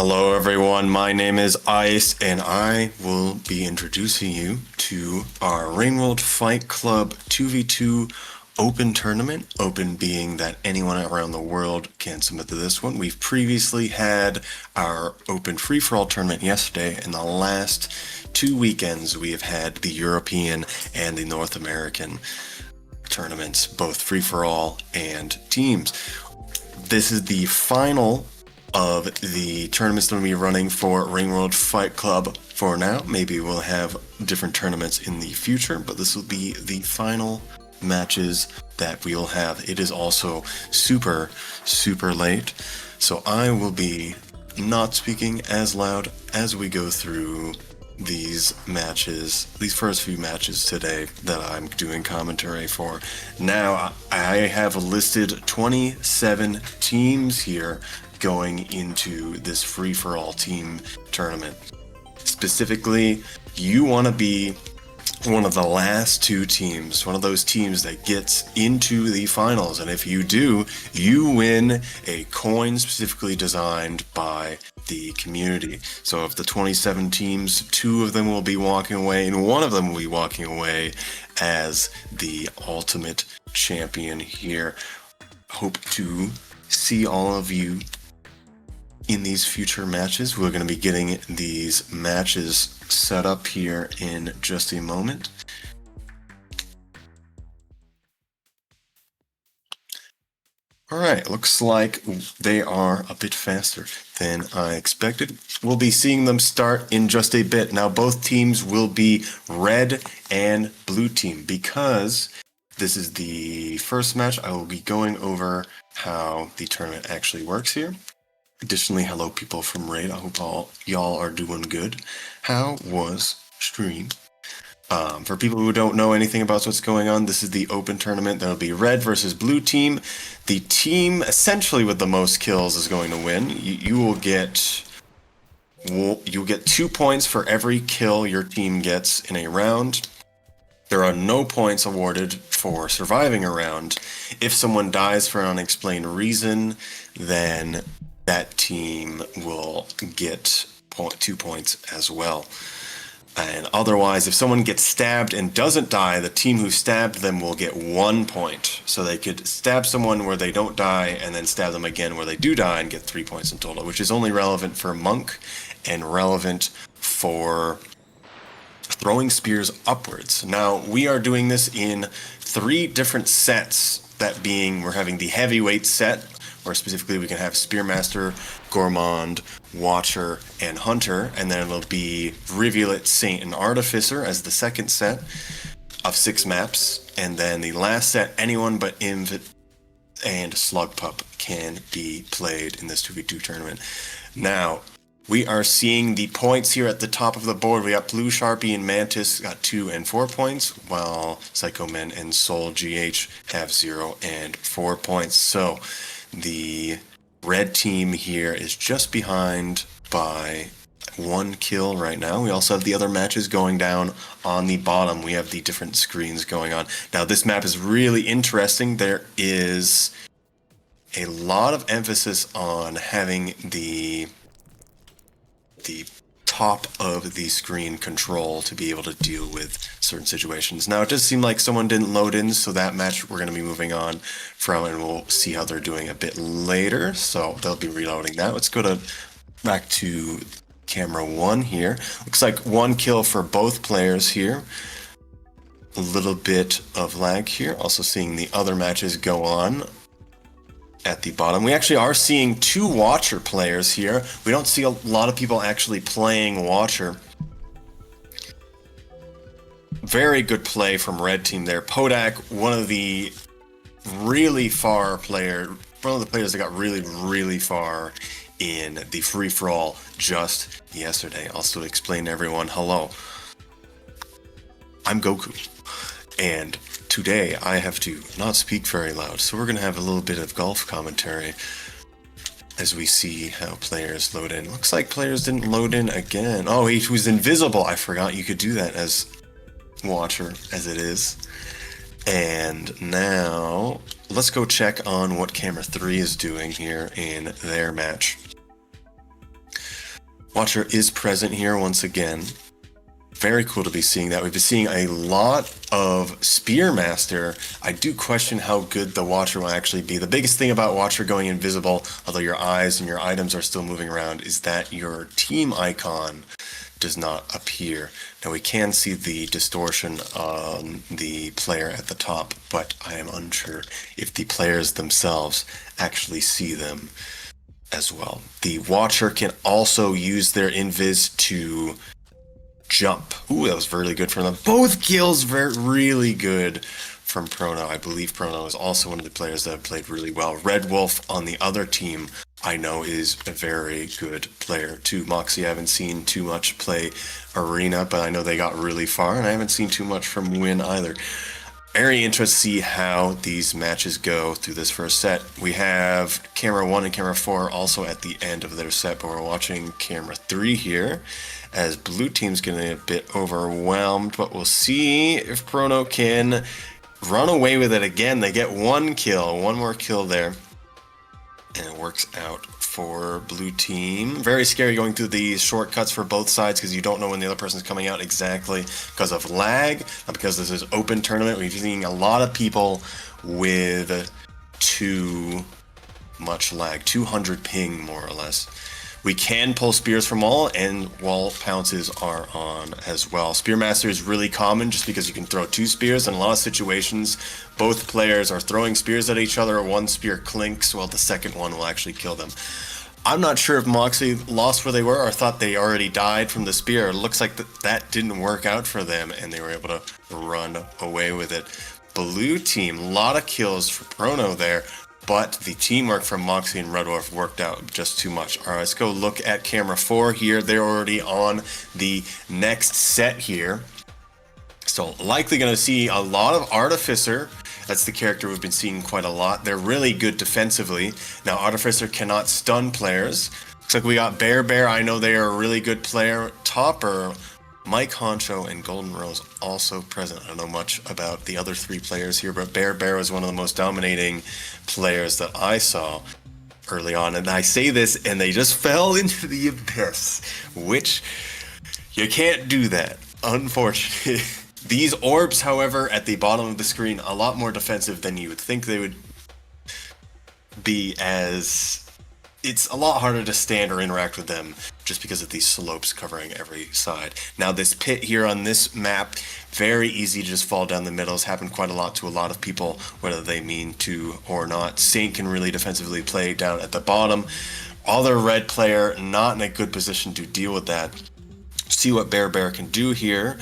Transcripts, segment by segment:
Hello everyone, my name is Ice and I will be introducing you to our Rainworld Fight Club 2v2 open tournament. Open being that anyone around the world can submit to this one. We've previously had our open free-for-all tournament yesterday, and the last 2 weekends we have had the European and the North American tournaments, both free-for-all and teams. This is the final of the tournaments that we'll be running for Rainworld Fight Club for now. Maybe we'll have different tournaments in the future, but this will be the final matches that we'll have. It is also super late, so I will be not speaking as loud as we go through these matches, these first few matches today that I'm doing commentary for. Now, I have listed 27 teams here going into this free-for-all team tournament. Specifically, you want to be one of the last two teams, one of those teams that gets into the finals, and if you do, you win a coin specifically designed by the community. So of the 27 teams, 2 of them will be walking away, and 1 of them will be walking away as the ultimate champion here. Hope to see all of you in these future matches. We're going to be getting these matches set up here in just a moment. Alright, looks like they are a bit faster than I expected. We'll be seeing them start in just a bit. Now both teams will be red and blue team. Because this is the first match, I will be going over how the tournament actually works here. Additionally, hello people from Raid. I hope all y'all are doing good. How was stream? For people who don't know anything about what's going on, this is the open tournament. There'll be red versus blue team. The team essentially with the most kills is going to win. You'll get 2 points for every kill your team gets in a round. There are no points awarded for surviving a round. If someone dies for an unexplained reason, then that team will get 2 points as well. And otherwise, if someone gets stabbed and doesn't die, the team who stabbed them will get 1 point. So they could stab someone where they don't die and then stab them again where they do die and get 3 points in total, which is only relevant for Monk and relevant for throwing spears upwards. Now, we are doing this in 3 different sets, that being we're having the heavyweight set, where specifically we can have Spearmaster, Gourmand, Watcher, and Hunter, and then it'll be Rivulet, Saint, and Artificer as the second set of 6 maps, and then the last set, anyone but Inv and Slugpup can be played in this 2v2 tournament. Now, we are seeing the points here at the top of the board. We got Blue Sharpie and Mantis got 2 and 4 points, while Psycho Men and Soul GH have 0 and 4 points. So the red team here is just behind by 1 kill right now. We also have the other matches going down on the bottom. We have the different screens going on. Now this map is really interesting. There is a lot of emphasis on having the top of the screen control to be able to deal with certain situations. Now it does seem like someone didn't load in, so that match we're going to be moving on from, and we'll see how they're doing a bit later. So they'll be reloading that. Let's go back to camera 1 here. Looks like 1 kill for both players here. A little bit of lag here. Also seeing the other matches go on at the bottom. We actually are seeing 2 Watcher players here. We don't see a lot of people actually playing Watcher. Very good play from red team there. Podak, one of the players that got really far in the free-for-all just yesterday. Also to explain to everyone, hello, I'm Goku, and today I have to not speak very loud, so we're going to have a little bit of golf commentary as we see how players load in. Looks like players didn't load in again. Oh, he was invisible. I forgot you could do that as Watcher, as it is. And now let's go check on what camera 3 is doing here in their match. Watcher is present here once again. Very cool to be seeing that. We've been seeing a lot of Spearmaster. I do question how good the Watcher will actually be. The biggest thing about Watcher going invisible, although your eyes and your items are still moving around, is that your team icon does not appear. Now we can see the distortion on the player at the top, but I am unsure if the players themselves actually see them as well. The Watcher can also use their invis to jump. Ooh, that was really good from them. Both kills were really good from Prono. I believe Prono is also one of the players that have played really well. Red Wolf on the other team, I know, is a very good player too. Moxie, I haven't seen too much play Arena, but I know they got really far, and I haven't seen too much from Win either. Very interested to see how these matches go through this first set. We have camera 1 and camera 4 also at the end of their set, but we're watching camera 3 here as blue team's getting a bit overwhelmed, but we'll see if Prono can run away with it again. They get one more kill there, and it works out for blue team. Very scary going through these shortcuts for both sides because you don't know when the other person's coming out exactly because of lag, not because this is open tournament. We've seen a lot of people with too much lag, 200 ping more or less. We can pull spears from wall, and wall pounces are on as well. Spearmaster is really common just because you can throw 2 spears. In a lot of situations, both players are throwing spears at each other. One spear clinks while the second one will actually kill them. I'm not sure if Moxie lost where they were or thought they already died from the spear. It looks like that didn't work out for them, and they were able to run away with it. Blue team, a lot of kills for Prono there, but the teamwork from Moxie and Red Wolf worked out just too much. All right, let's go look at camera 4 here. They're already on the next set here. So likely going to see a lot of Artificer. That's the character we've been seeing quite a lot. They're really good defensively. Now, Artificer cannot stun players. Looks like we got Bear. I know they are a really good player. Topper, Mike Honcho, and Golden Rose also present. I don't know much about the other 3 players here, but Bear was one of the most dominating players that I saw early on. And I say this, and they just fell into the abyss, which you can't do that, unfortunately. These orbs, however, at the bottom of the screen, a lot more defensive than you would think they would be, as it's a lot harder to stand or interact with them just because of these slopes covering every side. Now this pit here on this map, very easy to just fall down the middle. It's happened quite a lot to a lot of people, whether they mean to or not. Saint can really defensively play down at the bottom. Other red player not in a good position to deal with that. See what Bear can do here.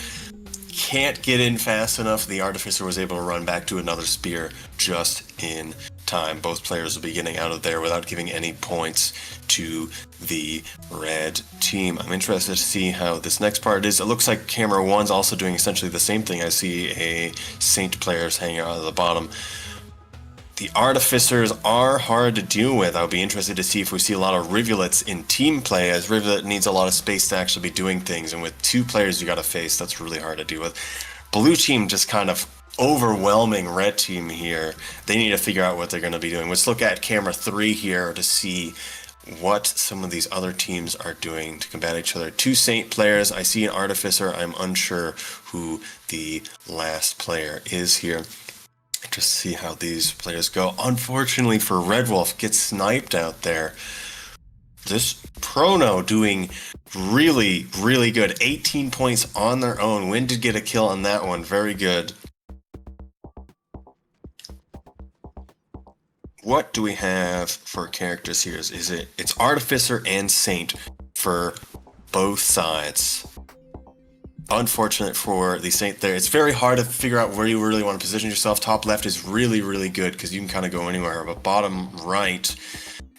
Can't get in fast enough. The Artificer was able to run back to another spear just in time. Both players will be getting out of there without giving any points to the red team. I'm interested to see how this next part is. It looks like camera 1's also doing essentially the same thing. I see a Saint players hanging out of the bottom. The Artificers are hard to deal with. I'll be interested to see if we see a lot of Rivulets in team play, as Rivulet needs a lot of space to actually be doing things, and with 2 players you gotta face, that's really hard to deal with. Blue team just kind of overwhelming red team here. They need to figure out what they're gonna be doing. Let's look at camera 3 here to see what some of these other teams are doing to combat each other. 2 Saint players. I see an Artificer. I'm unsure who the last player is here. Just see how these players go. Unfortunately for Red Wolf, gets sniped out there. This Prono doing really, really good. 18 points on their own. Win did get a kill on that one. Very good. What do we have for characters here? It's Artificer and Saint for both sides. Unfortunate for the Saint there. It's very hard to figure out where you really want to position yourself. Top left is really, really good because you can kind of go anywhere, but bottom right,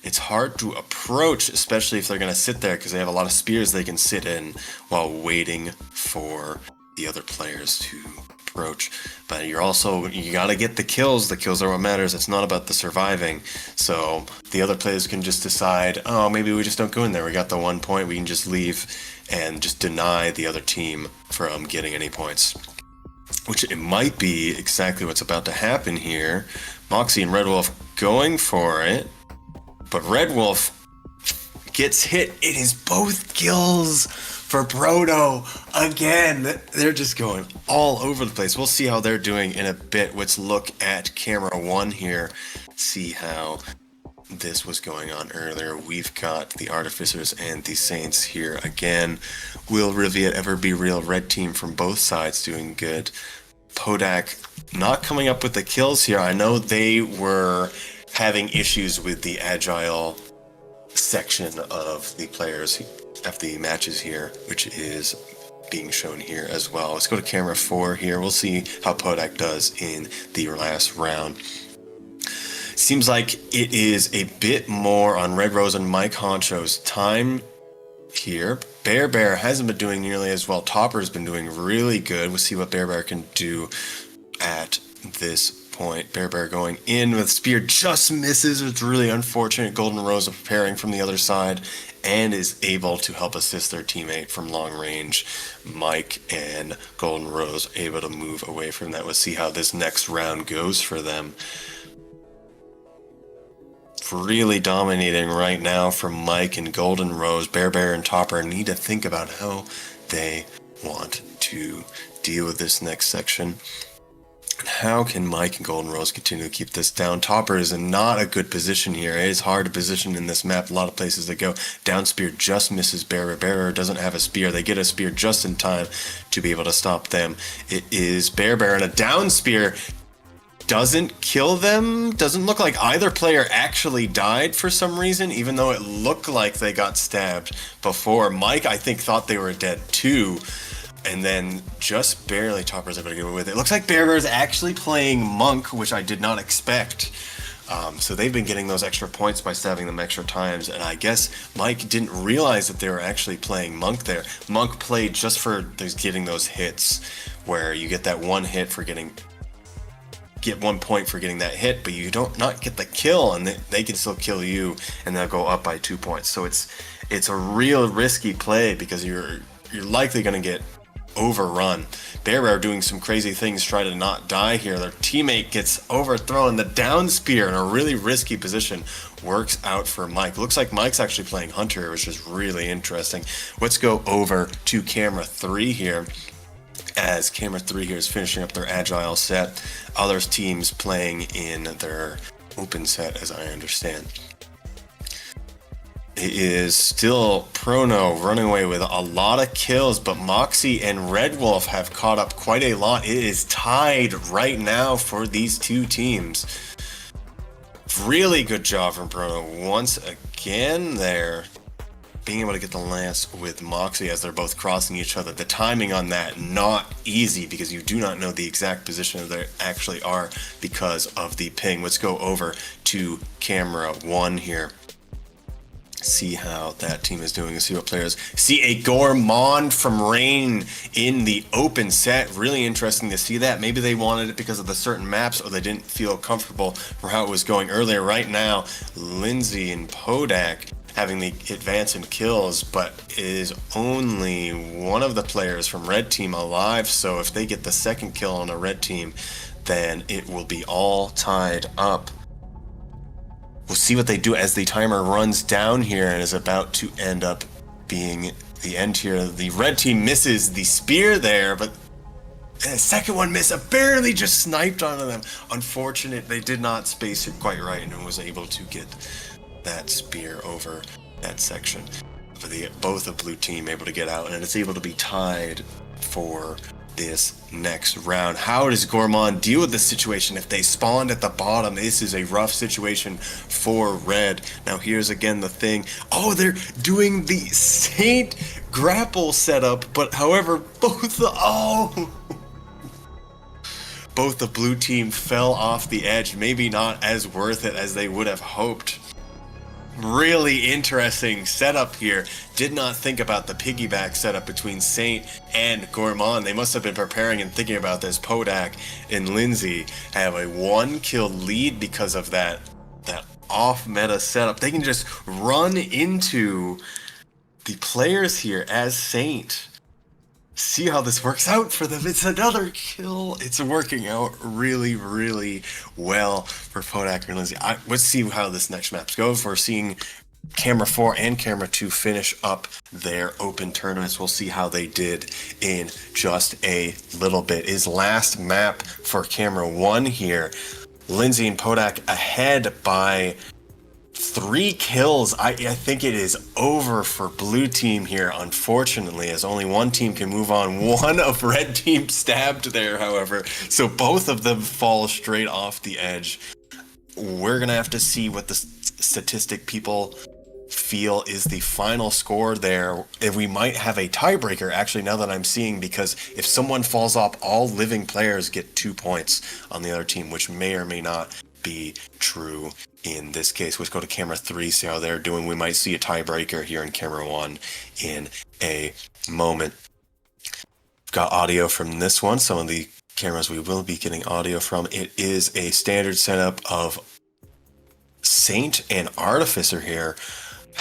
it's hard to approach, especially if they're going to sit there because they have a lot of spears they can sit in while waiting for the other players to approach. But you got to get the kills. The kills are what matters. It's not about the surviving. So the other players can just decide, oh, maybe we just don't go in there. We got the 1 point. We can just leave and just deny the other team from getting any points. Which it might be exactly what's about to happen here. Moxie and Red Wolf going for it. But Red Wolf gets hit. It is both kills for Proto again. They're just going all over the place. We'll see how they're doing in a bit. Let's look at camera 1 here, see how this was going on earlier. We've got the Artificers and the Saints here again. Will Rivulet ever be real? Red team from both sides doing good. Podak not coming up with the kills here. I know they were having issues with the agile section of the players of the matches here, which is being shown here as well. Let's go to camera 4 here. We'll see how Podak does in the last round. Seems like it is a bit more on Red Rose and Mike Honcho's time here. Bear hasn't been doing nearly as well. Topper's been doing really good. We'll see what Bear can do at this point. Bear going in with spear, just misses. It's really unfortunate. Golden Rose preparing from the other side and is able to help assist their teammate from long range. Mike and Golden Rose able to move away from that. We'll see how this next round goes for them. Really dominating right now from Mike and Golden Rose. Bear and Topper need to think about how they want to deal with this next section. How can Mike and Golden Rose continue to keep this down? Topper is in not a good position here. It is hard to position in this map. A lot of places to go. Down spear just misses Bear. Bear doesn't have a spear. They get a spear just in time to be able to stop them. It is Bear and a down spear doesn't kill them. Doesn't look like either player actually died for some reason, even though it looked like they got stabbed before. Mike, I think, thought they were dead too, and then just barely Topper's able to get away with it. It looks like Bear is actually playing Monk, which I did not expect. So they've been getting those extra points by stabbing them extra times, and I guess Mike didn't realize that they were actually playing Monk there. Monk played just for getting those hits, where you get that one hit for get 1 point for getting that hit, but you don't not get the kill, and they can still kill you, and they'll go up by 2 points. So it's a real risky play because you're likely going to get overrun. Bear doing some crazy things, try to not die here. Their teammate gets overthrown. The down spear in a really risky position works out for Mike. Looks like Mike's actually playing Hunter, which is really interesting. Let's go over to camera 3 here, as camera 3 here is finishing up their agile set. Other teams playing in their open set, as I understand. It is still Prono running away with a lot of kills, but Moxie and Red Wolf have caught up quite a lot. It is tied right now for these two teams. Really good job from Prono once again there, being able to get the lance with Moxie as they're both crossing each other. The timing on that, not easy, because you do not know the exact position that they actually are because of the ping. Let's go over to camera 1 here. See how that team is doing and see what players. See a Gourmand from Rain in the open set. Really interesting to see that. Maybe they wanted it because of the certain maps, or they didn't feel comfortable for how it was going earlier. Right now, Lindsay and Podak having the advance in kills, but is only one of the players from Red Team alive. So if they get the second kill on a Red Team, then it will be all tied up. We'll see what they do as the timer runs down here and is about to end up being the end here. The Red Team misses the spear there, but the second one missed. Barely just sniped onto them. Unfortunate, they did not space it quite right and was able to get that spear over that section. For both the blue team able to get out, and it's able to be tied for this next round. How does Gourmand deal with this situation if they spawned at the bottom? This is a rough situation for Red. Now here's again the thing. Oh, they're doing the Saint grapple setup, but however, both the blue team fell off the edge. Maybe not as worth it as they would have hoped. Really interesting setup here. Did not think about the piggyback setup between Saint and Gourmand. They must have been preparing and thinking about this. Podak and Lindsay have a 1 kill lead because of that off meta setup. They can just run into the players here as Saint. See how this works out for them. It's another kill. It's working out really, really well for Podak and Lindsay. Let's see how this next map goes. We're seeing Camera 4 and Camera 2 finish up their open tournaments. We'll see how they did in just a little bit. Is last map for Camera 1 here. Lindsay and Podak ahead by 3 kills. I think it is over for blue team here, unfortunately, as only one team can move on. One of red team stabbed there, however, so both of them fall straight off the edge. We're gonna have to see what the statistic people feel is the final score there. If we might have a tiebreaker, actually, now that I'm seeing, because if someone falls off, all living players get 2 points on the other team, which may or may not be true in this case. Let's go to Camera 3, see how they're doing. We might see a tiebreaker here in Camera 1 in a moment. Got audio from this one. Some of the cameras we will be getting audio from. It is a standard setup of Saint and Artificer here.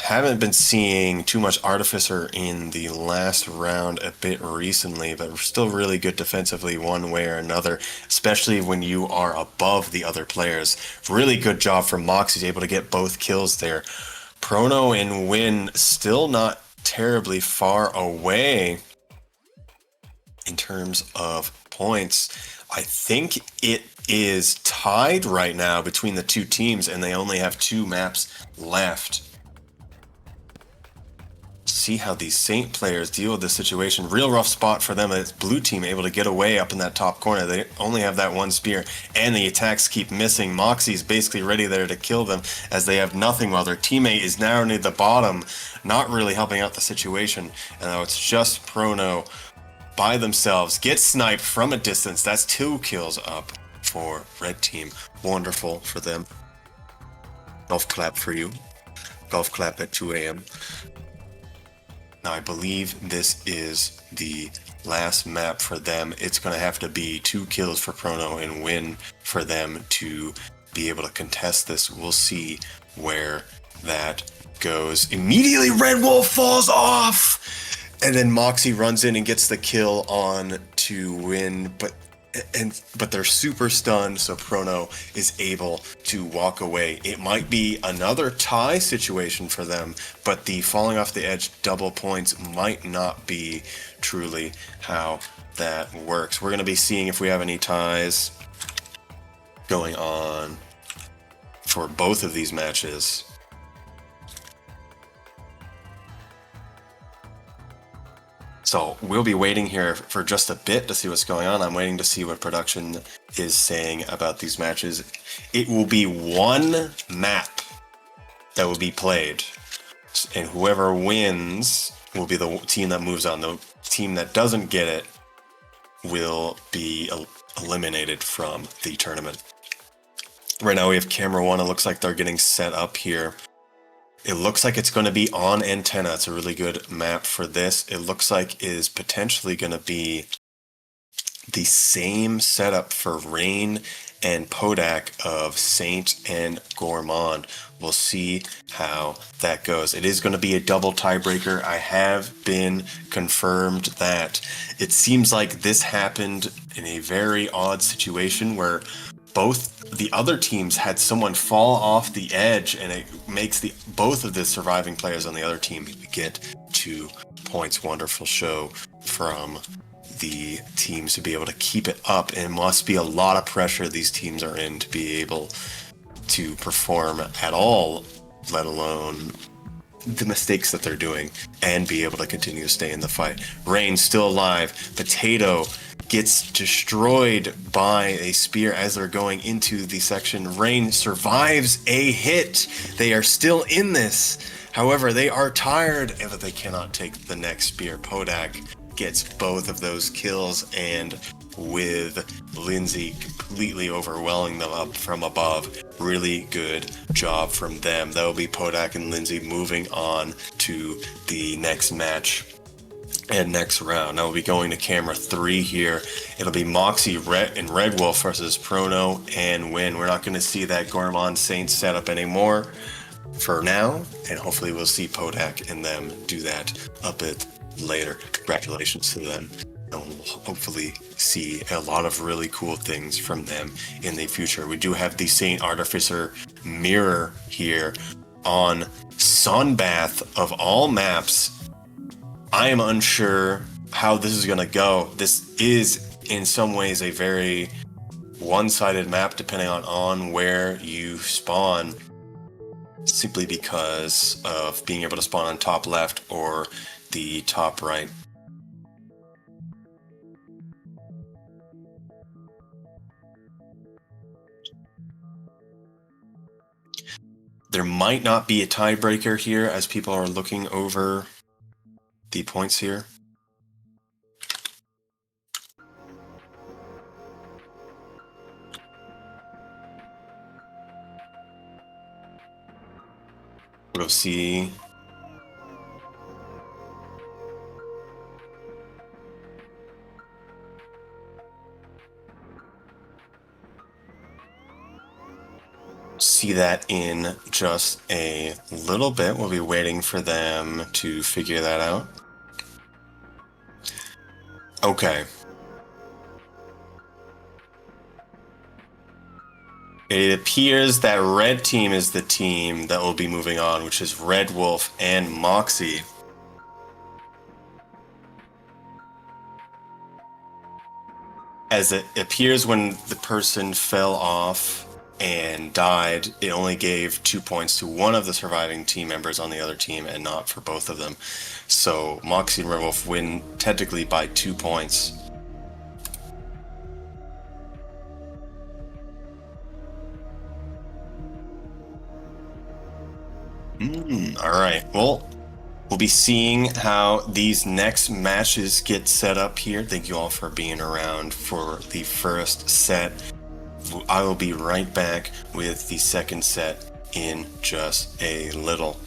Haven't been seeing too much Artificer in the last round a bit recently, but we're still really good defensively one way or another, especially when you are above the other players. Really good job from Mox. He's able to get both kills there. Prono and Win still not terribly far away in terms of points. I think it is tied right now between the two teams, and they only have 2 maps left. See how these Saint players deal with this situation. Real rough spot for them. It's blue team able to get away up in that top corner. They only have that 1 spear, and the attacks keep missing. Moxie's basically ready there to kill them as they have nothing, while their teammate is now near the bottom, not really helping out the situation. And now it's just Prono by themselves. Get sniped from a distance. That's 2 kills up for red team. Wonderful for them. Golf clap for you. Golf clap at 2 a.m. Now, I believe this is the last map for them. It's going to have to be 2 kills for Prono and Win for them to be able to contest this. We'll see where that goes. Immediately, Red Wolf falls off! And then Moxie runs in and gets the kill on to Win, but they're super stunned, so Prono is able to walk away. It might be another tie situation for them, but the falling off the edge double points might not be truly how that works. We're going to be seeing if we have any ties going on for both of these matches. So we'll be waiting here for just a bit to see what's going on. I'm waiting to see what production is saying about these matches. It will be 1 map that will be played, and whoever wins will be the team that moves on. The team that doesn't get it will be eliminated from the tournament. Right now we have Camera 1. It looks like they're getting set up here. It looks like it's going to be on Antenna. It's a really good map for this. It looks like it is potentially going to be the same setup for Rain and Podak of Saint and Gourmand. We'll see how that goes. It is going to be a double tiebreaker. I have been confirmed that. It seems like this happened in a very odd situation where both the other teams had someone fall off the edge, and it makes both of the surviving players on the other team get 2 points. Wonderful show from the teams to be able to keep it up. And it must be a lot of pressure these teams are in to be able to perform at all, let alone the mistakes that they're doing, and be able to continue to stay in the fight. Rain still alive. Potato gets destroyed by a spear as they're going into the section. Rain survives a hit. They are still in this. However, they are tired, but they cannot take the next spear. Podak gets both of those kills, and with Lindsay completely overwhelming them up from above. Really good job from them. That will be Podak and Lindsay moving on to the next match and next round. Now we'll be going to Camera 3 here. It'll be Moxie and Red Wolf versus Prono and Win. We're not going to see that Gourmand Saint setup anymore for now, and hopefully we'll see Podak and them do that a bit later. Congratulations to them, and we'll hopefully see a lot of really cool things from them in the future. We do have the Saint Artificer mirror here on Sunbath of all maps. I am unsure how this is going to go. This is in some ways a very one-sided map depending on where you spawn, simply because of being able to spawn on top left or the top right. There might not be a tiebreaker here as people are looking over the points here. We'll see. See that in just a little bit. We'll be waiting for them to figure that out. Okay. It appears that red team is the team that will be moving on, which is Red Wolf and Moxie. As it appears, when the person fell off and died, it only gave 2 points to one of the surviving team members on the other team and not for both of them. So Moxie and Red Wolf win technically by 2 points. All right. Well, we'll be seeing how these next matches get set up here. Thank you all for being around for the first set. I will be right back with the second set in just a little.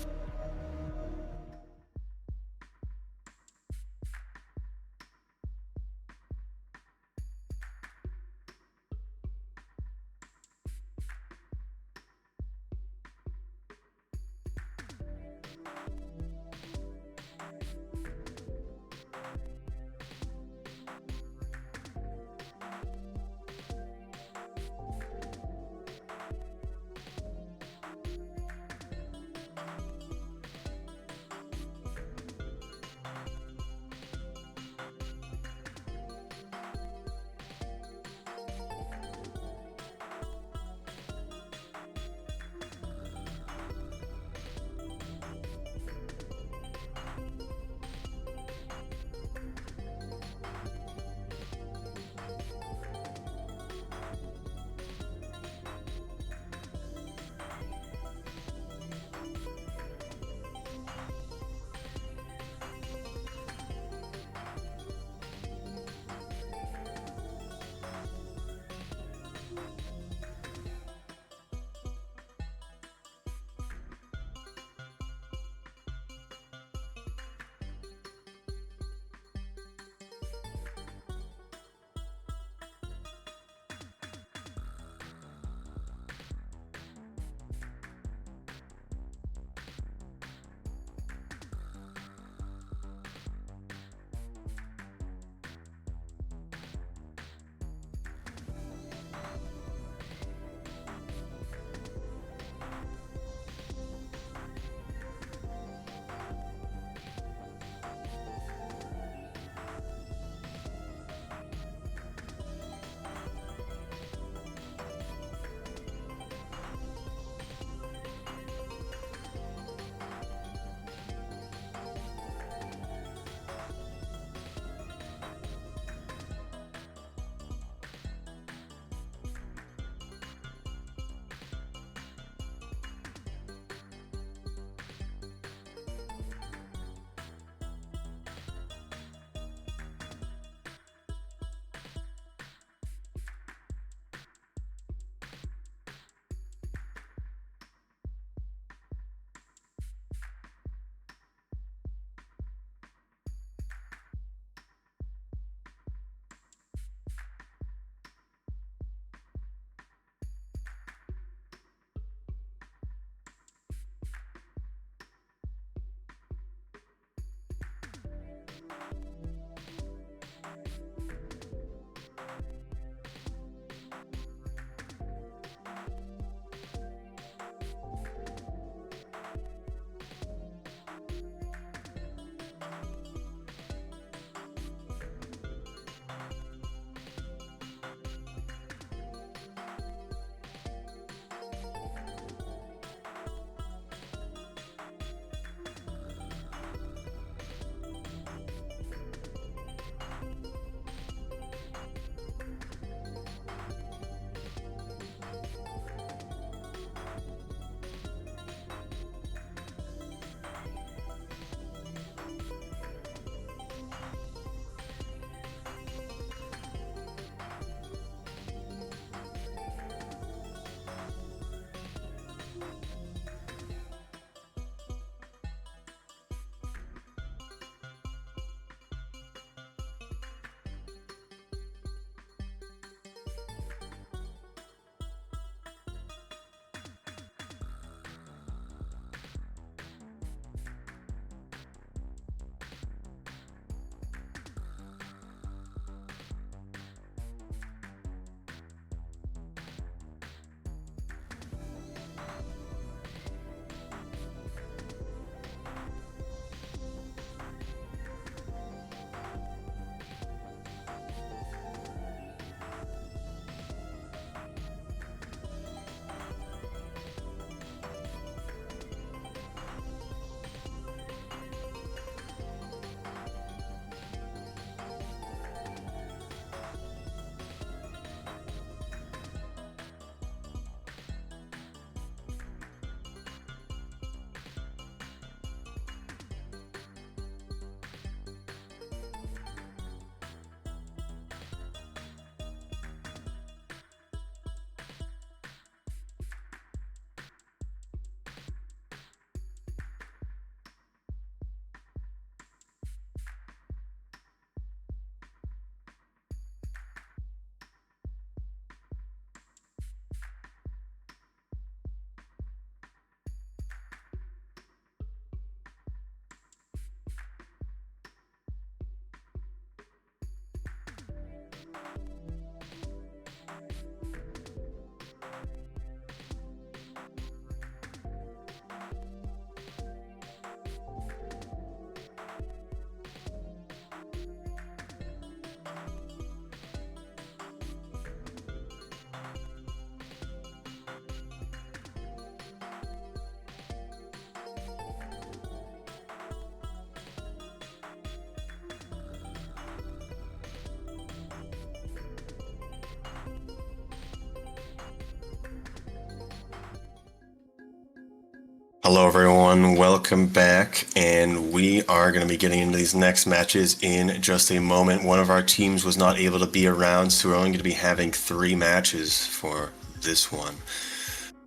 Hello everyone, welcome back, and we are going to be getting into these next matches in just a moment. One of our teams was not able to be around, so we're only going to be having 3 matches for this one.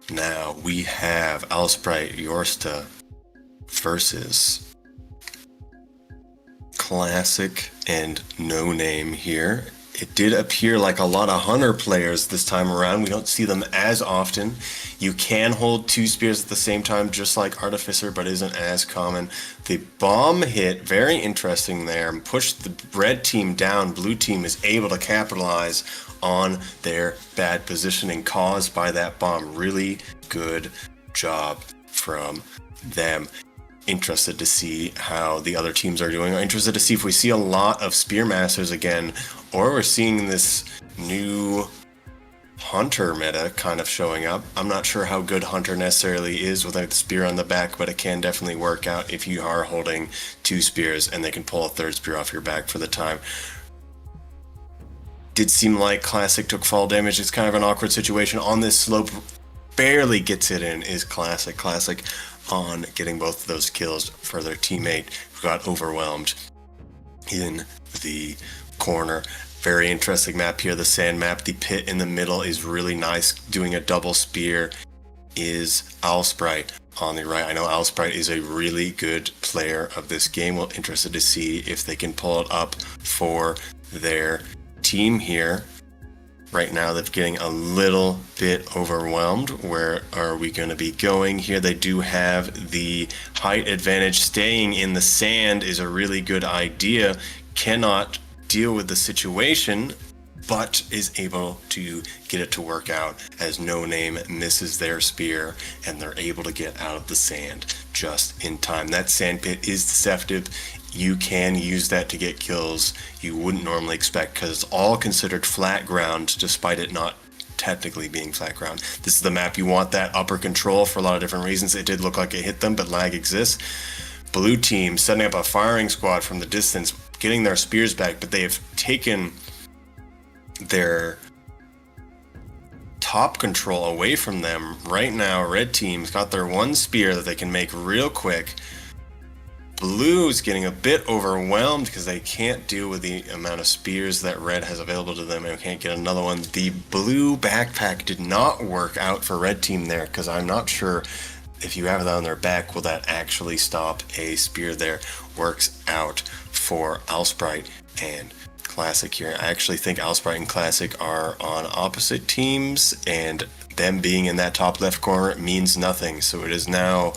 Now, we have Alsprite Yorsta versus Classic and No Name here. It did appear like a lot of Hunter players this time around. We don't see them as often. You can hold 2 spears at the same time, just like Artificer, but isn't as common. The bomb hit, very interesting there, and pushed the red team down. Blue team is able to capitalize on their bad positioning caused by that bomb. Really good job from them. Interested to see how the other teams are doing. Interested to see if we see a lot of Spearmasters again, or we're seeing this new Hunter meta kind of showing up. I'm not sure how good Hunter necessarily is without the spear on the back, but it can definitely work out if you are holding 2 spears and they can pull a 3rd spear off your back for the time. Did seem like Classic took fall damage. It's kind of an awkward situation on this slope. Barely gets it in is Classic. Classic on getting both of those kills for their teammate who got overwhelmed in the corner. Very interesting map here, the sand map. The pit in the middle is really nice. Doing a double spear is Alsprite on the right. I know Alsprite is a really good player of this game. We're interested to see if they can pull it up for their team here. Right now, they're getting a little bit overwhelmed. Where are we going to be going here? They do have the height advantage. Staying in the sand is a really good idea. Cannot deal with the situation, but is able to get it to work out as No Name misses their spear, and they're able to get out of the sand just in time. That sand pit is deceptive. You can use that to get kills you wouldn't normally expect, because it's all considered flat ground despite it not technically being flat ground. This is the map you want that upper control for a lot of different reasons. It did look like it hit them, but lag exists. Blue team setting up a firing squad from the distance, getting their spears back, but they have taken their top control away from them. Right now, red team's got their 1 spear that they can make real quick. Blue's getting a bit overwhelmed because they can't deal with the amount of spears that red has available to them and can't get another one. The blue backpack did not work out for red team there, because I'm not sure if you have that on their back, will that actually stop a spear there. Works out for Alsprite and Classic here. I actually think Alsprite and Classic are on opposite teams, and them being in that top left corner means nothing. So it is now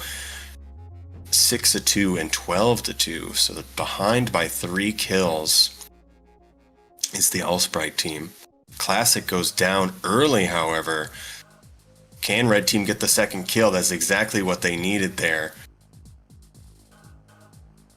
6-2 and 12-2. So the behind by 3 kills is the Alsprite team. Classic goes down early, however. Can red team get the 2nd kill? That's exactly what they needed there.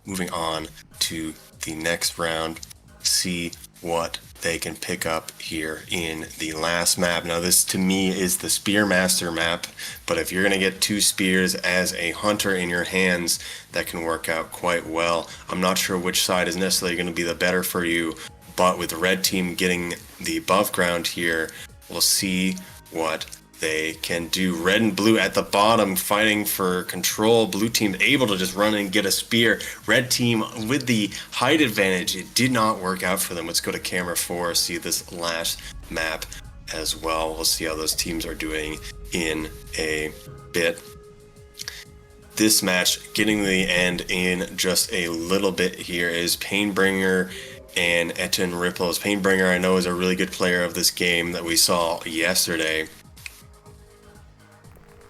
Moving on to the next round, see what they can pick up here in the last map. Now this to me is the Spearmaster map, but if you're going to get 2 spears as a hunter in your hands, that can work out quite well. I'm not sure which side is necessarily going to be the better for you, but with the red team getting the above ground here, we'll see what they can do. Red and blue at the bottom fighting for control. Blue team able to just run and get a spear. Red team with the height advantage. It did not work out for them. Let's go to camera 4, see this last map as well. We'll see how those teams are doing in a bit. This match getting to the end in just a little bit here is Painbringer and Etten Ripples. Painbringer I know is a really good player of this game that we saw yesterday.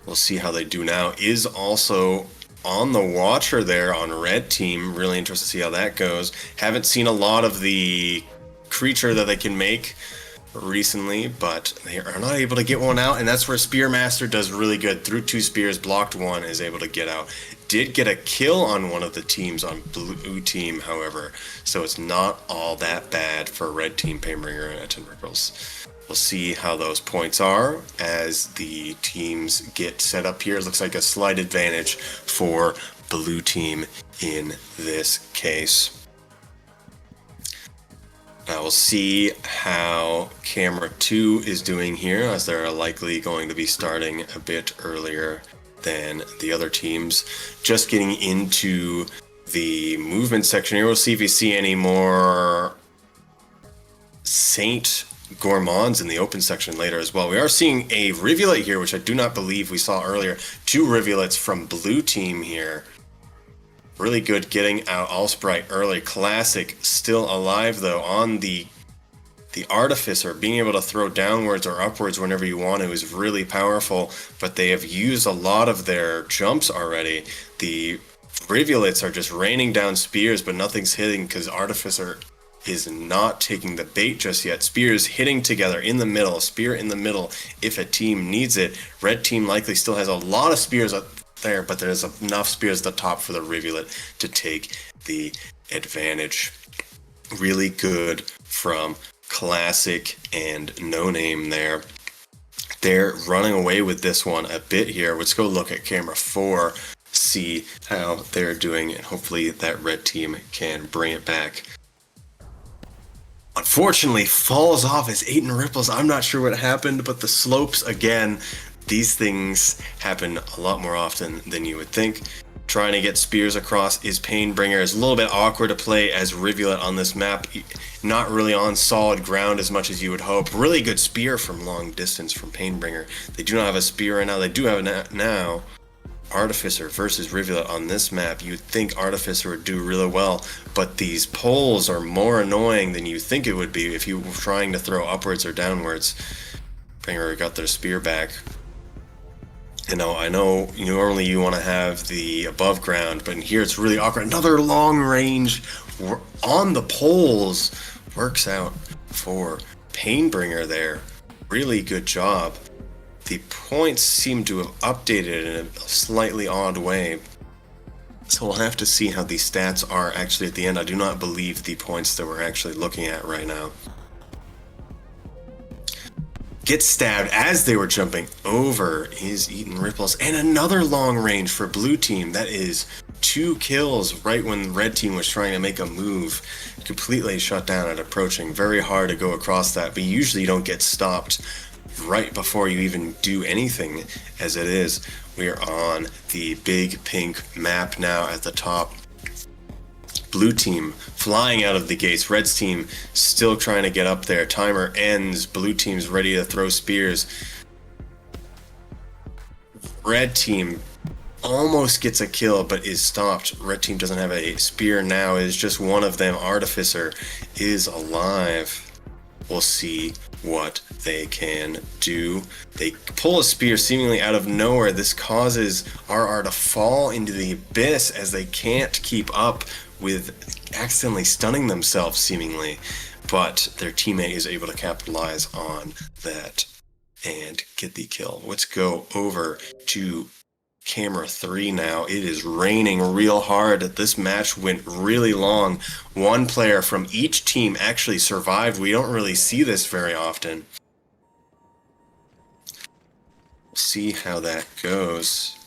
We'll see how they do now. Is also on the watcher there on red team. Really interested to see how that goes. Haven't seen a lot of the creature that they can make recently, but they are not able to get one out, and that's where Spearmaster does really good. Through 2 spears, blocked 1, is able to get out. Did get a kill on one of the teams on blue team, however, so it's not all that bad for red team. Painbringer and Etten Ripples. We'll see how those points are as the teams get set up here. It looks like a slight advantage for blue team in this case. Now we'll see how camera 2 is doing here, as they're likely going to be starting a bit earlier than the other teams. Just getting into the movement section here, we'll see if you see any more Saint Gourmands in the open section later as well. We are seeing a Rivulet here, which I do not believe we saw earlier. 2 Rivulets from blue team here. Really good getting out Allsprite early. Classic still alive though on the Artificer. Being able to throw downwards or upwards whenever you want to is really powerful, but they have used a lot of their jumps already. The Rivulets are just raining down spears, but nothing's hitting because Artificer is not taking the bait just yet. Spears hitting together in the middle, spear in the middle if a team needs it. Red team likely still has a lot of spears up there, but there's enough spears at the top for the Rivulet to take the advantage. Really good from Classic and No Name there. They're running away with this one a bit here. Let's go look at camera 4, see how they're doing, and hopefully that red team can bring it back. Unfortunately, falls off as Aiden Ripples. I'm not sure what happened, but the slopes, again, these things happen a lot more often than you would think. Trying to get spears across is Painbringer. It's a little bit awkward to play as Rivulet on this map. Not really on solid ground as much as you would hope. Really good spear from long distance from Painbringer. They do not have a spear right now. They do have it now. Artificer versus Rivulet on this map. You'd think Artificer would do really well, but these poles are more annoying than you think it would be if you were trying to throw upwards or downwards. Bringer got their spear back. I know normally you want to have the above ground, but in here it's really awkward. Another long range on the poles works out for Painbringer there. Really good job. The points seem to have updated in a slightly odd way, so we'll have to see how these stats are actually at the end. I do not believe the points that we're actually looking at right now. Gets stabbed as they were jumping over is Eaton Ripples, and another long range for blue team. That is 2 kills right when red team was trying to make a move. Completely shut down at approaching. Very hard to go across that, but usually you don't get stopped right before you even do anything. As it is, we are on the big pink map now at the top. Blue team flying out of the gates. Red's team still trying to get up there. Timer ends. Blue team's ready to throw spears. Red team almost gets a kill but is stopped. Red team doesn't have a spear now. It is just one of them. Artificer is alive. We'll see what they can do. They pull a spear seemingly out of nowhere. This causes RR to fall into the abyss as they can't keep up with accidentally stunning themselves seemingly, but their teammate is able to capitalize on that and get the kill. Let's go over to camera 3 now. It is raining real hard. This match went really long. One player from each team actually survived. We don't really see this very often. See how that goes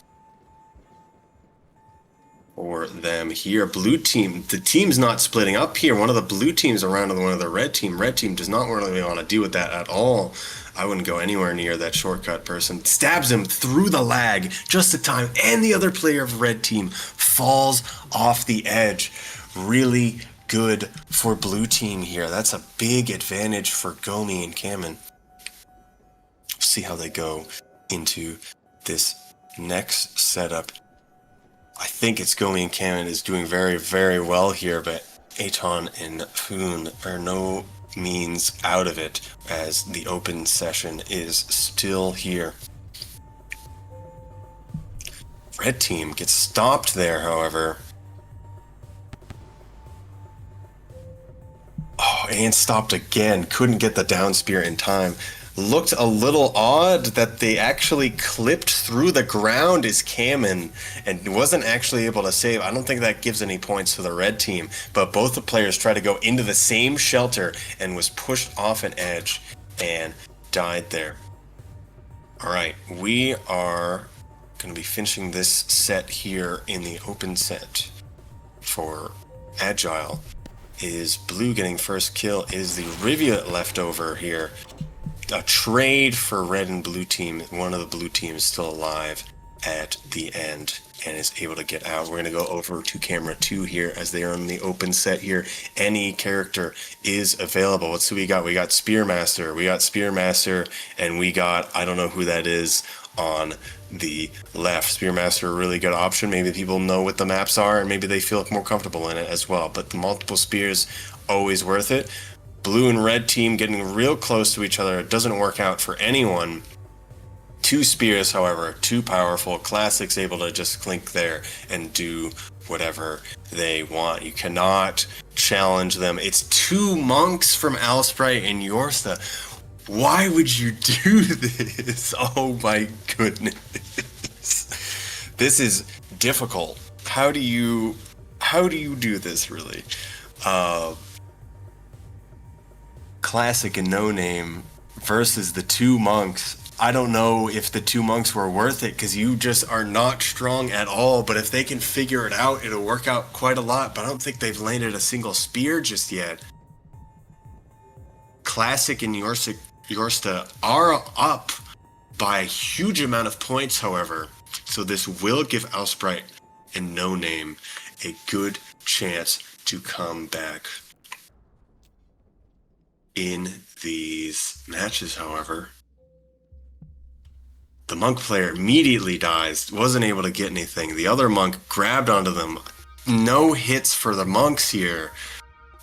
for them here. Blue team, the team's not splitting up here. One of the blue teams around to one of the red team. Red team does not really want to deal with that at all. I wouldn't go anywhere near that shortcut person. Stabs him through the lag just in time, and the other player of red team falls off the edge. Really good for blue team here. That's a big advantage for Gomi and Kamen. See how they go into this next setup. I think it's Gomi and Kamen is doing very, very well here, but Aton and Foon are no means out of it as the open session is still here. Red team gets stopped there, however. Oh, and stopped again. Couldn't get the down spear in time. Looked a little odd that they actually clipped through the ground as Kamen and wasn't actually able to save. I don't think that gives any points to the red team, but both the players tried to go into the same shelter and was pushed off an edge and died there. All right, we are going to be finishing this set here in the open set for Agile. Is blue getting first kill? Is the Rivulet left over here? A trade for red and blue team. One of the blue teams still alive. at the end and is able to get out. We're going to go over to camera 2 here as they are in the open set here. Any character is available. Let's see what we got. We got Spearmaster. We got Spearmaster, and we got, I don't know who that is on the left. Spearmaster, a really good option. Maybe people know what the maps are and maybe they feel more comfortable in it as well. But the multiple spears, always worth it. Blue and red team getting real close to each other. It doesn't work out for anyone. 2 spears, however, too powerful. Classic's able to just clink there and do whatever they want. You cannot challenge them. It's 2 monks from Alsprite and Yorsta. Why would you do this? Oh my goodness. This is difficult. How do you do this, really? Classic and No Name versus the 2 monks. I don't know if the 2 monks were worth it because you just are not strong at all. But if they can figure it out, it'll work out quite a lot. But I don't think they've landed a single spear just yet. Classic and Yorsta are up by a huge amount of points, however. So this will give Alsprite and No Name a good chance to come back in these matches, however. The monk player immediately dies, wasn't able to get anything. The other monk grabbed onto them. No hits for the monks here.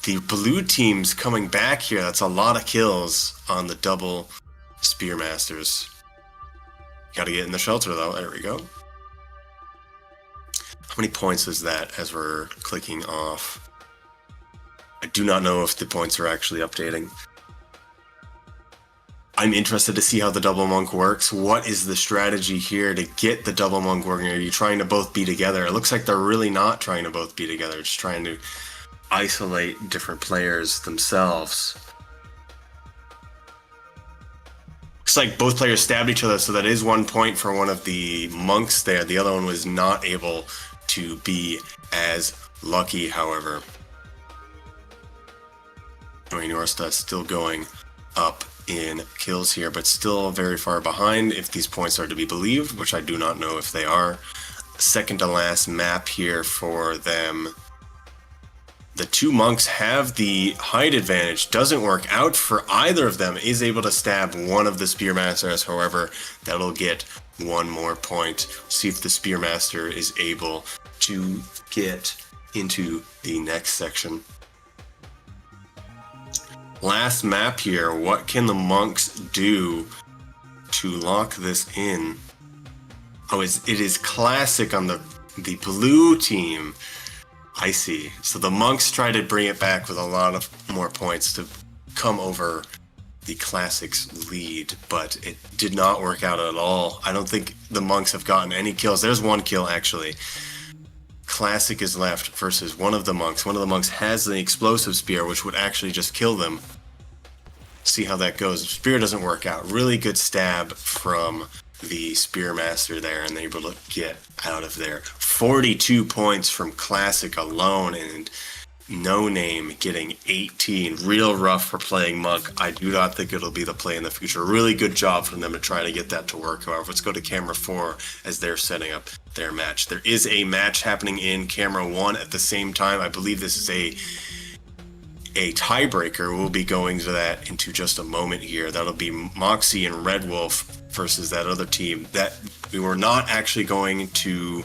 The blue team's coming back here. That's a lot of kills on the double Spearmasters. Gotta get in the shelter though. There we go. How many points is that as we're clicking off? I do not know if the points are actually updating. I'm interested to see how the double monk works. What is the strategy here to get the double monk working? Are you trying to both be together? It looks like they're really not trying to both be together, just trying to isolate different players themselves. Looks like both players stabbed each other, so that is 1 point for one of the monks there. The other one was not able to be as lucky, however. Yorsta still going up in kills here, but still very far behind if these points are to be believed, which I do not know if they are. Second to last map here for them. The 2 monks have the height advantage. Doesn't work out for either of them. Is able to stab one of the Spearmasters, however, that'll get 1 more point. See if the Spearmaster is able to get into the next section. Last map here. What can the monks do to lock this in? Oh, it is classic on the blue team. I see. So the monks try to bring it back with a lot of more points to come over the classic's lead, but it did not work out at all. I don't think the monks have gotten any kills. There's 1 kill actually. Classic is left versus one of the monks. One of the monks has the explosive spear, which would actually just kill them. See how that goes. Spear doesn't work out. Really good stab from the Spearmaster there, and able to get out of there. 42 points from Classic alone, and No Name getting 18. Real rough for playing monk. I do not think it'll be the play in the future. Really good job from them to try to get that to work. However, let's go to camera 4 as they're setting up their match. There is a match happening in camera 1 at the same time. I believe this is a tiebreaker. We'll be going to that into just a moment here. That'll be Moxie and Red Wolf versus that other team. That we were not actually going to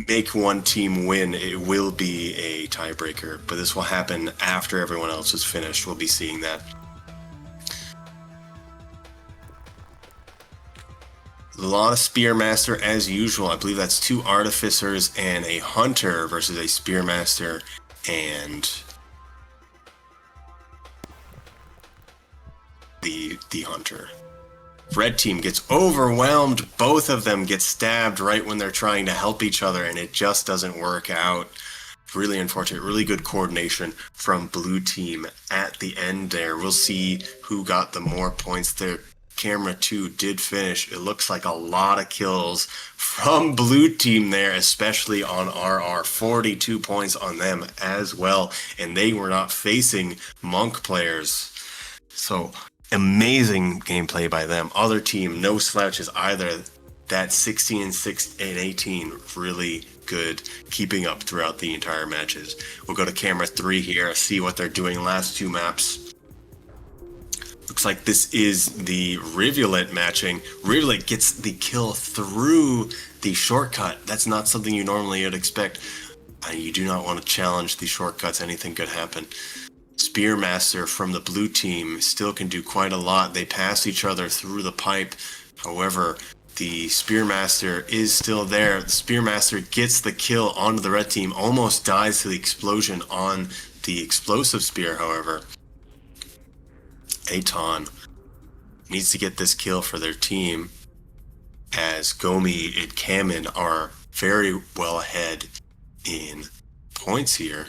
make one team win. It will be a tiebreaker, but this will happen after everyone else is finished. We'll be seeing that. A lot of Spearmaster as usual. I believe that's 2 Artificers and a Hunter versus a Spearmaster and the Hunter. Red team gets overwhelmed. Both of them get stabbed right when they're trying to help each other, and it just doesn't work out. Really unfortunate. Really good coordination from blue team at the end there. We'll see who got the more points there. Camera 2 did finish. It looks like a lot of kills from blue team there, especially on RR. 42 points on them as well, and they were not facing monk players. So Amazing gameplay by them. Other team, no slouches either. That 16 and 6 and 18, really good, keeping up throughout the entire matches. We'll go to camera 3 here, see what they're doing last 2 maps. Looks like this is the Rivulet matching. Rivulet gets the kill through the shortcut. That's not something you normally would expect. You do not want to challenge the shortcuts. Anything could happen. Spearmaster from the blue team still can do quite a lot. They pass each other through the pipe. However, the Spearmaster is still there. The Spearmaster gets the kill onto the red team, almost dies to the explosion on the explosive spear, however. Aton needs to get this kill for their team, as Gourmand and Kamen are very well ahead in points here.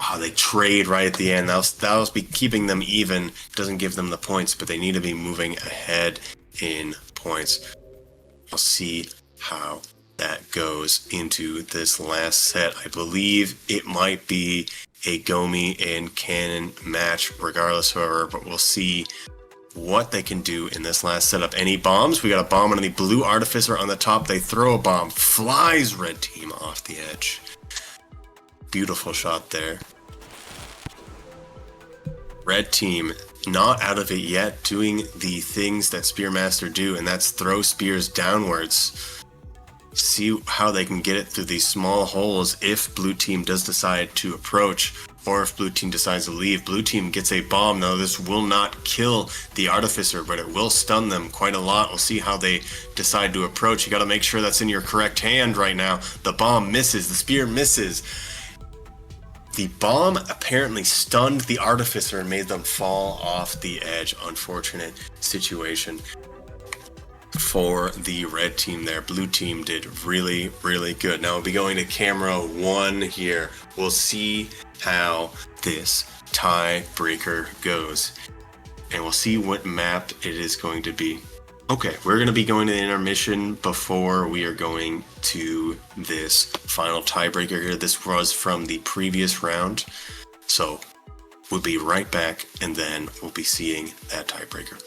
Oh, they trade right at the end. That'll be keeping them even. Doesn't give them the points, but they need to be moving ahead in points. We'll see how that goes into this last set. I believe it might be a Gourmand and Cannon match regardless, however, but we'll see what they can do in this last setup. Any bombs? We got a bomb on the blue Artificer on the top. They throw a bomb. Flies red team off the edge. Beautiful shot there. Red team not out of it yet, doing the things that Spearmaster do, and that's throw spears downwards. See how they can get it through these small holes if blue team does decide to approach, or if blue team decides to leave. Blue team gets a bomb. Now this will not kill the Artificer, but it will stun them quite a lot. We'll see how they decide to approach. You got to make sure that's in your correct hand right now. The bomb misses. The spear misses. The bomb apparently stunned the Artificer and made them fall off the edge. Unfortunate situation for the red team there. Blue team did really, really good. Now we'll be going to camera 1 here. We'll see how this tiebreaker goes, and we'll see what map it is going to be. Okay, we're going to be going to the intermission before we are going to this final tiebreaker here. This was from the previous round, so we'll be right back, and then we'll be seeing that tiebreaker.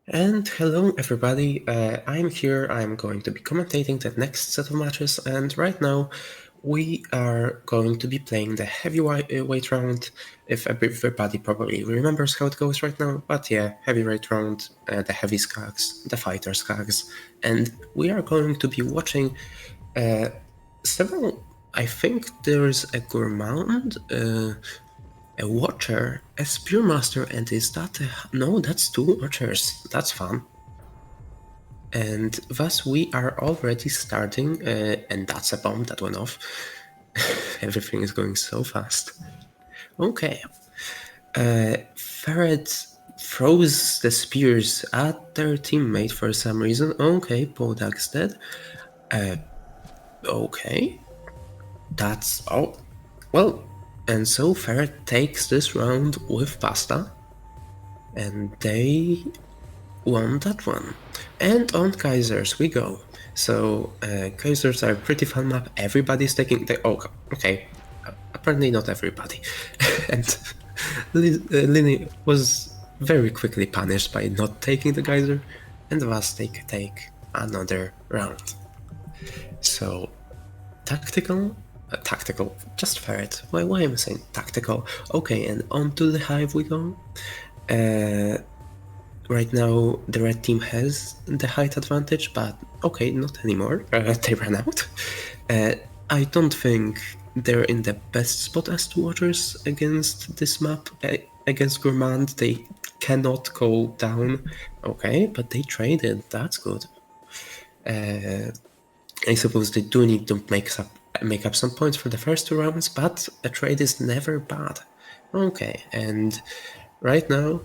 And hello everybody, I'm here, I'm going to be commentating the next set of matches, and right now we are going to be playing the heavyweight round, if everybody probably remembers how it goes right now, but yeah, heavyweight round, the heavy skags, the fighter skags, and we are going to be watching several, I think there's a Gourmand, a Watcher, a Spearmaster, and is that no, that's two Watchers, that's fun. And thus we are already starting, and that's a bomb that went off. Everything is going so fast. Okay. Ferret throws the spears at their teammate for some reason. Okay, Podak's dead. Okay. That's all. Well, and so Ferret takes this round with Pasta, and they won that one. And on Kaisers we go. So Kaisers are a pretty fun map. Everybody's taking the okay. Apparently not everybody. And Lini was very quickly punished by not taking the geyser, and thus they take another round. So tactical, just ferret. Why am I saying tactical? Okay, and onto the hive we go. Right now, the red team has the height advantage, but okay, not anymore. They ran out. I don't think they're in the best spot as two watchers against this map. Against Gourmand, they cannot go down. Okay, but they traded. That's good. I suppose they do need to make up some points for the first two rounds, but a trade is never bad. Okay, and right now,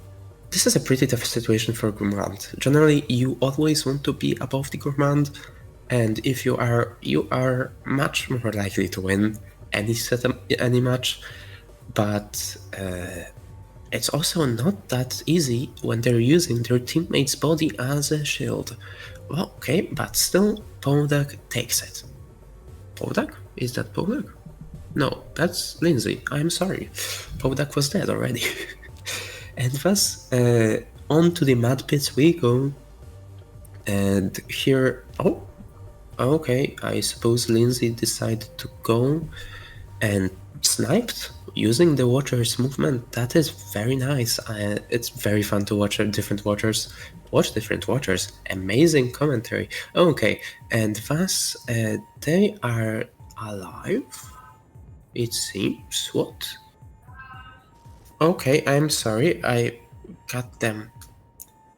this is a pretty tough situation for Gourmand. Generally, you always want to be above the Gourmand, and if you are much more likely to win any match. But it's also not that easy when they're using their teammate's body as a shield. Well, okay, but still, Podak takes it. Podak? Is that Podak? No, that's Lindsay. I'm sorry. Podak was dead already. And thus, on to the mud pits we go. And here, okay, I suppose Lindsay decided to go and sniped using the Watcher's movement. That is very nice. It's very fun to watch different Watchers. Watch different Watchers. Amazing commentary. Okay, and thus, they are alive, it seems. What? Okay, I'm sorry, I got them.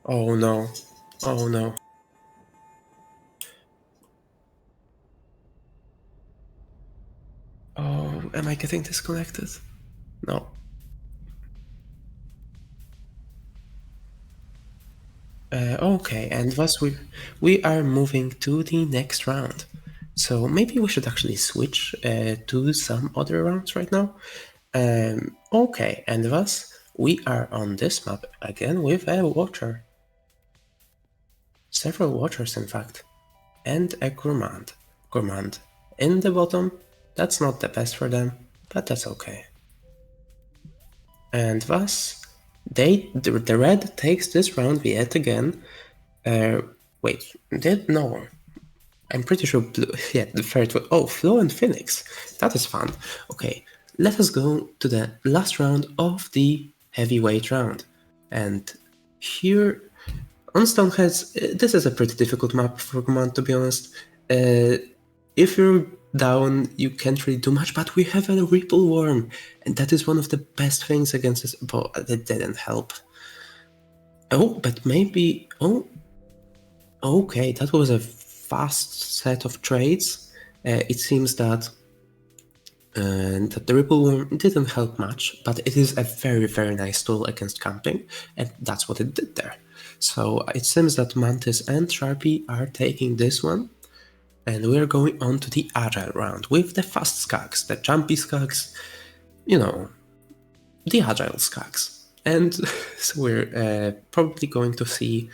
Oh no. Oh no. Oh, am I getting disconnected? No. Okay, and thus we are moving to the next round. So maybe we should actually switch to some other rounds right now. Okay, and thus we are on this map again with a Watcher. Several Watchers, in fact. And a Gourmand. Gourmand in the bottom. That's not the best for them, but that's okay. And thus, the red takes this round yet again. Wait, no. I'm pretty sure blue, yeah, the third one. Oh, Flo and Phoenix. That is fun. Okay, let us go to the last round of the heavyweight round. And here on Stoneheads, this is a pretty difficult map for Command, to be honest. If you're down, you can't really do much, but we have a Ripple Worm, and that is one of the best things against this, but that didn't help. Oh, but maybe, okay, that was a fast set of trades. It seems that the Ripple Worm didn't help much, but it is a very, very nice tool against camping, and that's what it did there. So it seems that Mantis and Sharpie are taking this one, and we're going on to the agile round with the fast skags, the jumpy skags, you know, the agile skags. And so we're probably going to see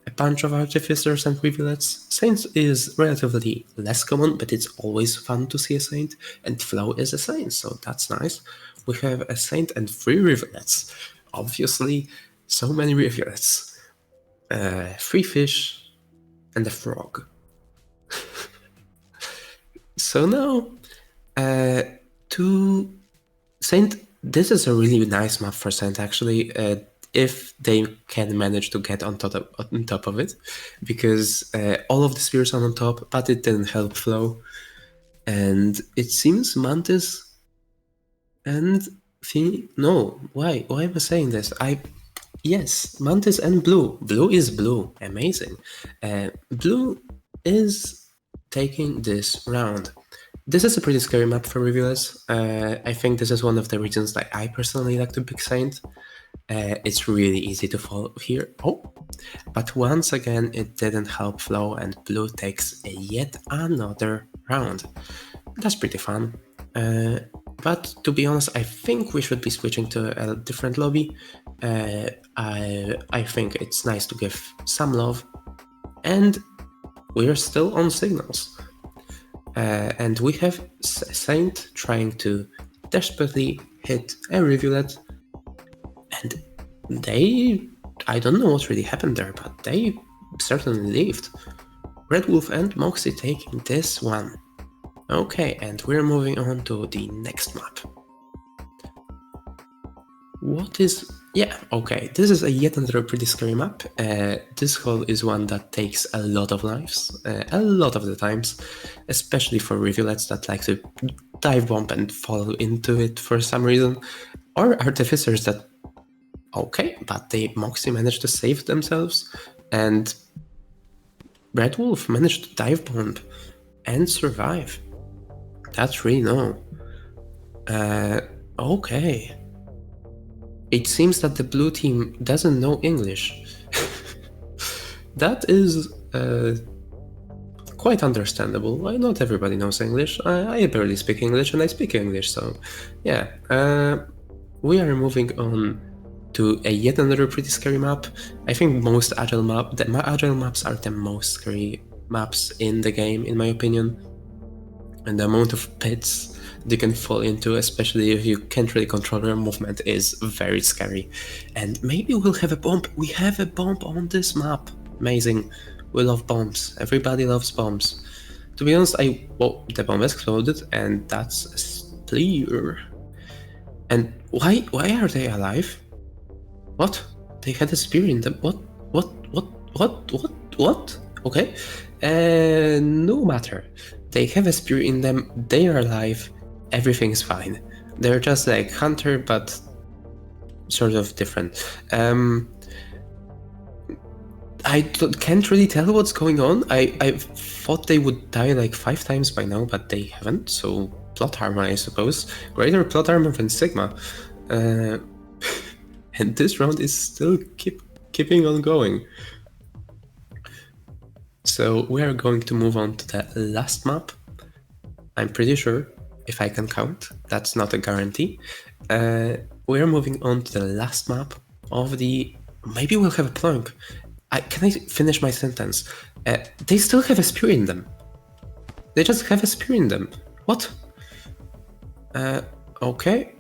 a bunch of Artificers and Rivulets. Saints is relatively less common, but it's always fun to see a Saint, and Flow is a Saint, so that's nice. We have a Saint and 3 Rivulets. Obviously, so many Rivulets. 3 fish, and a frog. So now, to Saint, this is a really nice map for Saint actually, if they can manage to get on top of it, because all of the spears are on top, but it didn't help Flow, and it seems Mantis and no, why am I saying this? Yes, Mantis and Blue. Blue is Blue, amazing. Blue is taking this round. This is a pretty scary map for Rivulet. I think this is one of the reasons that I personally like to pick Saint. It's really easy to follow here. Oh, but once again, it didn't help Flow, and Blue takes yet another round. That's pretty fun. But to be honest, I think we should be switching to a different lobby. I think it's nice to give some love, and we're still on signals. And we have Saint trying to desperately hit a Rivulet, and I don't know what really happened there, but they certainly lived. Red Wolf and Moxie taking this one. Okay, and we're moving on to the next map. Okay, this is yet another pretty scary map. This hole is one that takes a lot of lives, a lot of the times, especially for Rivulets that like to dive bomb and fall into it for some reason, or Artificers that, okay, but Moxie managed to save themselves, and Red Wolf managed to dive bomb and survive. That's really no. Okay. It seems that the blue team doesn't know English. That is quite understandable. Not everybody knows English. I barely speak English, and I speak English, so yeah. We are moving on to yet another pretty scary map. I think most agile maps are the most scary maps in the game, in my opinion. And the amount of pits they can fall into, especially if you can't really control their movement, is very scary. And maybe we'll have a bomb. We have a bomb on this map. Amazing. We love bombs. Everybody loves bombs. To be honest, the bomb exploded, and that's a spear. And why are they alive? What? They had a spear in them. What? Okay. No matter. They have a spear in them, they are alive, everything's fine. They're just like Hunter, but sort of different. I can't really tell what's going on. I thought they would die like 5 times by now, but they haven't, so plot armor, I suppose. Greater plot armor than Sigma. And this round is still keeping on going. So we are going to move on to the last map. I'm pretty sure, if I can count, that's not a guarantee. We are moving on to the last map of the... Maybe we'll have a plunk. Can I finish my sentence? They still have a spear in them. They just have a spear in them. What? Okay.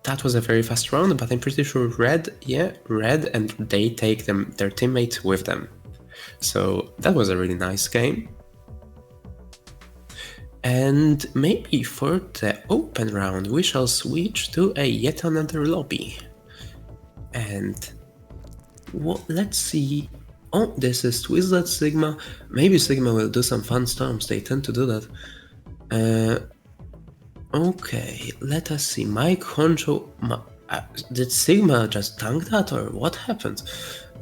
That was a very fast round, but I'm pretty sure red, and they take their teammates with them. So that was a really nice game. And maybe for the open round we shall switch to yet another lobby. And let's see. Oh, this is Twizzlet Sigma. Maybe Sigma will do some fun storms, they tend to do that. Okay, let us see. Mike Honcho... did Sigma just tank that, or what happened?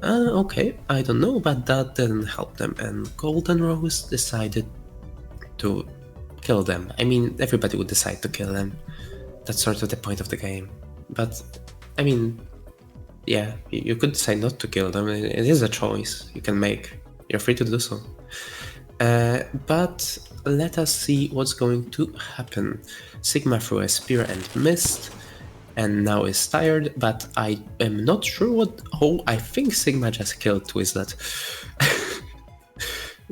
Okay, I don't know, but that didn't help them, and Golden Rose decided to kill them. I mean, everybody would decide to kill them. That's sort of the point of the game. But, I mean, yeah, you could decide not to kill them. It is a choice you can make. You're free to do so. But let us see what's going to happen. Sigma threw a spear and missed, and now is tired, but I am not sure what... Oh, I think Sigma just killed Twizzlet.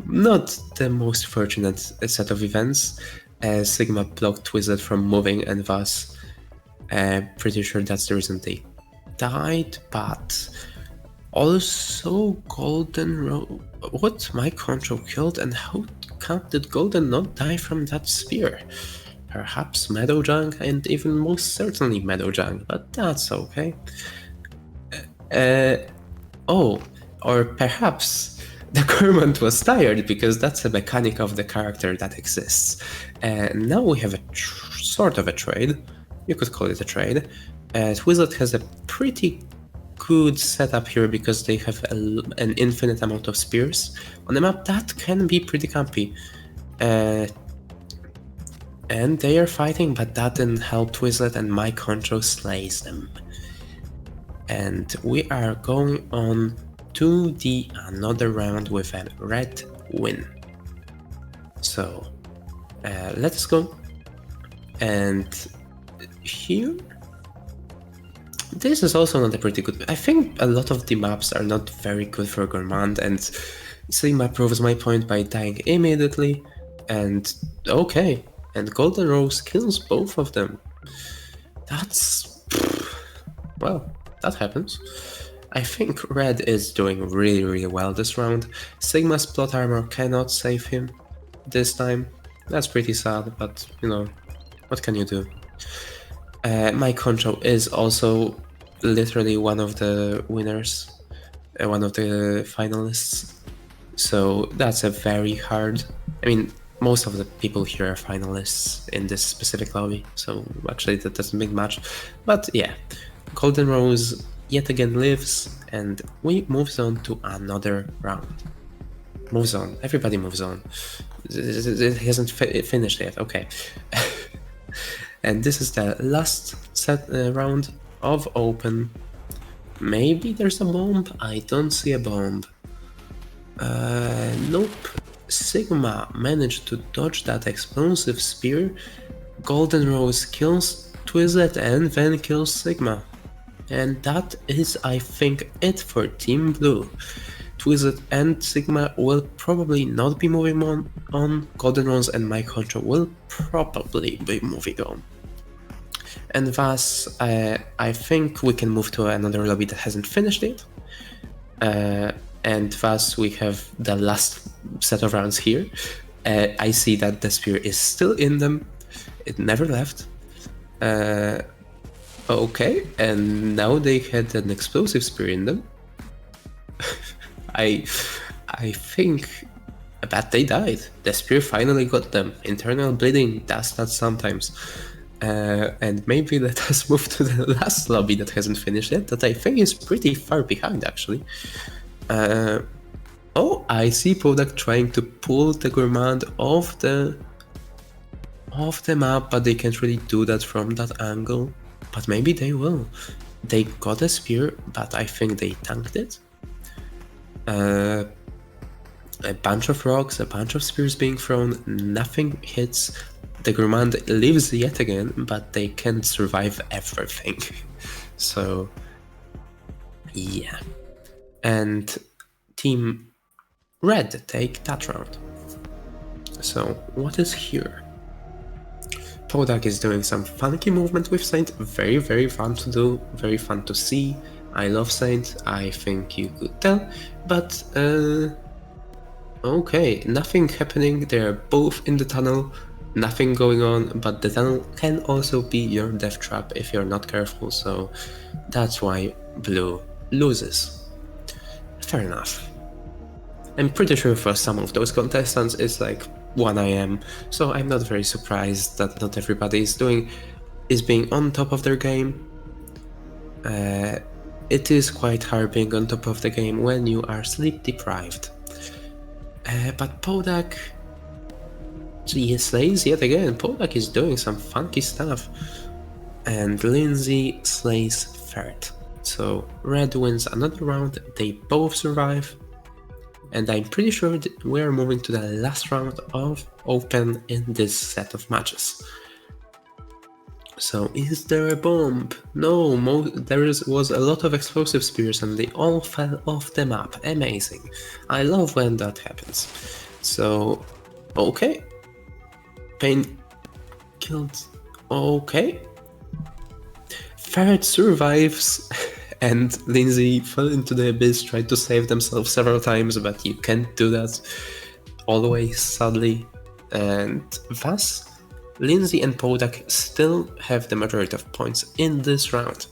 Not the most fortunate set of events. Sigma blocked Twizzlet from moving, and thus pretty sure that's the reason they died, but... Also, Golden Rose. What? My control killed, and how did Golden not die from that spear? Perhaps Meadow Jung, and even most certainly Meadow Jung, but that's okay. Oh, or perhaps the Gourmand was tired, because that's a mechanic of the character that exists. And now we have a sort of a trade. You could call it a trade. Twizzlet has a pretty good setup here because they have an infinite amount of spears on the map. That can be pretty campy. And they are fighting, but that didn't help Twizzlet, and my control slays them. And we are going on to the another round with a red win. So let's go. And here, this is also not a pretty good. I think a lot of the maps are not very good for Gourmand, and Sigma proves my point by dying immediately. And okay, and Golden Rose kills both of them. That's, well, that happens. I think Red is doing really well this round. Sigma's plot armor cannot save him this time. That's pretty sad, but you know, what can you do? My control is also literally one of the winners, one of the finalists. So that's a very hard. I mean, most of the people here are finalists in this specific lobby, so actually that doesn't make much. But yeah, Golden Rose yet again lives, and we moves on to another round. Moves on. Everybody moves on. It hasn't finished yet. Okay. And this is the last round of open. Maybe there's a bomb. I don't see a bomb. Nope. Sigma managed to dodge that explosive spear. Golden Rose kills Twizzlet and then kills Sigma. And that is, I think, it for Team Blue. Twizzlet and Sigma will probably not be moving on. Golden Rose and my control will probably be moving on. And thus, I think we can move to another lobby that hasn't finished yet. And thus we have the last set of rounds here. I see that the spear is still in them. It never left. Okay, and now they had an explosive spear in them. I think that they died. The spear finally got them. Internal bleeding does that sometimes. And maybe let us move to the last lobby that hasn't finished yet, that I think is pretty far behind actually. Oh, I see Podak trying to pull the Gourmand off the map, but they can't really do that from that angle. But maybe they will. They got a spear, but I think they tanked it. A bunch of rocks, a bunch of spears being thrown, nothing hits. The Gourmand lives yet again, but they can't survive everything. So, yeah. And Team Red take that round. So, what is here? Podak is doing some funky movement with Saint. Very fun to do, very fun to see. I love Saint, I think you could tell. But, okay, nothing happening. They're both in the tunnel. Nothing going on, but the tunnel can also be your death trap if you're not careful, so that's why Blue loses. Fair enough. I'm pretty sure for some of those contestants it's like 1 AM, so I'm not very surprised that not everybody is being on top of their game. It is quite hard being on top of the game when you are sleep deprived. But Podak, he slays yet again. Podak is doing some funky stuff. And Lindsay slays third. So Red wins another round, they both survive. And I'm pretty sure we're moving to the last round of Open in this set of matches. So is there a bomb? No, there was a lot of explosive spears and they all fell off the map. Amazing. I love when that happens. So, okay. Pain killed. Okay. Ferret survives And Lindsay fell into the abyss, tried to save themselves several times, but you can't do that always, sadly. And thus, Lindsay and Podak still have the majority of points in this round.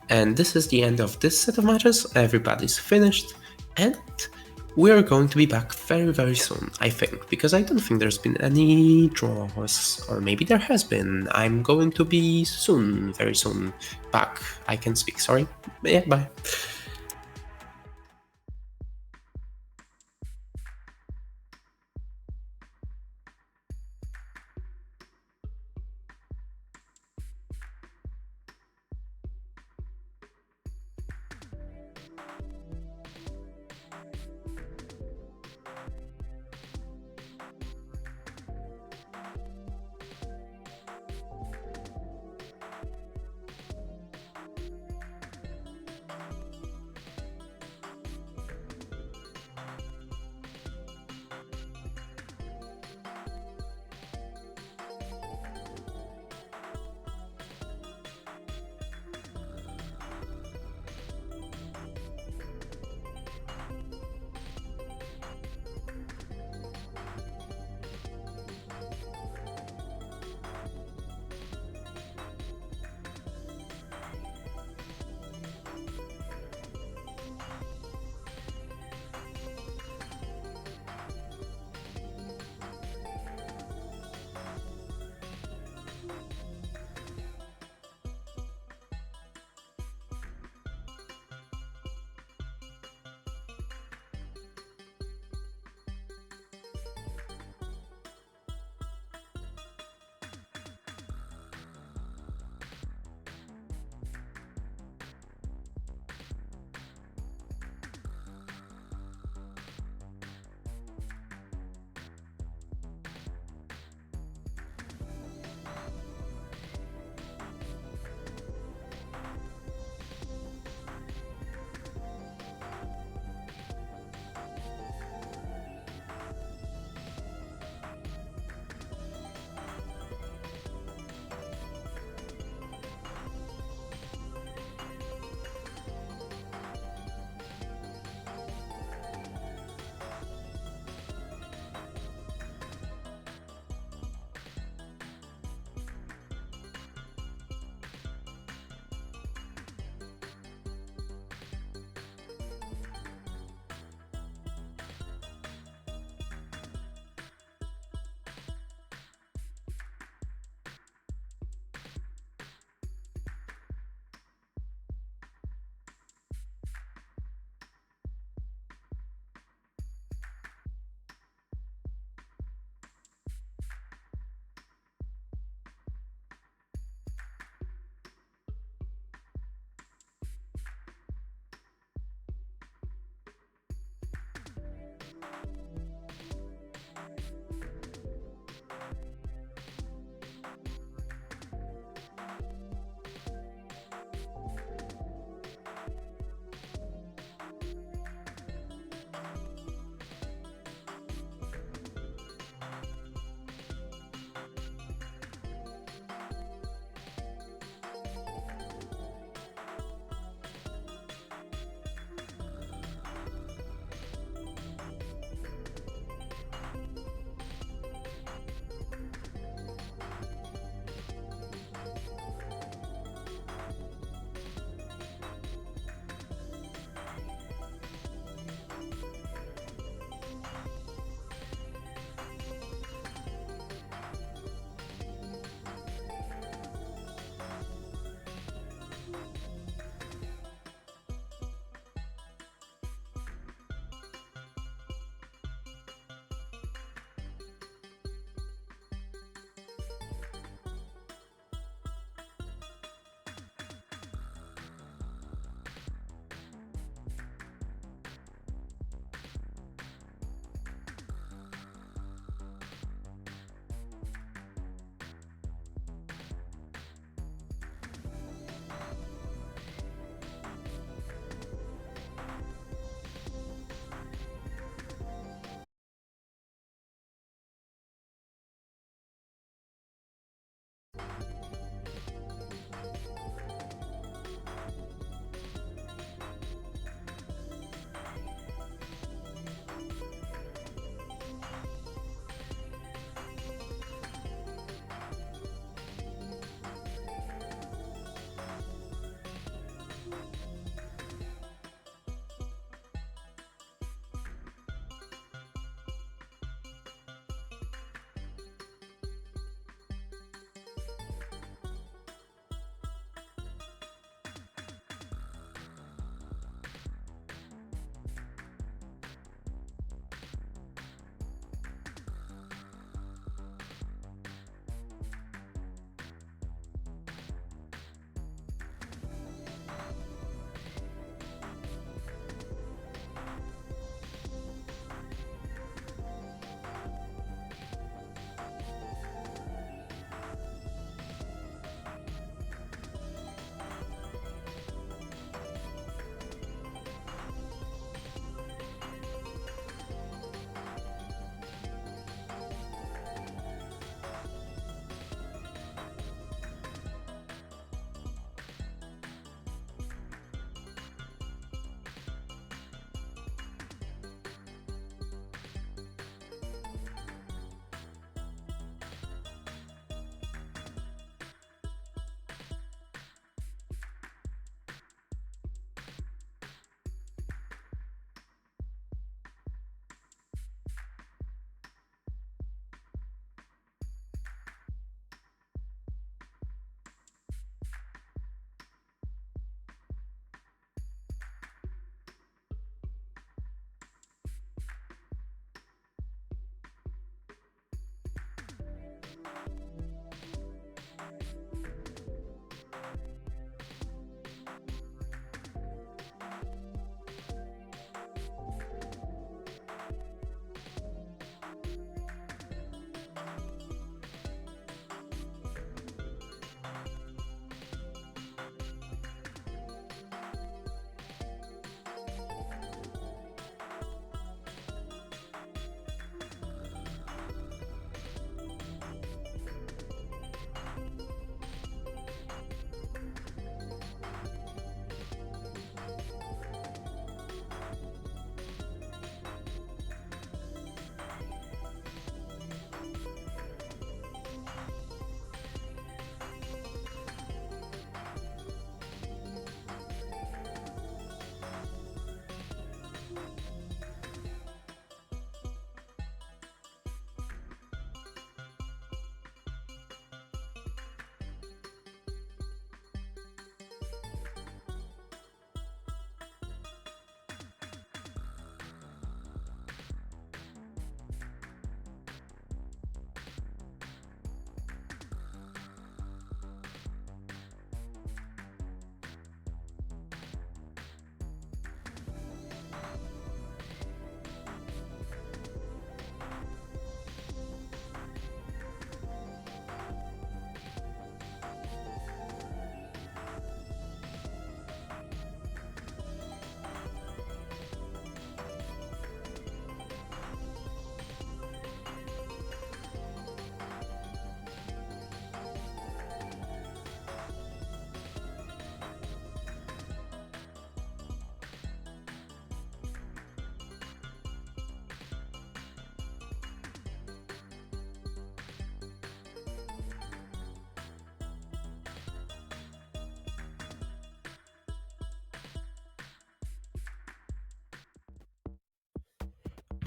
And this is the end of this set of matches. Everybody's finished, and we're going to be back very, very soon, I think, because I don't think there's been any draws, or maybe there has been. I'm going to be soon, very soon, back. I can speak, sorry. Yeah, bye.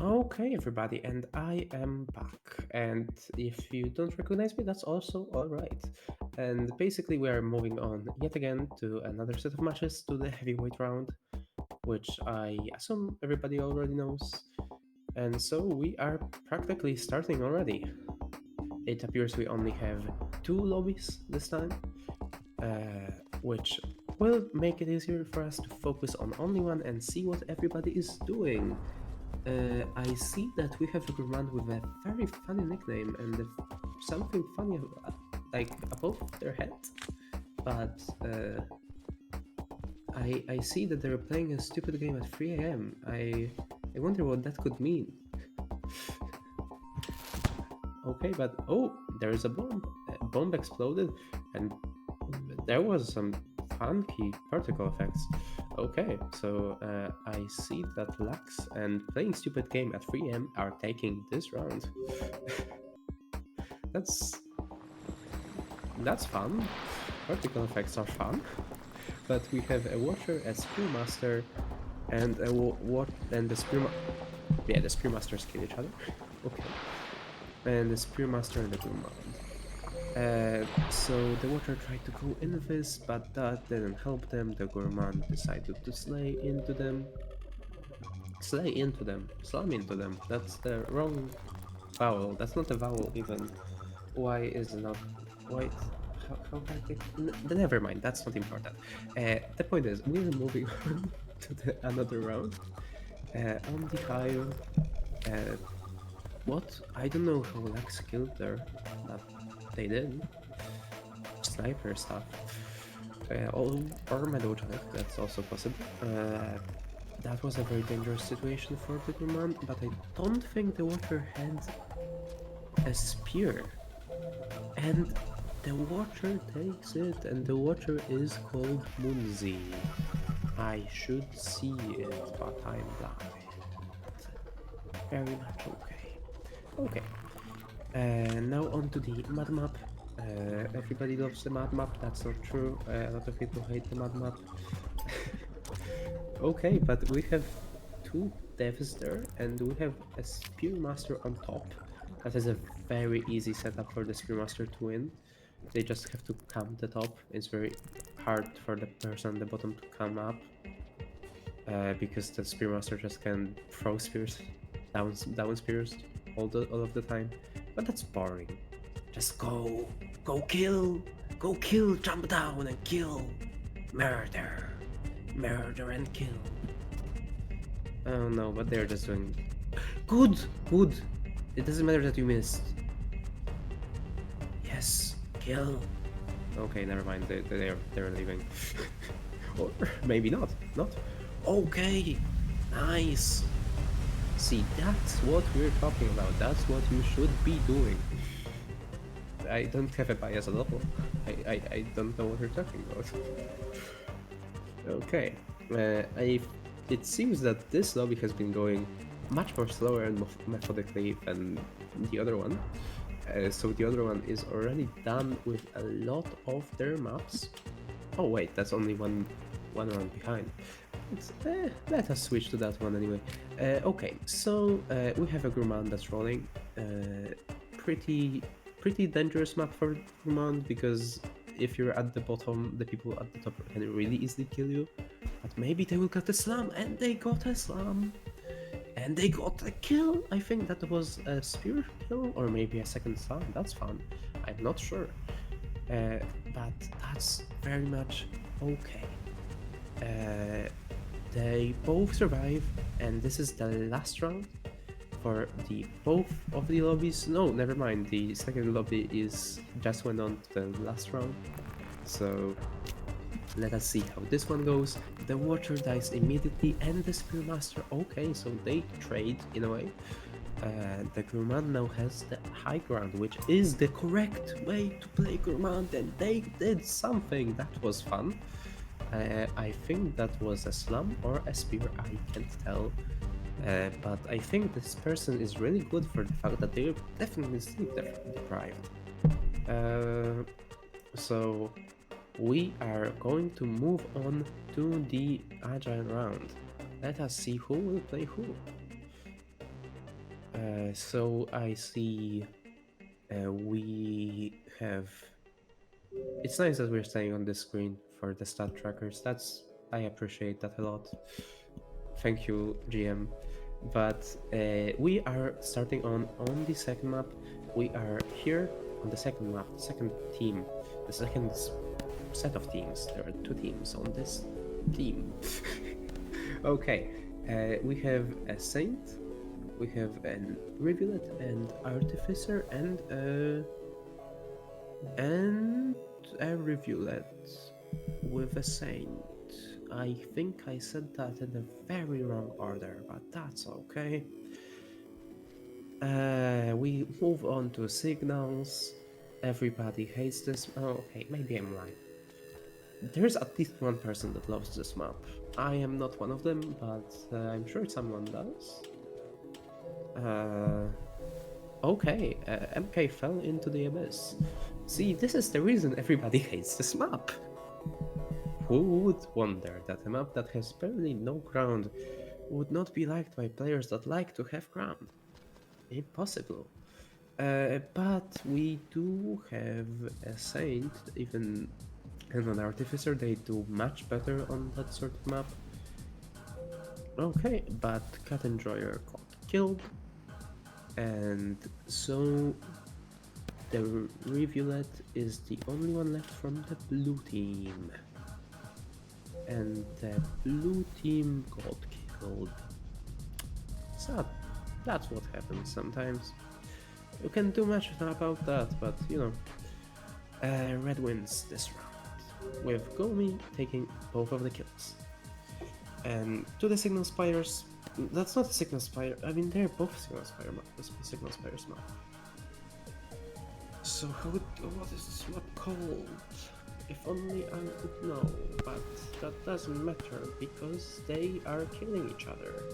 Okay, everybody, and I am back. And if you don't recognize me, that's also alright. And basically, we are moving on yet again to another set of matches to the heavyweight round, which I assume everybody already knows. And so we are practically starting already. It appears we only have 2 lobbies this time, which will make it easier for us to focus on only one and see what everybody is doing. I see that we have a Gourmand with a very funny nickname and something funny like above their head, but I see that they're playing a stupid game at 3 a.m. I wonder what that could mean. Okay, but oh, there is a bomb. A bomb exploded, and there was some funky particle effects. Okay, so I see that Lux and Playing Stupid Game at 3 a.m. are taking this round. That's fun. Particle effects are fun. But we have a Watcher, a Spearmaster, and a and the the Spearmasters kill each other. Okay. And the Spearmaster and the Gourmand. So the Watcher tried to go in this, but that didn't help them. The Gourmand decided to slay into them. Slam into them. That's the wrong vowel. That's not a vowel even. Why is not? Why? How can I take? Never mind. That's not important. The point is, we're moving on to another round. On the high. What? I don't know how Lex killed there, but they did. Sniper stuff. Or Meadow, that's also possible. That was a very dangerous situation for the Gourmand, but I don't think the Watcher had a spear. And the Watcher takes it, and the Watcher is called Munzi. I should see it, but I'm blind. Very much okay. Okay. Now on to the mud map. Everybody loves the mud map. That's not true. A lot of people hate the mud map. Okay, but we have 2 devs there, and we have a Spearmaster on top. That is a very easy setup for the Spearmaster to win. They just have to come the top. It's very hard for the person on the bottom to come up. Because the Spearmaster just can throw spears, down spears all of the time. But that's boring. Just go kill, jump down and kill, murder and kill. Oh no, but they're just doing good. It doesn't matter that you missed. Yes, kill. Okay, never mind. They're leaving. Or maybe not. Okay, nice. See, that's what we're talking about. That's what you should be doing. I don't have a bias at all. I don't know what you're talking about. Okay. It seems that this lobby has been going much more slower and methodically than the other one. So the other one is already done with a lot of their maps. Oh wait, that's only one round behind. Let us switch to that one anyway. Okay, so we have a Gourmand that's rolling. Pretty dangerous map for Gourmand, because if you're at the bottom, the people at the top can really easily kill you. But maybe they will get a slam, and they got a slam. And they got a kill. I think that was a spear kill, or maybe a second slam. That's fun. I'm not sure. But that's very much okay. They both survive, and this is the last round for the both of the lobbies. No, never mind. The second lobby just went on to the last round. So let us see how this one goes. The Watcher dies immediately, and the Spearmaster. Okay, so they trade in a way. The Gourmand now has the high ground, which is the correct way to play Gourmand, and they did something that was fun. I think that was a slam or a spear, I can't tell. But I think this person is really good for the fact that they're definitely sleep deprived. So we are going to move on to the agile round. Let us see who will play who. So I see we have. It's nice that we're staying on the screen for the stat trackers. I appreciate that a lot. Thank you, GM. But we are starting on the second map. We are here on the second map, second team, the second set of teams. There are two teams on this team. Okay, we have a Saint, we have a Rivulet and Artificer, and a Rivulet with a Saint. I think I said that in a very wrong order, but that's okay. We move on to signals. Everybody hates this. Oh, okay, maybe I'm lying. There's at least one person that loves this map. I am not one of them, but I'm sure someone does. Okay, MK fell into the abyss. See, this is the reason everybody hates this map. Who would wonder that a map that has barely no ground would not be liked by players that like to have ground? Impossible. But we do have a Saint, even and an Artificer. They do much better on that sort of map. Okay, but Cat Enjoyer got killed, and so the Rivulet is the only one left from the blue team. And the blue team got killed. Sad. That's what happens sometimes. You can't do much about that, but you know. Red wins this round, with Gourmand taking both of the kills. And to the Signal Spires, that's not a Signal Spire, I mean they're both Signal Spires map. So what is this map called? If only I could know, but that doesn't matter because they are killing each other.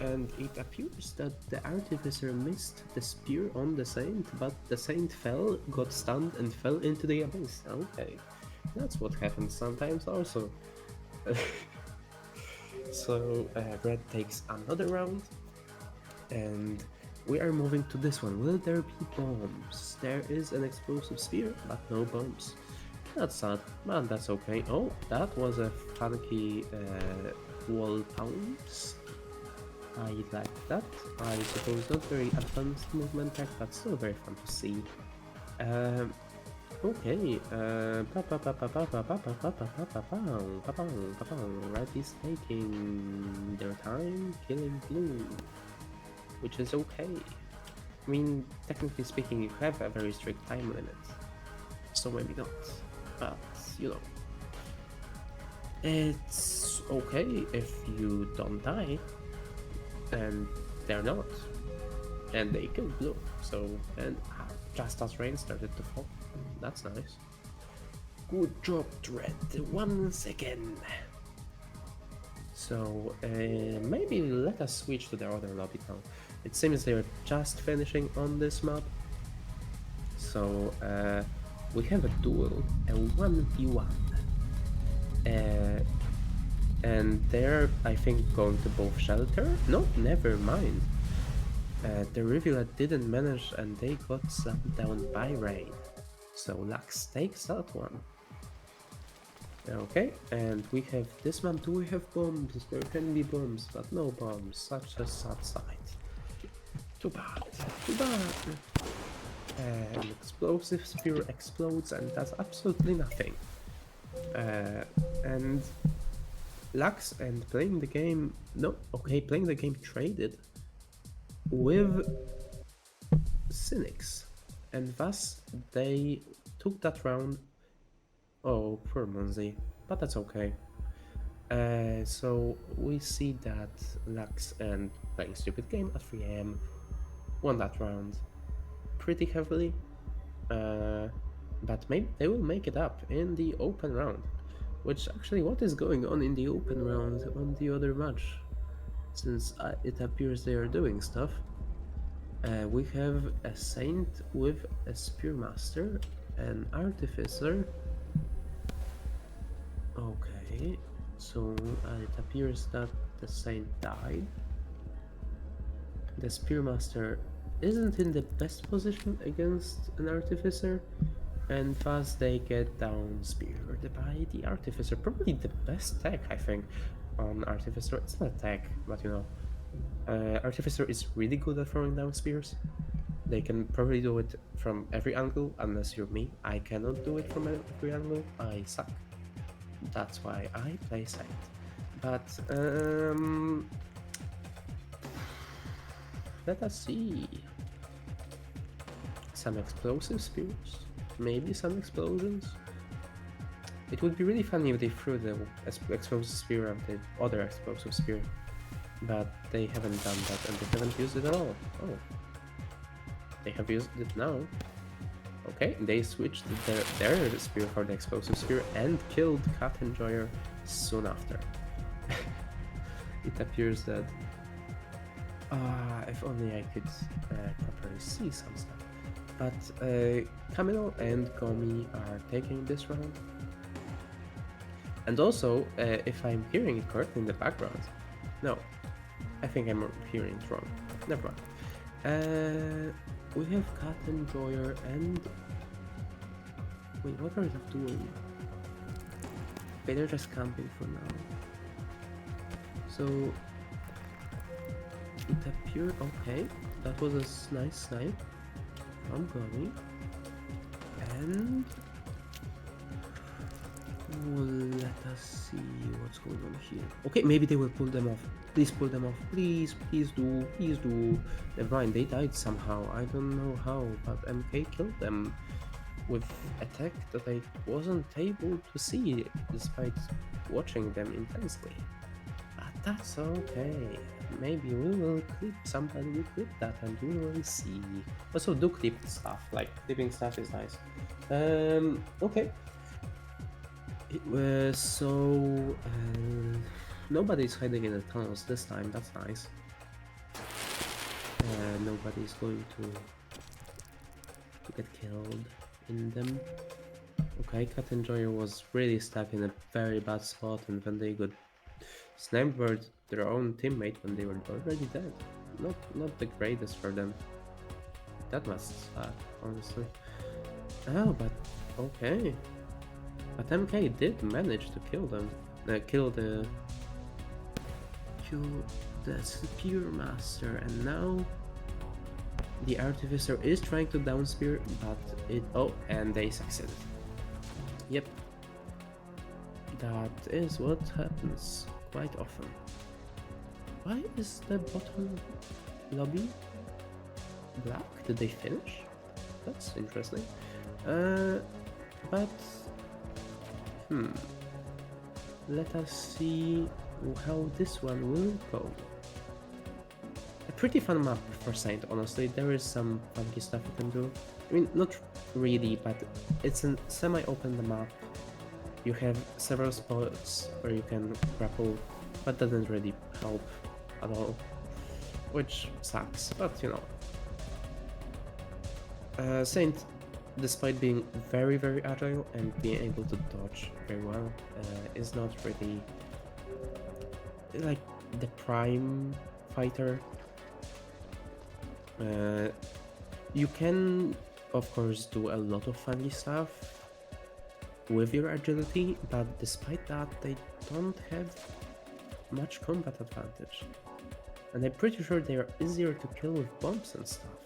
And it appears that the Artificer missed the spear on the Saint, but the Saint fell, got stunned, and fell into the abyss. Okay, that's what happens sometimes also. So Red takes another round, and we are moving to this one. Will there be bombs? There is an explosive spear, but no bombs. That's sad, but that's okay. Oh, that was a funky wall pounce. I like that. I suppose not very advanced movement tech, but still very fun to see. Okay. Red is taking their time killing blue, which is okay. I mean, technically speaking, you have a very strict time limit, so maybe not. But you know, it's okay if you don't die. And they're not. And they killed blue. So, and just as rain started to fall. That's nice. Good job, Red, once again. So, maybe let us switch to the other lobby now. It seems they're just finishing on this map. So, we have a duel, a 1v1. And they're, I think, going to both shelter? No, never mind. The Rivulet didn't manage and they got slammed down by rain. So Lux takes that one. Okay, and we have this one. Do we have bombs? There can be bombs, but no bombs. Such a sad sight. Too bad. Too bad. An explosive spear explodes and does absolutely nothing. And Lux and playing the game traded with Cynics, and thus they took that round. Oh, poor Monzi, but that's okay. So we see that Lux and playing stupid game at 3 AM won that round pretty heavily, but maybe they will make it up in the open round. Which actually, what is going on in the open round on the other match? Since it appears they are doing stuff. We have a Saint with a Spearmaster, an Artificer. Okay, so it appears that the Saint died. the Spearmaster isn't in the best position against an Artificer, and thus they get down speared by the Artificer. Probably the best tech, I think, on Artificer. It's not tech, but you know, Artificer is really good at throwing down spears. They can probably do it from every angle, unless you're me. I cannot do it from every angle. I suck. That's why I play side. But let us see. Some explosive spears, maybe some explosions. It would be really funny if they threw the explosive spear at the other explosive spear, but they haven't done that and they haven't used it at all. Oh, they have used it now. Okay, they switched their spear for the explosive spear and killed Cat Enjoyer soon after. It appears that if only I could properly see some stuff. But Camino and Gomi are taking this round. And also, if I'm hearing it correctly in the background, no, I think I'm hearing it wrong. Never mind. We have Cat Enjoyer and... Wait, what are they doing? Okay, they're just camping for now. So... It appeared... Okay, that was a nice snipe from Gomi. And... let us see what's going on here. Okay, maybe they will pull them off. Please pull them off. Please, please do. Please do. Never mind, they died somehow. I don't know how, but MK killed them with a tech that I wasn't able to see despite watching them intensely. But that's okay. Maybe we will clip, somebody will clip that and we will see. Also do clip stuff, like clipping stuff is nice. Okay. Nobody's hiding in the tunnels this time, that's nice. Nobody's going to get killed in them. Okay, Cat Enjoyer was really stuck in a very bad spot, and then they got sniped by their own teammate when they were already dead. Not the greatest for them. That must suck, honestly. Oh, but okay. But MK did manage to kill them. Kill the Spearmaster, and now the Artificer is trying to down spear, but and they succeeded. Yep. That is what happens quite often. Why is the bottom lobby black? Did they finish? That's interesting. But let us see how this one will go. A pretty fun map for Saint, honestly. There is some funky stuff you can do. I mean, not really, but it's a semi-open map. You have several spots where you can grapple, but doesn't really help at all, which sucks, but you know. Saint, despite being very, very agile and being able to dodge very well, is not really like the prime fighter. You can, of course, do a lot of funny stuff with your agility, but despite that, they don't have much combat advantage. And I'm pretty sure they are easier to kill with bombs and stuff.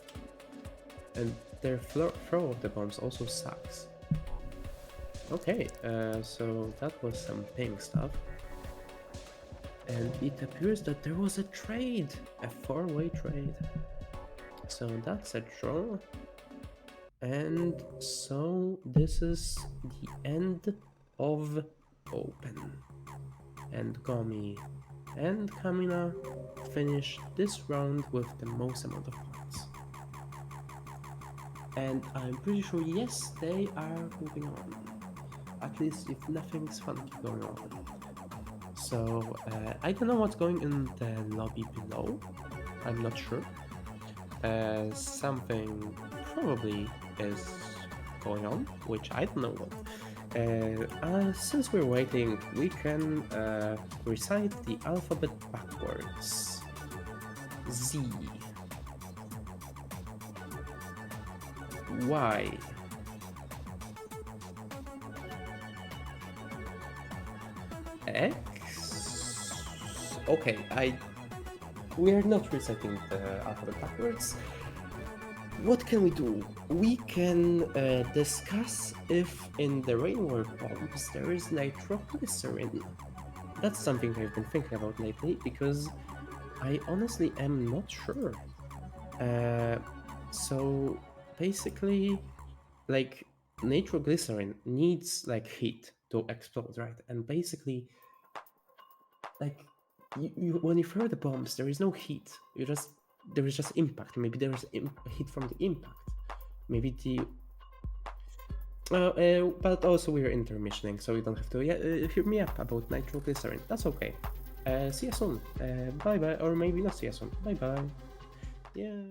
And their throw of the bombs also sucks. Okay, so that was some ping stuff. And it appears that there was a trade, a 4-way trade. So that's a draw. And so this is the end of Open. And Gomi and Kamina finished this round with the most amount of points. And I'm pretty sure, yes, they are moving on. At least if nothing's funky going on. So, I don't know what's going in the lobby below. I'm not sure. Something probably is going on, which I don't know what. Since we're waiting, we can recite the alphabet backwards. Z. Why? X? Okay, we're not reciting the alphabet backwards. What can we do? We can discuss if in the rainwater bombs there is nitroglycerin. That's something I've been thinking about lately because I honestly am not sure. So basically, like nitroglycerin needs like heat to explode, right? And basically, like when you throw the bombs, there is no heat. There is just impact. Maybe there is heat from the impact. Maybe the but also we're intermissioning, so you don't have to hear me up about nitroglycerin. That's okay. See you soon. Bye bye, or maybe not see you soon. Bye bye. Yeah.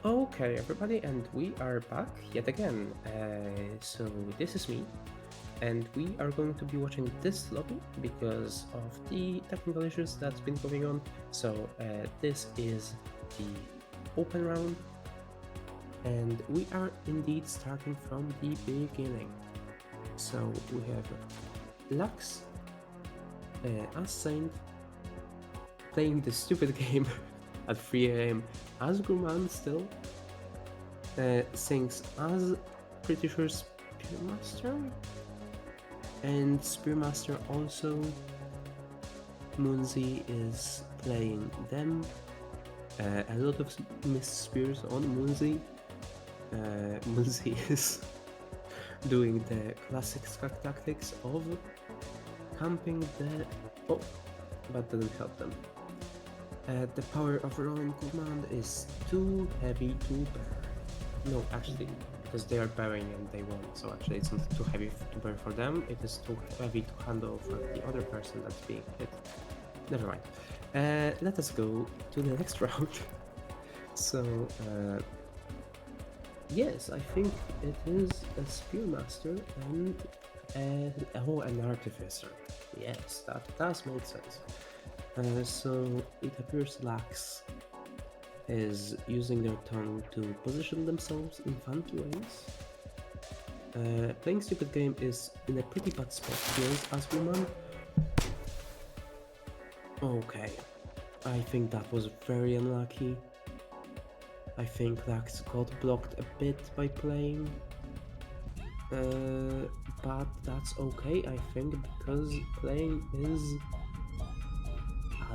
Okay, everybody, and we are back yet again. So this is me, and we are going to be watching this lobby because of the technical issues that's been going on. So this is the open round, and we are indeed starting from the beginning. So we have Lux as Saint playing the stupid game at 3 AM as Gourmand still. Sings as pretty sure Spearmaster, and Spearmaster also. Moonzy is playing them. A lot of missed spears on Moonzy. Moonzy is doing the classic skag tactics of camping the... Oh, that didn't help them. The power of rolling Gourmand is too heavy to bear. No, actually, because they are bearing and they won't, so actually it's not too heavy to bear for them, it is too heavy to handle for the other person that's being hit. Never mind. Let us go to the next round. So, yes, I think it is a Spearmaster and an Artificer. Yes, that does make sense. So it appears Lax is using their tongue to position themselves in funky ways. Playing stupid game is in a pretty bad spot here as woman. Okay, I think that was very unlucky. I think Lax got blocked a bit by playing. But that's okay, I think, because playing is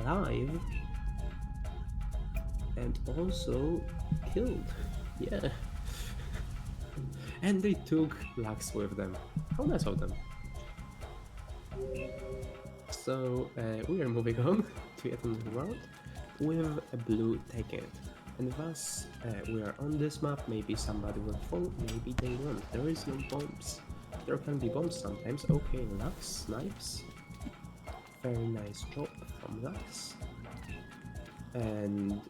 alive and also killed. Yeah. And they took Lux with them. How nice of them. So we are moving on to yet another round with a blue taking it. And thus we are on this map. Maybe somebody will fall, maybe they won't. There is no bombs. There can be bombs sometimes. Okay, Lux snipes. Very nice job from Lux. And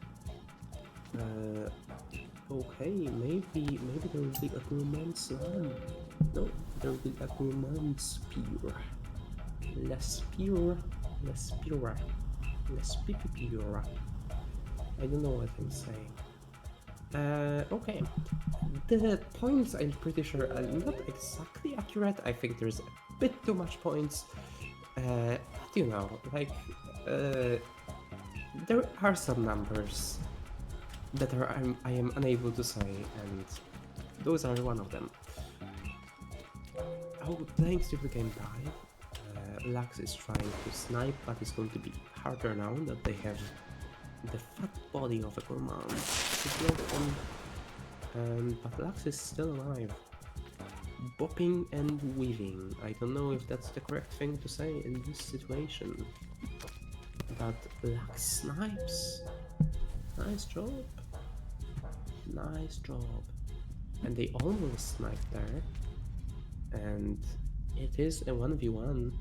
okay, maybe there will be a Gourmand slam. No, there will be a Gourmand spear. Less spear. I don't know what I'm saying. Okay. The points, I'm pretty sure, are not exactly accurate. I think there's a bit too much points. But you know, like, there are some numbers that I am unable to say, and those are one of them. Oh, playing stupid game died. Lux is trying to snipe, but it's going to be harder now that they have the fat body of a Gourmand to block them. But Lux is still alive. Bopping and weaving. I don't know if that's the correct thing to say in this situation. But Lux snipes. Nice job. Nice job. And they almost sniped there. And it is a 1v1.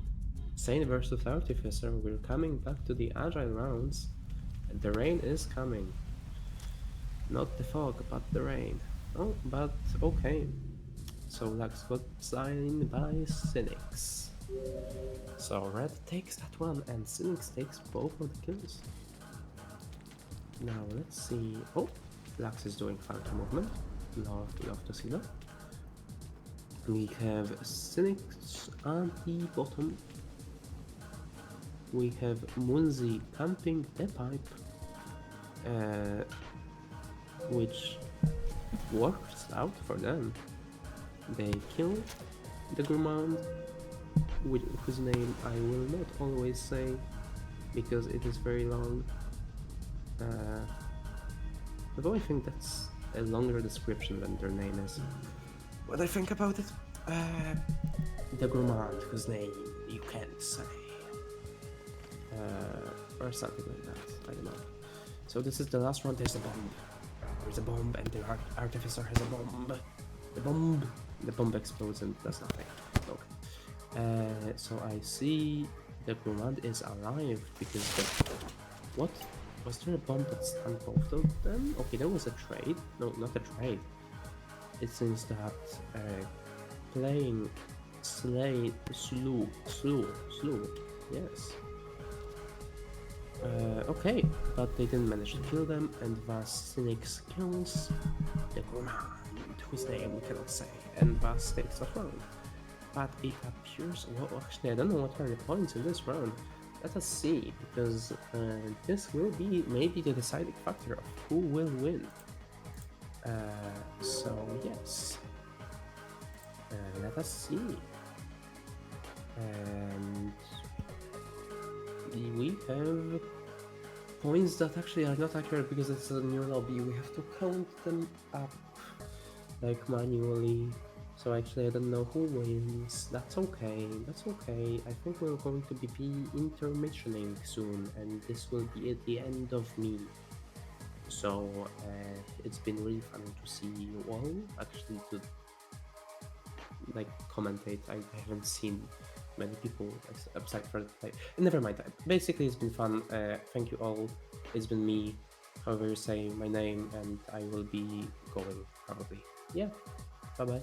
Saint versus Artificer. We're coming back to the agile rounds. The rain is coming. Not the fog, but the rain. Oh, but okay. So Lux got signed by Cynics. So Red takes that one and Cynics takes both of the kills. Now let's see. Oh, Lux is doing funky movement. Love to see that. We have Cynics on the bottom. We have Moonzy camping the pipe, which works out for them. They kill the Gourmand, whose name I will not always say because it is very long. Although I think that's a longer description than their name is. What I think about it? The Gourmand, whose name you can't say. Or something like that, I don't know. So this is the last round. There's a bomb. There's a bomb and the Artificer has a bomb. The bomb explodes and does nothing. Okay. So I see the Gourmand is alive because the... What? Was there a bomb that stunned both of them? Okay, there was a trade. No, not a trade. It seems that playing slew, yes. Okay, but they didn't manage to kill them, and thus Cynics kills the Gourmand, whose name we cannot say, and thus takes the throne. But it appears, well, actually, I don't know what are the points in this round. Let us see, because this will be maybe the deciding factor of who will win. So yes, let us see. And we have points that actually are not accurate because it's a new lobby. We have to count them up like manually. So actually I don't know who wins. That's okay. That's okay. I think we're going to be intermissioning soon, and this will be at the end of me. So it's been really fun to see you all. Actually, to like commentate, I haven't seen many people aside from the play. Never mind. Basically, it's been fun. Thank you all. It's been me, however you say my name, and I will be going probably. Yeah. Bye bye.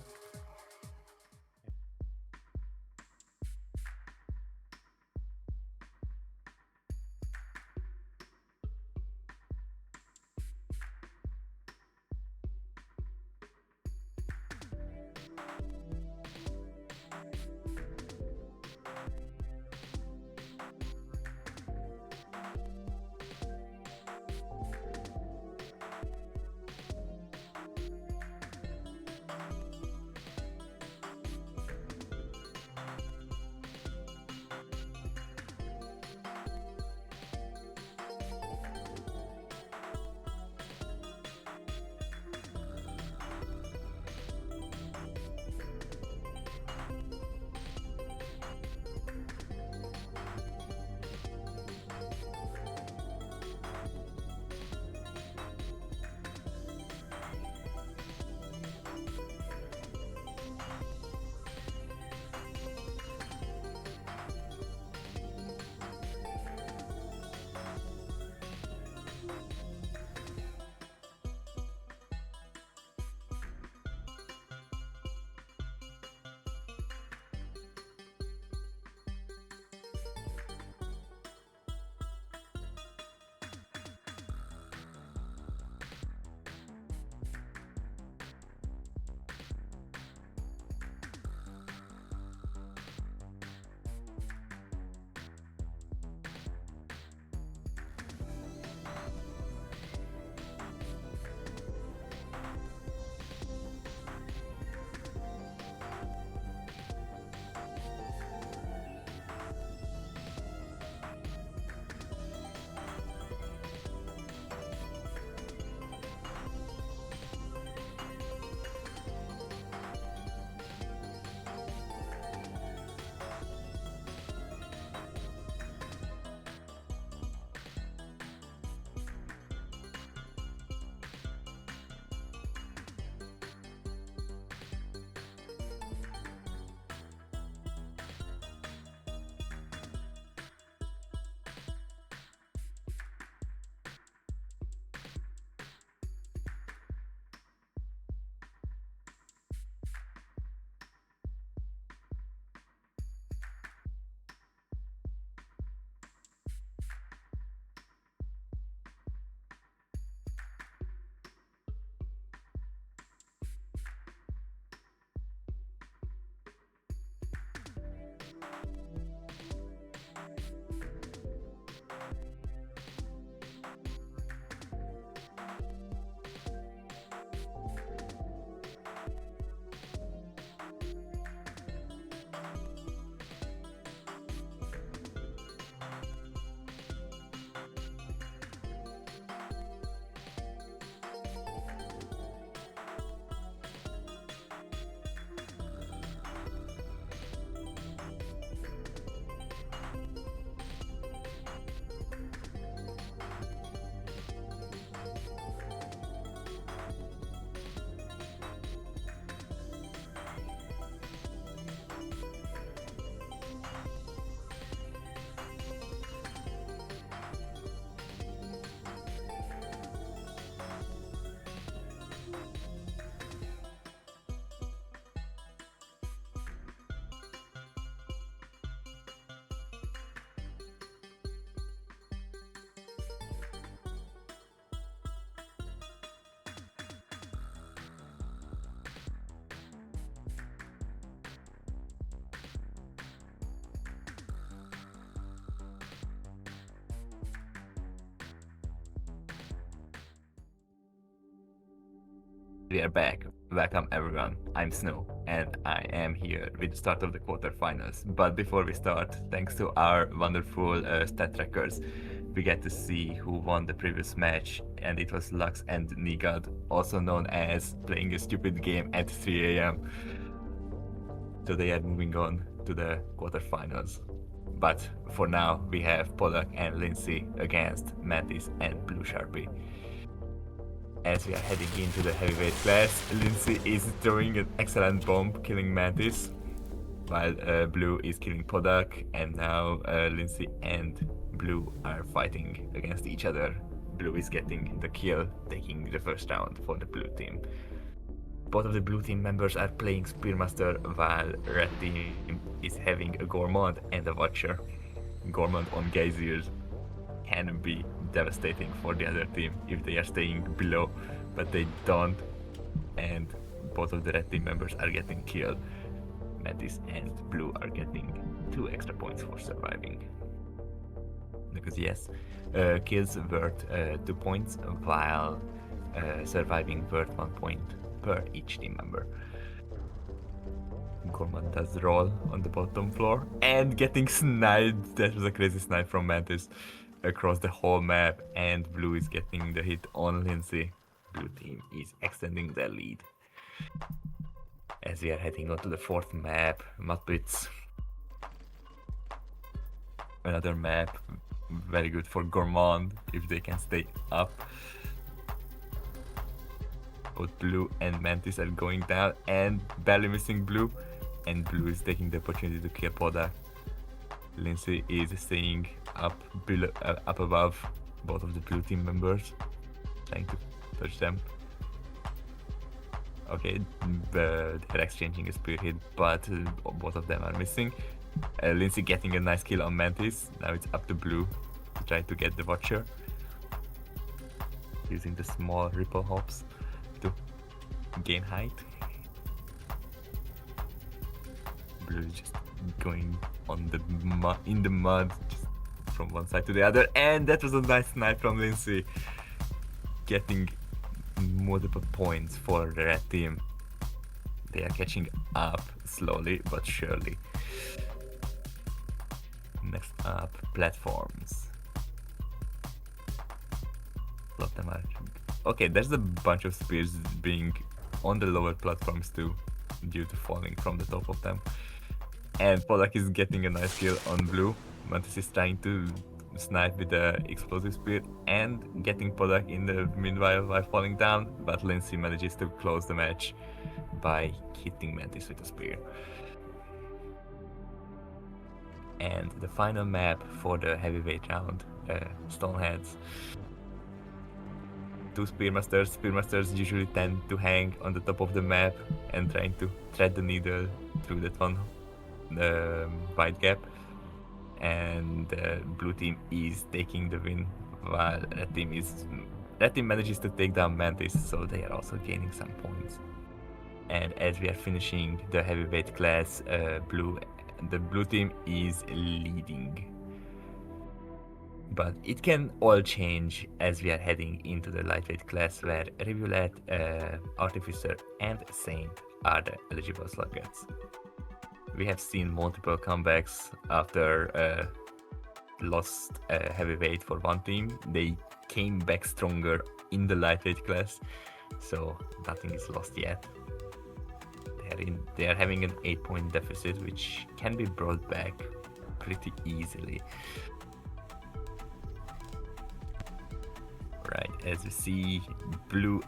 We are back. Welcome everyone. I'm Snow and I am here with the start of the quarterfinals. But before we start, thanks to our wonderful stat trackers, we get to see who won the previous match, and it was Lux and Nigad, also known as playing a stupid game at 3 a.m. So they are moving on to the quarterfinals. But for now, we have Podak and Lindsay against Mantis and Blue Sharpie. As we are heading into the heavyweight class, Lindsay is throwing an excellent bomb, killing Mantis, while Blue is killing Podak, and now Lindsay and Blue are fighting against each other. Blue is getting the kill, taking the first round for the blue team. Both of the blue team members are playing Spearmaster, while red team is having a Gourmand and a Watcher. Gourmand on Geysers can be devastating for the other team if they are staying below, but they don't, and both of the red team members are getting killed. Mantis and Blue are getting 2 extra points for surviving. Because yes, kills worth 2 points, while surviving worth 1 point per each team member. Gourmand does roll on the bottom floor and getting sniped. That was a crazy snipe from Mantis across the whole map, and Blue is getting the hit on Lindsay. Blue team is extending their lead. As we are heading on to the 4th map, Mudpits. Another map, very good for Gourmand if they can stay up. Both Blue and Mantis are going down and barely missing Blue, and Blue is taking the opportunity to kill Poda. Lindsay is staying up below, up above both of the blue team members, trying to touch them. Okay, they're exchanging a spear hit, but both of them are missing. Lindsay getting a nice kill on Mantis. Now it's up to Blue to try to get the Watcher, using the small ripple hops to gain height. Blue is just going on the in the mud, just from one side to the other, and that was a nice snipe from Lindsay, getting multiple points for the red team. They are catching up slowly but surely. Next up, platforms. A lot of them are... Okay, there's a bunch of spears being on the lower platforms too, due to falling from the top of them. And Podak is getting a nice kill on Blue. Mantis is trying to snipe with the explosive spear and getting Podak in the meanwhile while falling down, but Lindsay manages to close the match by hitting Mantis with a spear. And the final map for the heavyweight round, Stoneheads. 2 Spearmasters. Spearmasters usually tend to hang on the top of the map and trying to thread the needle through that one wide gap, and blue team is taking the win, while red team manages to take down Mantis, so they are also gaining some points. And as we are finishing the heavyweight class, the blue team is leading, but it can all change as we are heading into the lightweight class, where Rivulet, Artificer and Saint are the eligible slugcats. We have seen multiple comebacks after lost heavyweight for one team. They came back stronger in the lightweight class, so nothing is lost yet. They are having an 8-point deficit, which can be brought back pretty easily. Right, as you see, Blue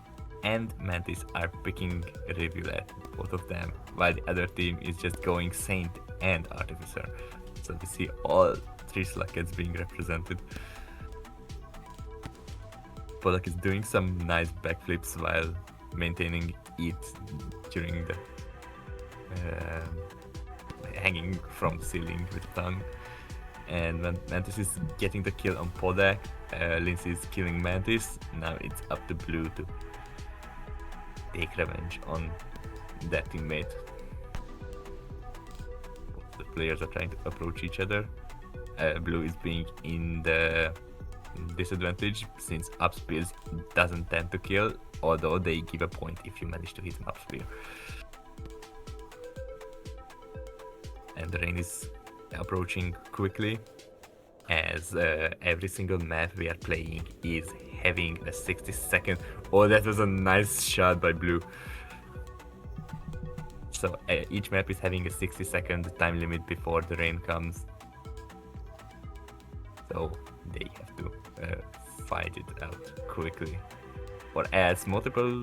and Mantis are picking Rivulet, both of them, while the other team is just going Saint and Artificer. So we see all 3 slugcats being represented. Podak is doing some nice backflips while maintaining it during the hanging from the ceiling with the tongue. And Mantis is getting the kill on Podak. Lindsay is killing Mantis. Now it's up to Blue to take revenge on their teammate. The players are trying to approach each other. Blue is being in the disadvantage since up spears doesn't tend to kill, although they give a point if you manage to hit him up spear. And the rain is approaching quickly, as every single map we are playing is having a 60-second. Oh, that was a nice shot by Blue. So each map is having a 60-second time limit before the rain comes. So they have to fight it out quickly, or else multiple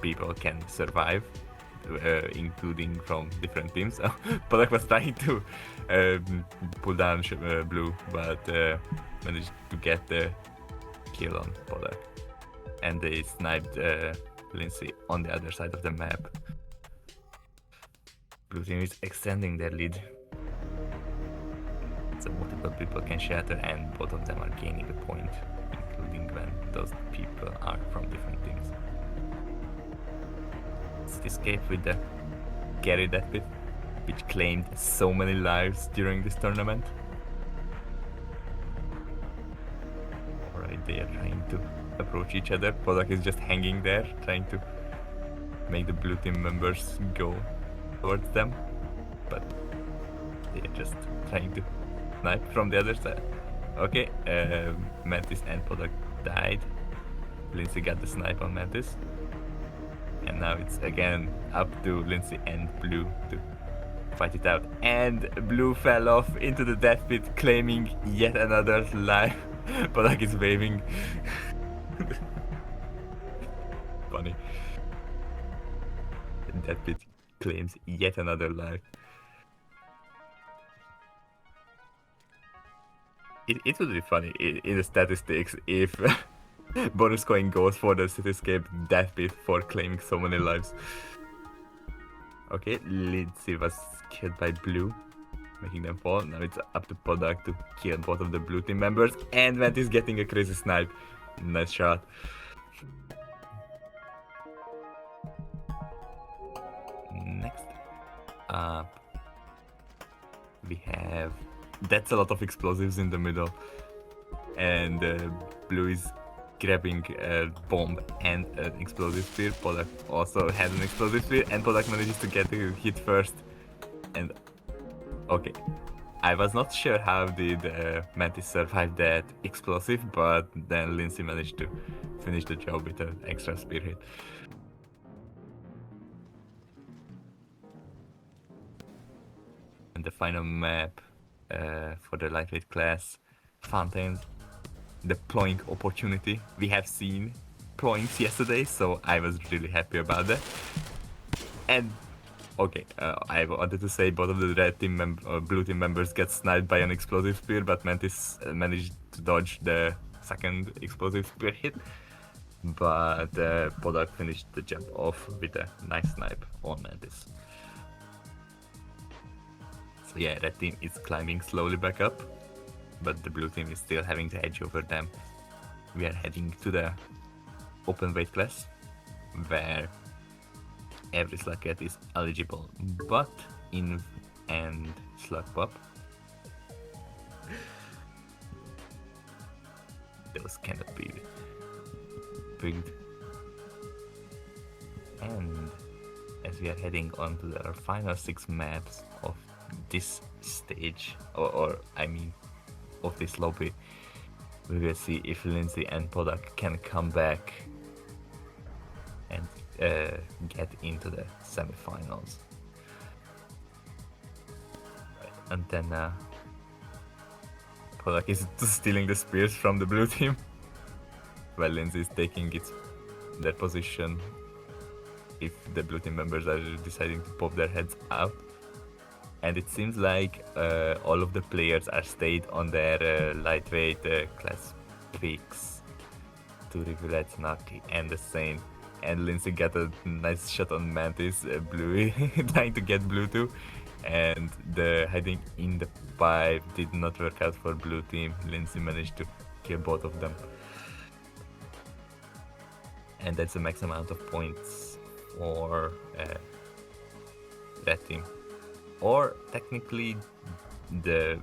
people can survive, including from different teams. So Polak was trying to pull down Blue, but managed to get the kill on Polak, and they sniped Lindsay on the other side of the map. Blue team is extending their lead, so multiple people can shatter, and both of them are gaining a point, including when those people are from different teams. Escape with the carry that bit, which claimed so many lives during this tournament. Alright, they are trying to approach each other. Polak is just hanging there, trying to make the blue team members go towards them, but they are just trying to snipe from the other side. Okay, Mantis and Polak died. Lindsay got the snipe on Mantis. And now it's again up to Lindsay and Blue to fight it out. And Blue fell off into the death pit, claiming yet another life. Polak is waving. Funny. The death pit claims yet another life. It would be funny in the statistics if bonus coin goes for the Cityscape death pit for claiming so many lives. Okay, Lindsay was killed by Blue, making them fall. Now it's up to Polak to kill both of the blue team members, and Vent is getting a crazy snipe. Nice shot. Next up, we have... That's a lot of explosives in the middle, and Blue is grabbing a bomb and an explosive spear. Polak also has an explosive spear, and Polak manages to get a hit first. And okay, I was not sure how did Mantis survive that explosive, but then Lindsay managed to finish the job with an extra spear hit. And the final map for the lightweight class, Fountains. The ploying opportunity. We have seen ployings yesterday, so I was really happy about that. And okay, I wanted to say both of the red team blue team members get sniped by an explosive spear, but Mantis managed to dodge the second explosive spear hit. But Polak finished the jump off with a nice snipe on Mantis. So yeah, red team is climbing slowly back up, but the blue team is still having the edge over them. We are heading to the open weight class, where every slugcat is eligible, but Inv and Slug Pop. Those cannot be picked. And as we are heading on to our final 6 maps of this stage, or I mean of this lobby, we will see if Lindsay and Polak can come back and get into the semifinals. Right. And then Polak is stealing the spears from the blue team, while Lindsay is taking their position if the blue team members are deciding to pop their heads out. And it seems like all of the players are stayed on their lightweight class picks to Rivulet, Naki, and the same. And Lindsay got a nice shot on Mantis, Blue trying to get Blue too. And the hiding in the pipe did not work out for Blue team. Lindsay managed to kill both of them. And that's the max amount of points for Red team. Or technically the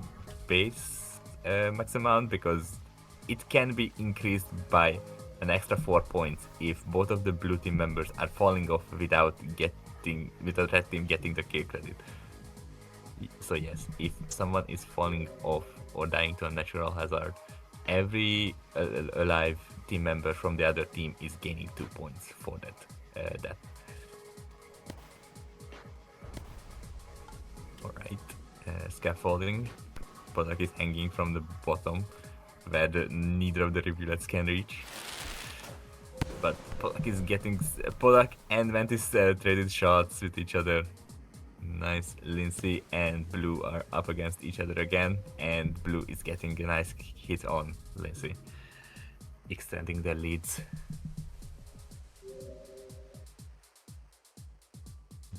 base max amount, because it can be increased by an extra 4 points if both of the blue team members are falling off without red team getting the kill credit. So yes, if someone is falling off or dying to a natural hazard, every alive team member from the other team is gaining 2 points for that. Alright, scaffolding. Podak is hanging from the bottom where neither of the Rivulets can reach. But Podak and Ventis traded shots with each other. Nice. Lindsay and Blue are up against each other again, and Blue is getting a nice hit on Lindsay, extending their leads.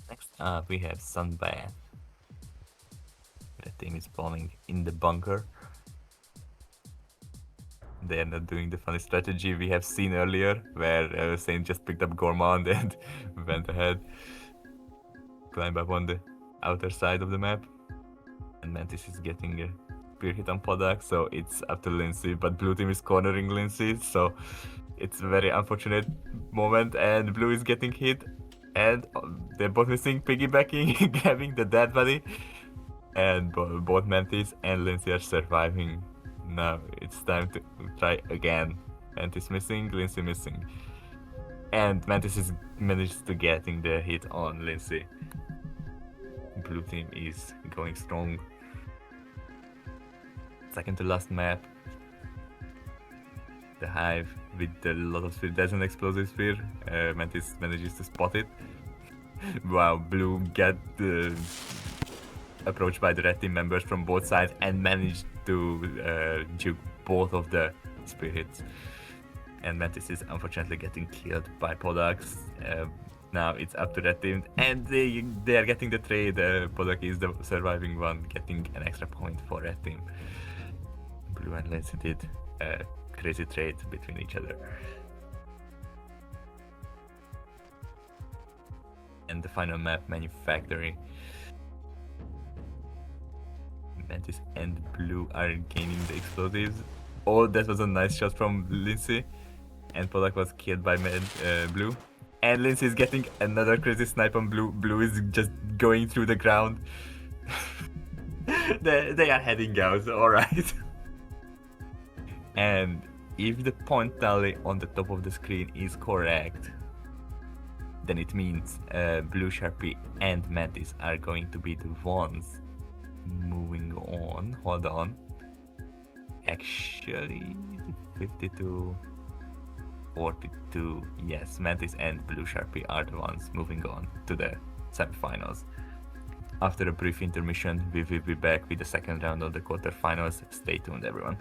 Next up we have Sunbath. The team is spawning in the bunker. They are not doing the funny strategy we have seen earlier, where Saint just picked up Gourmand and went ahead. Climb up on the outer side of the map. And Mantis is getting a spear hit on Podak, so it's up to Lindsay, but blue team is cornering Lindsay, so it's a very unfortunate moment, and blue is getting hit, and they're both missing, piggybacking, grabbing the dead body, and both Mantis and Lindsay are surviving. Now it's time to try again. Mantis missing, Lindsay missing, and Mantis is managed to getting the hit on Lindsay. Blue team is going strong. Second to last map. The hive with a lot of spear. There's an explosive spear. Mantis manages to spot it. Wow, blue get approached by the red team members from both sides and managed to juke both of the spear hits. And Mantis is unfortunately getting killed by Podax. Now it's up to red team, and they are getting the trade. Podak is the surviving one, getting an extra point for red team. Blue and Lindsay did a crazy trade between each other. And the final map, Manufactory. Mantis and Blue are gaining the explosives. Oh, that was a nice shot from Lindsay. And Podak was killed by Blue. And Lindsay is getting another crazy snipe on Blue. Blue is just going through the ground. they are heading out, alright. And if the point tally on the top of the screen is correct, then it means Blue, Sharpie and Mantis are going to be the ones moving on. Hold on. Actually, 52... 42, yes, Mantis and Blue Sharpie are the ones moving on to the semifinals. After a brief intermission, we will be back with the second round of the quarterfinals. Stay tuned, everyone.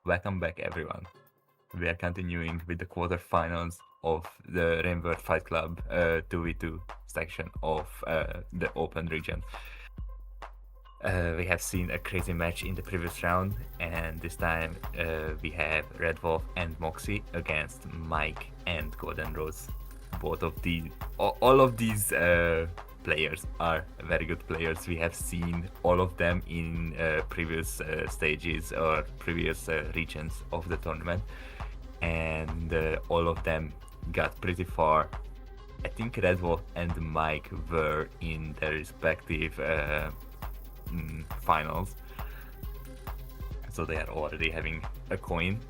Welcome back, everyone. We are continuing with the quarterfinals of the Rainbow Fight Club 2v2 section of the open region. We have seen a crazy match in the previous round, and this time we have Red Wolf and Moxie against Mike and Golden Rose. All of these players are very good players. We have seen all of them in previous stages or previous regions of the tournament, and all of them got pretty far. I think Red Wolf and Mike were in their respective finals, so they are already having a coin.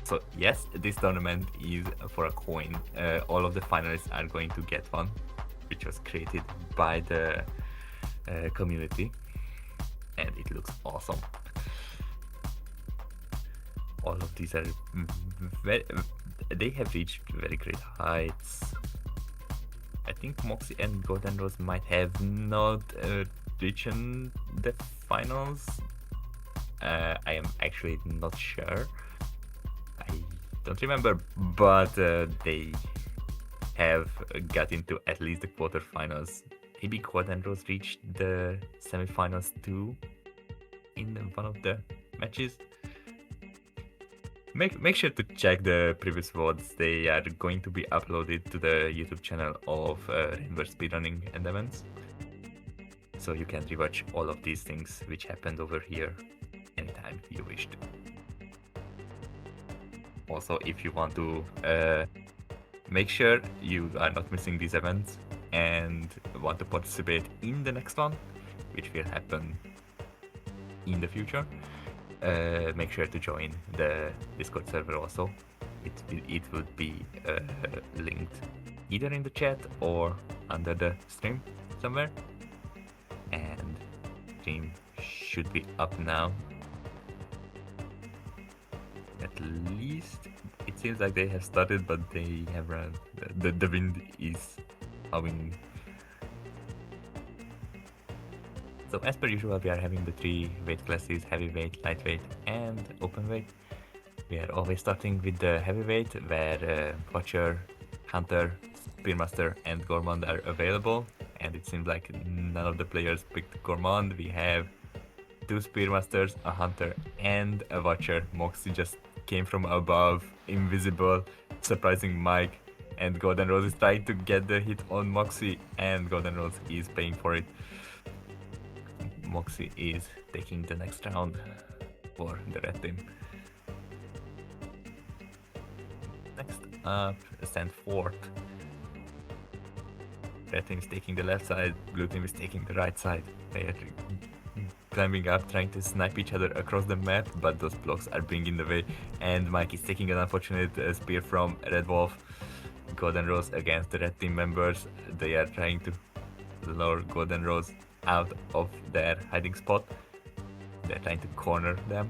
So yes, this tournament is for a coin. All of the finalists are going to get one, which was created by the community, and it looks awesome. All of these are they have reached very great heights. I think Moxie and Golden Rose might have not reached the finals. I am actually not sure. I don't remember, but they have got into at least the quarterfinals. Maybe Golden Rose reached the semifinals too in one of the matches. Make sure to check the previous VODs. They are going to be uploaded to the YouTube channel of Rainbow Speedrunning and Events. So you can rewatch all of these things which happened over here anytime you wish to. Also, if you want to make sure you are not missing these events and want to participate in the next one, which will happen in the future, make sure to join the Discord server also. It will be linked either in the chat or under the stream somewhere. And stream should be up now. At least it seems like they have started, but they have run. The wind is howling. So as per usual, we are having the 3 weight classes: heavyweight, lightweight, and openweight. We are always starting with the heavyweight, where Watcher, Hunter, Spearmaster, and Gourmand are available. And it seems like none of the players picked Gourmand. We have 2 Spearmasters, a Hunter, and a Watcher. Moxie just came from above, invisible, surprising Mike, and Golden Rose is trying to get the hit on Moxie, and Golden Rose is paying for it. Moxie is taking the next round for the red team. Next up, stand fourth. Red team is taking the left side, blue team is taking the right side. They are climbing up, trying to snipe each other across the map, but those blocks are being in the way, and Mike is taking an unfortunate spear from Red Wolf. Golden Rose against the red team members. They are trying to lure Golden Rose out of their hiding spot. They're trying to corner them,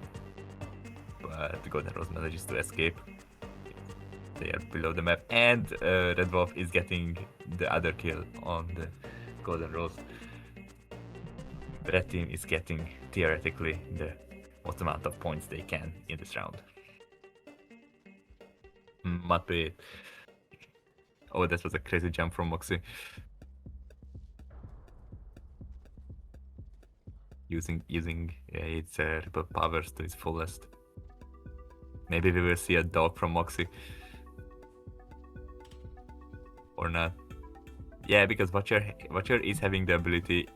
but the Golden Rose manages to escape. They are below the map, and Red Wolf is getting the other kill on the Golden Rose. The red team is getting, theoretically, the most amount of points they can in this round. Might be it. Oh, that was a crazy jump from Moxie. Using its ripple powers to its fullest. Maybe we will see a dog from Moxie. Or not. Yeah, because Watcher is having the ability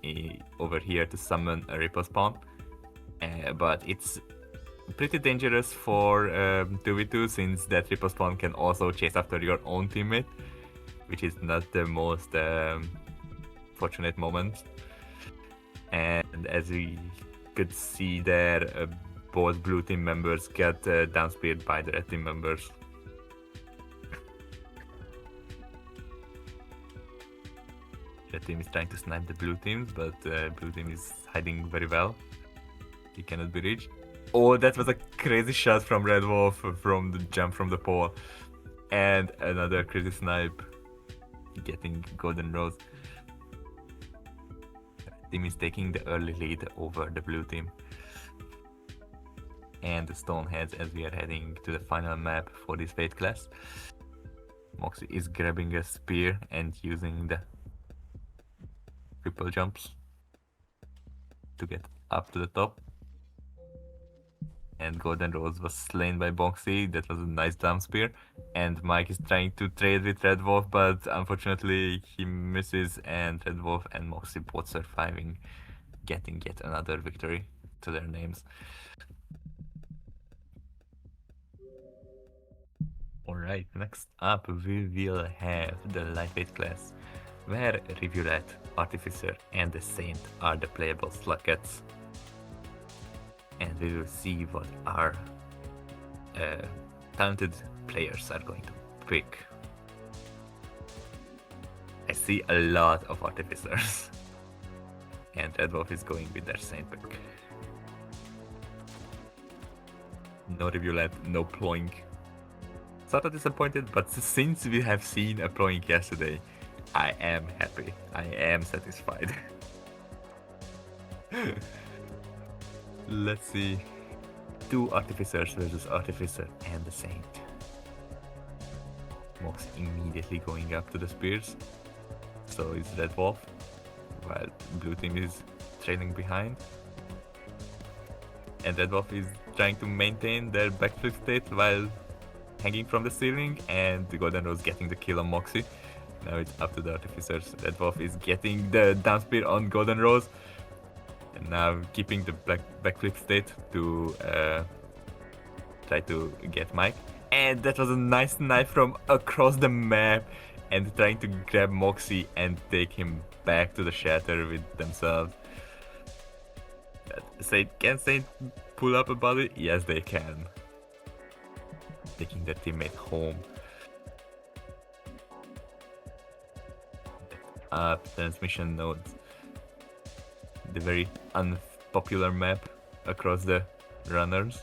over here to summon a ripple spawn. But it's pretty dangerous for 2v2, since that ripple spawn can also chase after your own teammate, which is not the most fortunate moment. And as we could see there, both blue team members got downspeared by the red team members. Red team is trying to snipe the blue teams, but blue team is hiding very well. He cannot be reached. Oh, that was a crazy shot from Red Wolf from the jump from the pole. And another crazy snipe getting Golden Rose. Red team is taking the early lead over the blue team. and the Stoneheads as we are heading to the final map for this weight class. Moxie is grabbing a spear and using the triple jumps to get up to the top. And Golden Rose was slain by Moxie. That was a nice down spear. And Mike is trying to trade with Red Wolf, but unfortunately he misses, and Red Wolf and Moxie both surviving, getting yet another victory to their names. Alright, next up we will have the lightweight class, where Rivulet, Artificer and the Saint are the playable slugcats. And we will see what our talented players are going to pick. I see a lot of Artificers. And Red Wolf is going with their Saint pick. No Rivulet, no Ploink. Sort of disappointed, but since we have seen a Ploink yesterday, I am happy. I am satisfied. Let's see. 2 Artificers versus Artificer and the Saint. Mox immediately going up to the spears. So is Red Wolf, while blue team is trailing behind. And Red Wolf is trying to maintain their backflip state while hanging from the ceiling, and the Golden Rose getting the kill on Moxie. Now it's up to the Artificers. Red Wolf is getting the down spear on Golden Rose. And now keeping the backflip state to try to get Mike. And that was a nice knife from across the map, and trying to grab Moxie and take him back to the shatter with themselves. Can Saint pull up a body? Yes, they can. Taking their teammate home. Transmission nodes. The very unpopular map across the runners.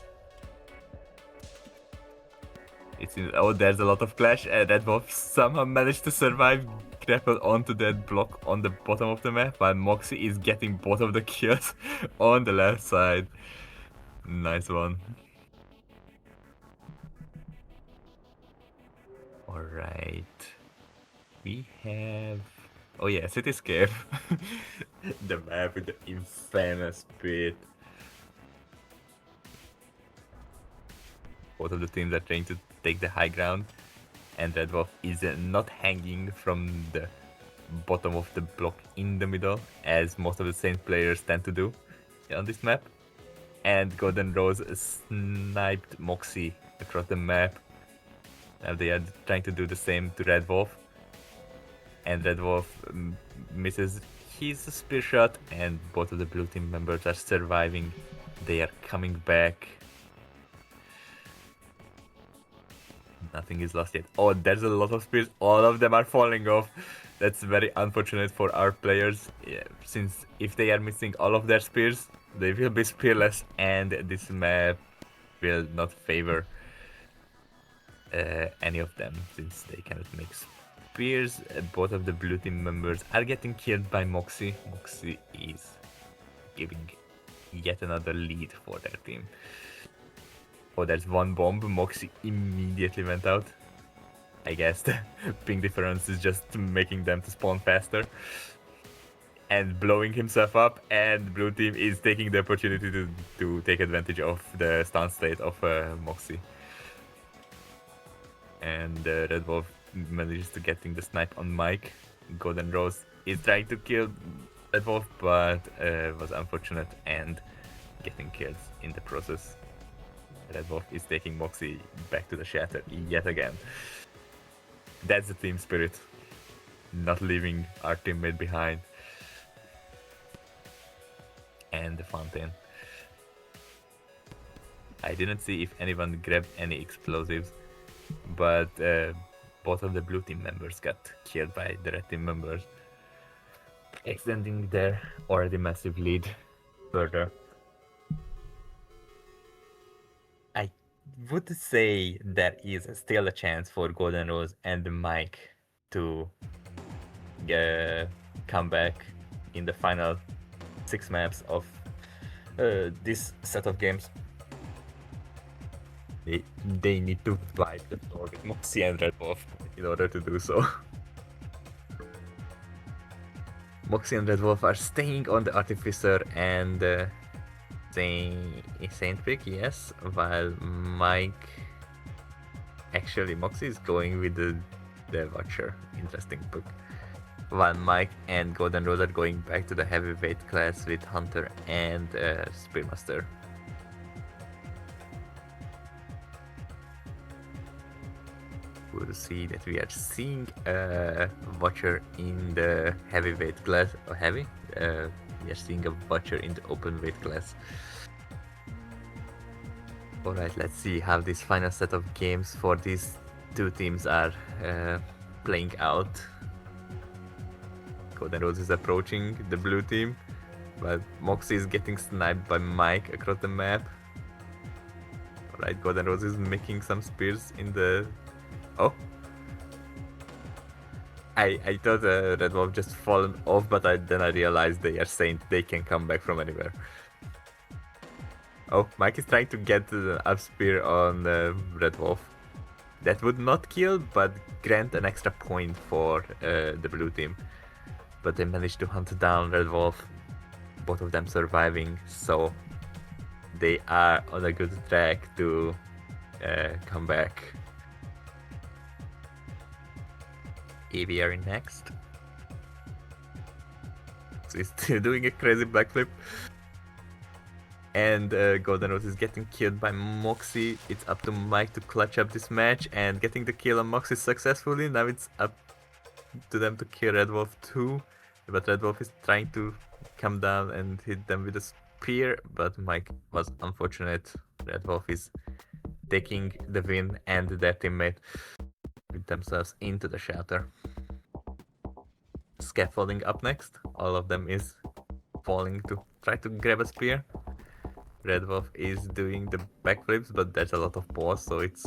There's a lot of clash, and Red Wolf somehow managed to survive, grapple onto that block on the bottom of the map, while Moxie is getting both of the kills on the left side. Nice one. Alright. We have... Oh yeah, Cityscape. The map with the infamous pit. Both of the teams are trying to take the high ground, and Red Wolf is not hanging from the bottom of the block in the middle, as most of the Saint players tend to do on this map. And Golden Rose sniped Moxie across the map. Now they are trying to do the same to Red Wolf. And Red Wolf misses his spear shot, and both of the blue team members are surviving. They are coming back. Nothing is lost yet. Oh, there's a lot of spears. All of them are falling off. That's very unfortunate for our players, since if they are missing all of their spears, they will be spearless, and this map will not favor any of them, since they cannot make spears. Both of the blue team members are getting killed by Moxie. Moxie is giving yet another lead for their team. Oh, there's one bomb. Moxie immediately went out. I guess the ping difference is just making them to spawn faster. And blowing himself up, and blue team is taking the opportunity to take advantage of the stun state of Moxie. And Red Wolf manages to getting the snipe on Mike. Golden Rose is trying to kill Red Wolf, but was unfortunate and getting killed in the process. Red Wolf is taking Moxie back to the shatter yet again. That's the team spirit. Not leaving our teammate behind. And the fountain. I didn't see if anyone grabbed any explosives, but both of the blue team members got killed by the red team members, extending their already massive lead further. I would say there is still a chance for Golden Rose and Mike to come back in the final 6 maps of this set of games. They need to wipe the floor with Moxie and Red Wolf in order to do so. Moxie and Red Wolf are staying on the Artificer and Saint Pick, yes, while Mike... Actually, Moxie is going with the Watcher. Interesting book. While Mike and Golden Rose are going back to the heavyweight class with Hunter and Spearmaster. We'll see that we are seeing a Watcher in the heavyweight class. Or heavy? We are seeing a Watcher in the open weight class. Alright, let's see how this final set of games for these two teams are playing out. Golden Rose is approaching the blue team, but Moxie is getting sniped by Mike across the map. Alright, Golden Rose is making some spears in the... Oh! I thought Red Wolf just fallen off, but then I realized they are saying they can come back from anywhere. Oh, Mike is trying to get the up spear on Red Wolf. That would not kill, but grant an extra point for the blue team. But they managed to hunt down Red Wolf, both of them surviving, so they are on a good track to come back. Aviary next. So he's still doing a crazy backflip. And Golden Rose is getting killed by Moxie. It's up to Mike to clutch up this match and getting the kill on Moxie successfully. Now it's up to them to kill Red Wolf too. But Red Wolf is trying to come down and hit them with a spear. But Mike was unfortunate. Red Wolf is taking the win and their teammate with themselves into the shelter. Scaffolding up next. All of them is falling to try to grab a spear. Red Wolf is doing the backflips, but there's a lot of pause, so it's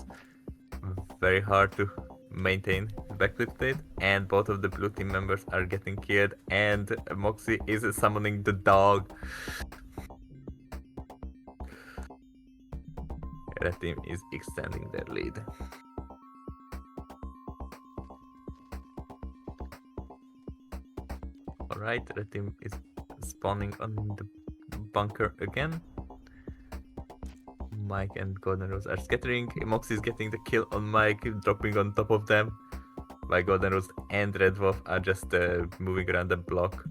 very hard to maintain the backflip state. And both of the blue team members are getting killed, and Moxie is summoning the dog. Red team is extending their lead. Alright, Red team is spawning on the bunker again. Mike and Golden Rose are scattering. Moxie is getting the kill on Mike, dropping on top of them. While Golden Rose and Red Wolf are just moving around the block.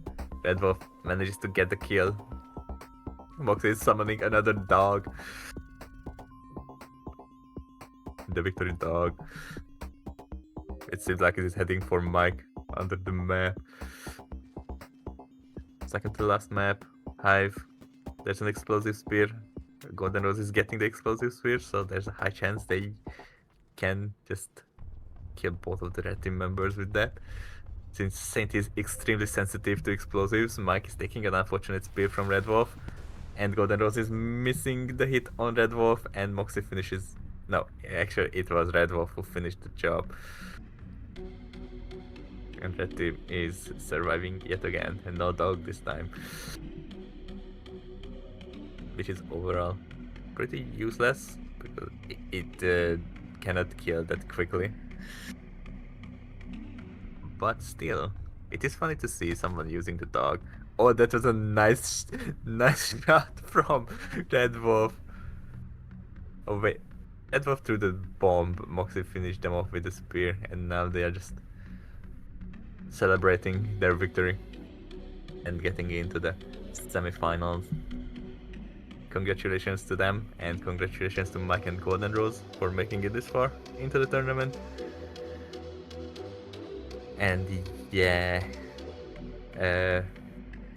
Red Wolf manages to get the kill. Moxie is summoning another dog. The victory dog. It seems like it is heading for Mike under the map. Second to last map, Hive. There's an explosive spear. Golden Rose is getting the explosive spear, so there's a high chance they can just kill both of the red team members with that. Since Saint is extremely sensitive to explosives, Mike is taking an unfortunate spear from Red Wolf, and Golden Rose is missing the hit on Red Wolf, and Moxie finishes... No, actually it was Red Wolf who finished the job. And Red team is surviving yet again, and no dog this time. Which is overall pretty useless, because it cannot kill that quickly. But still, it is funny to see someone using the dog. Oh, that was a nice shot from Red Wolf. Oh wait, Red Wolf threw the bomb, Moxie finished them off with a spear, and now they are just celebrating their victory and getting into the semi-finals. Congratulations to them, and congratulations to Mike and Golden Rose for making it this far into the tournament. And yeah,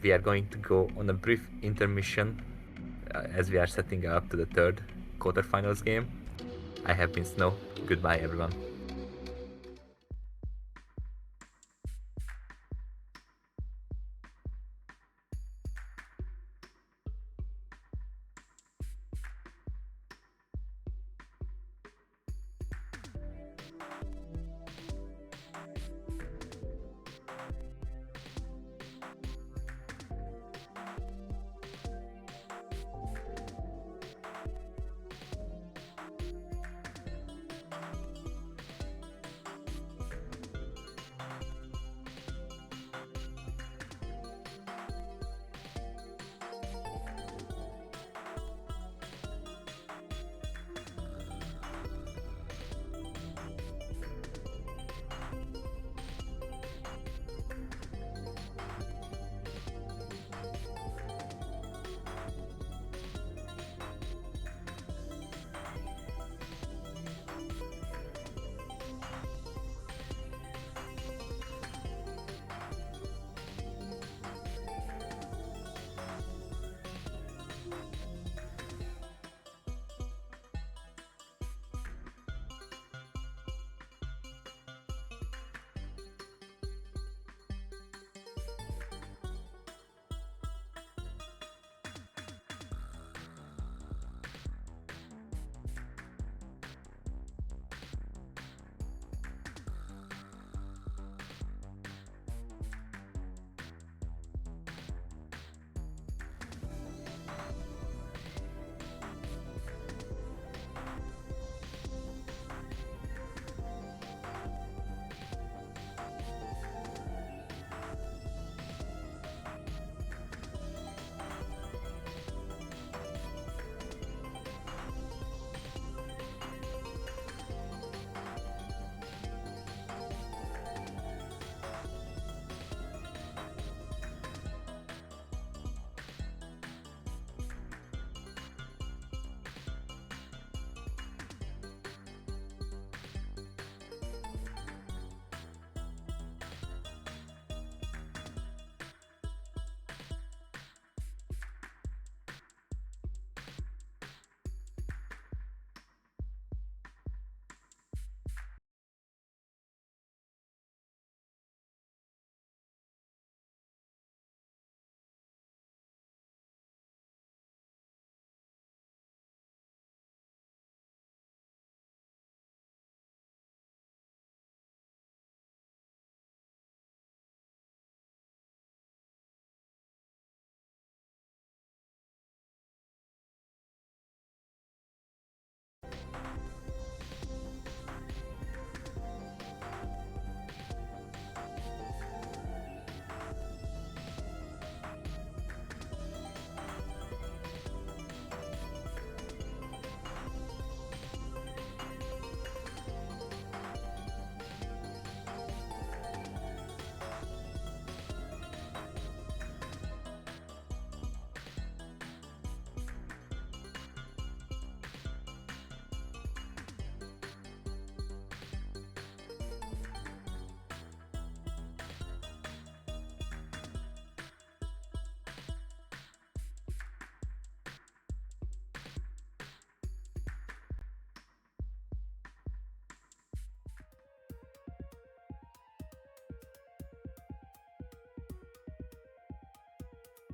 we are going to go on a brief intermission as we are setting up to the third quarterfinals game. I have been Snow. Goodbye, everyone.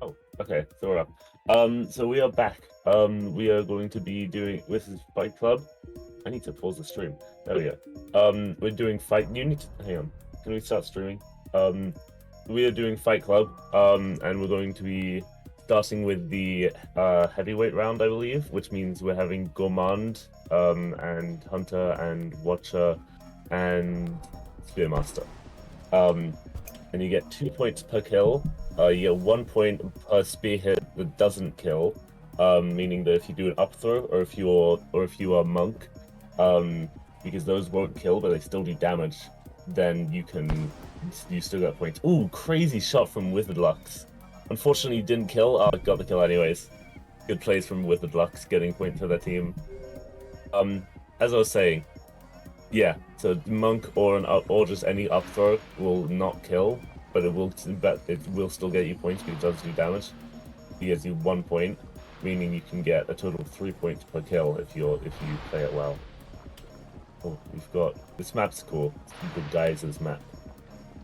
Oh, okay, so we're up. So we are back. We are going to be doing. This is Fight Club. I need to pause the stream. There we go. We're doing fight. You need to hang on. Can we start streaming? We are doing Fight Club. And we're going to be starting with the heavyweight round, I believe, which means we're having Gourmand, and Hunter and Watcher, and Spearmaster. And you get 2 points per kill. You get 1 point per spear hit that doesn't kill, meaning that if you do an up throw or if you are monk, because those won't kill but they still do damage, then you still get points. Ooh, crazy shot from Withered Lux. Unfortunately, didn't kill. Got the kill anyways. Good plays from Withered Lux, getting points for their team. As I was saying, yeah. So monk or just any up throw will not kill, but it will still get you points because it does do damage. It gives you 1 point, meaning you can get a total of 3 points per kill if you play it well. Oh, we've got this map's cool. It's the geysers map.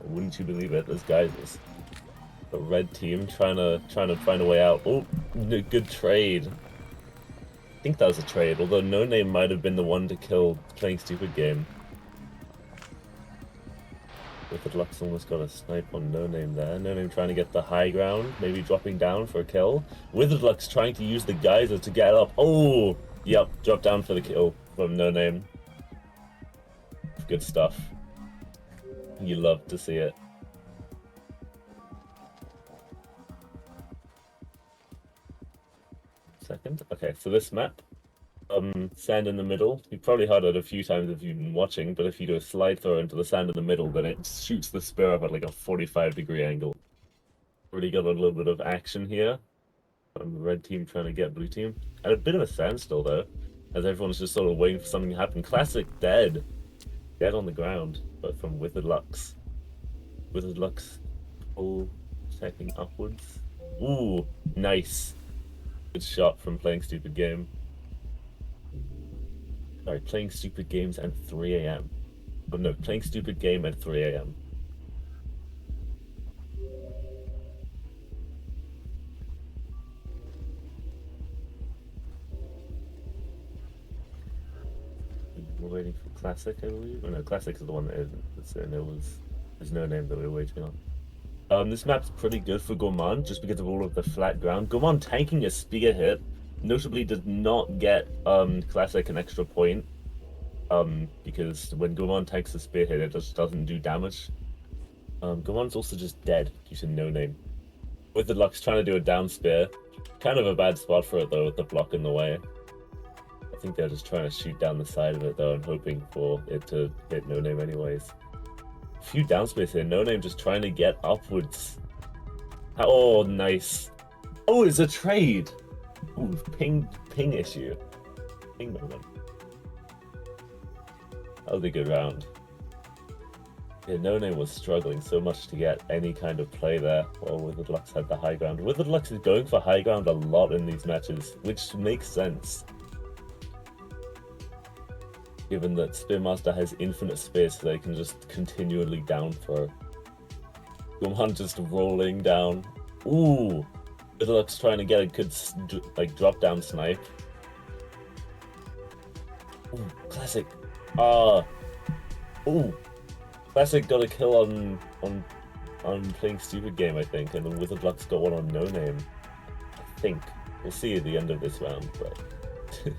Wouldn't you believe it? There's geysers. A red team trying to find a way out. Oh, good trade. I think that was a trade, although No Name might have been the one to kill Playing Stupid Game. Withered Lux almost got a snipe on No Name there. No Name trying to get the high ground, maybe dropping down for a kill. Withered Lux trying to use the geyser to get up. Oh, yep, drop down for the kill from No Name. Good stuff. You love to see it. Second. Okay, so this map, sand in the middle. You've probably heard it a few times if you've been watching, but if you do a slide throw into the sand in the middle, then it shoots the spear up at like a 45-degree angle. Really got a little bit of action here. Red team trying to get blue team. And a bit of a standstill though, as everyone's just sort of waiting for something to happen. Classic dead. Dead on the ground, but from Withered Lux. Withered Lux pull attacking upwards. Ooh, nice. Good shot from Playing Stupid Game. Sorry, Playing Stupid Games and 3 AM. Oh no, Playing Stupid Game at 3 AM. We're waiting for Classic, I believe. Oh no, Classic is the one that isn't. There's No Name that we're waiting on. This map's pretty good for Gourmand, just because of all of the flat ground. Gourmand tanking a spear hit, notably does not get Classic an extra point, because when Gourmand tanks a spear hit, it just doesn't do damage. Gourmand's also just dead due to No Name. Withered Lux trying to do a down spear, kind of a bad spot for it though, with the block in the way. I think they're just trying to shoot down the side of it though, and hoping for it to hit No Name anyways. Few down space here. No Name just trying to get upwards. Oh, nice. Oh, it's a trade. Ooh, ping issue. Ping moment. That was a good round. Yeah, No Name was struggling so much to get any kind of play there while Withered Lux had the high ground. Withered Lux is going for high ground a lot in these matches, which makes sense. Given that Spearmaster has infinite space, they can just continually down throw. Gourmand just rolling down. Ooh! Withered Lux trying to get a good drop down snipe. Ooh, Classic. Ooh! Classic got a kill on Playing Stupid Game, I think, and then Withered Lux got one on No Name. I think. We'll see at the end of this round, but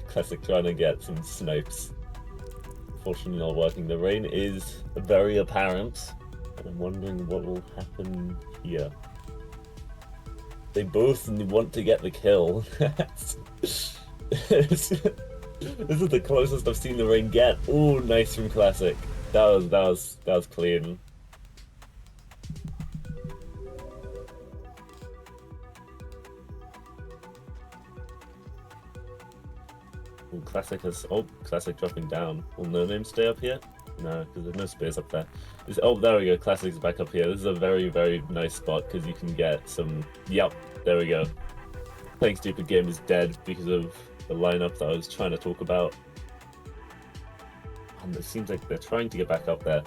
Classic trying to get some snipes. Unfortunately not working. The rain is very apparent, and I'm wondering what will happen here. They both want to get the kill. This is the closest I've seen the rain get. Ooh, nice from Classic. That was clean. Ooh, Classic dropping down. Will No Name stay up here? No, because there's no space up there. Oh, there we go. Classic's back up here. This is a very, very nice spot because you can get some. Yep, there we go. Playing Stupid Game is dead because of the lineup that I was trying to talk about. And it seems like they're trying to get back up there.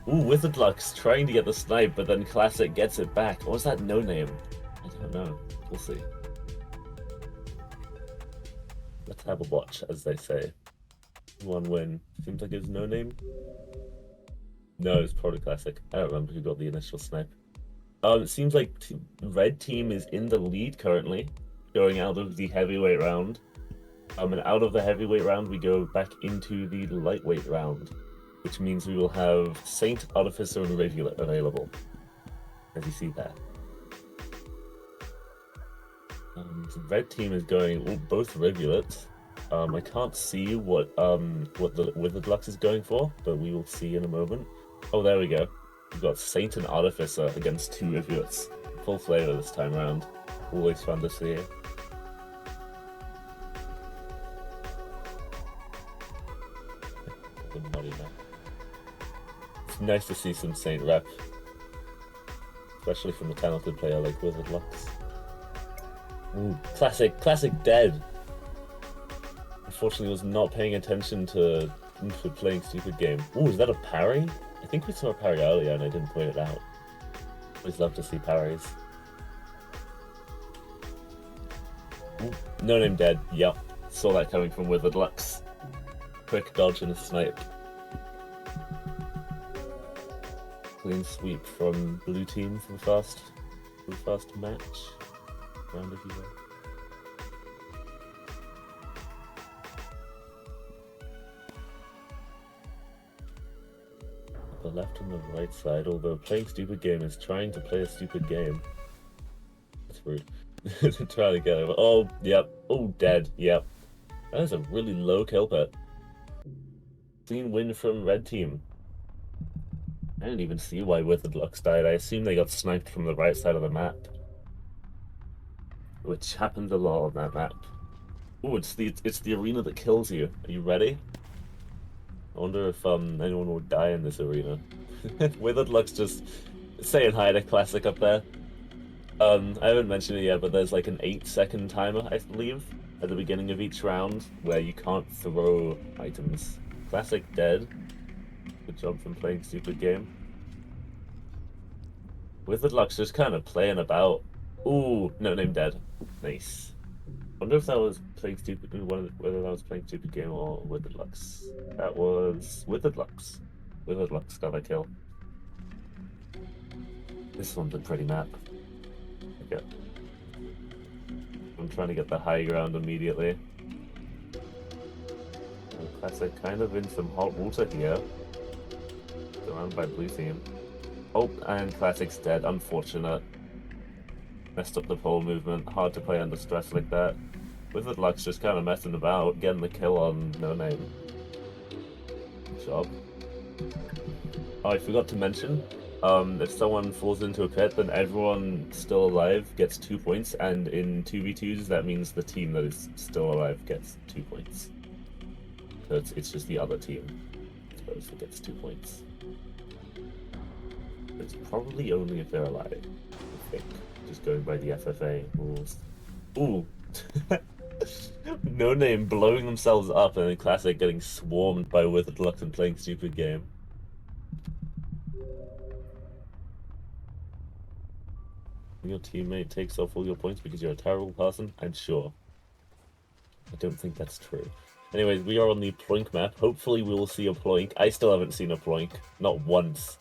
Ooh, Withered Lux trying to get the snipe, but then Classic gets it back. Or was that No Name? I I don't know. We'll see. Let's have a watch, as they say. One win. Seems like it's no name. No, it's probably classic. I don't remember who got the initial snipe. It seems like red team is in the lead currently, going out of the heavyweight round. And out of the heavyweight round, we go back into the lightweight round, which means we will have Saint, Artificer, and Rivulet available, as you see there. The red team is going both Rivulets. I can't see what the Withered Lux is going for, but we will see in a moment. Oh, there we go. We've got Saint and Artificer against 2 Rivulets. Full flavor this time around. Always fun to see. It's nice to see some Saint rep, especially from a talented player like Withered Lux. Ooh, classic dead. Unfortunately, was not paying attention to playing stupid game. Ooh, is that a parry? I think we saw a parry earlier and I didn't point it out. Always love to see parries. Ooh, no name dead. Yep, saw that coming from Withered Lux. Quick dodge and a snipe. Clean sweep from blue team for the first match. Round if you will. The left and the right side, although playing stupid game is trying to play a stupid game. That's rude. Trying to get over. Oh, yep. Oh, dead. Yep. That is a really low kill pet. Clean win from red team. I didn't even see why Withered Lux died. I assume they got sniped from the right side of the map, which happens a lot on that map. Oh, it's the arena that kills you. Are you ready? I wonder if anyone will die in this arena. Withered Lux just saying hi to Classic up there. I haven't mentioned it yet, but there's like an 8-second timer, I believe, at the beginning of each round where you can't throw items. Classic dead. Good job from playing stupid game. Withered Lux just kind of playing about. Ooh, no name dead. Nice. Wonder if that was playing stupid. Whether that was playing stupid game or Withered Lux. That was Withered Lux. Withered Lux got a kill. This one's a pretty map. Okay. I'm trying to get the high ground immediately. Classic kind of in some hot water here. Surrounded by blue team. Oh, and Classic's dead. Unfortunate. Messed up the pole movement. Hard to play under stress like that. Withered Lux just kind of messing about, getting the kill on no name. Good job. Oh, I forgot to mention, if someone falls into a pit, then everyone still alive gets 2 points, and in 2v2s, that means the team that is still alive gets 2 points. So it's just the other team, I suppose, that gets 2 points. It's probably only if they're alive, I think. Just going by the FFA rules. Ooh! No name blowing themselves up and then Classic getting swarmed by Withered Lux and playing stupid game. Your teammate takes off all your points because you're a terrible person? I'm sure. I don't think that's true. Anyways, we are on the Ploink map. Hopefully we will see a Ploink. I still haven't seen a Ploink. Not once.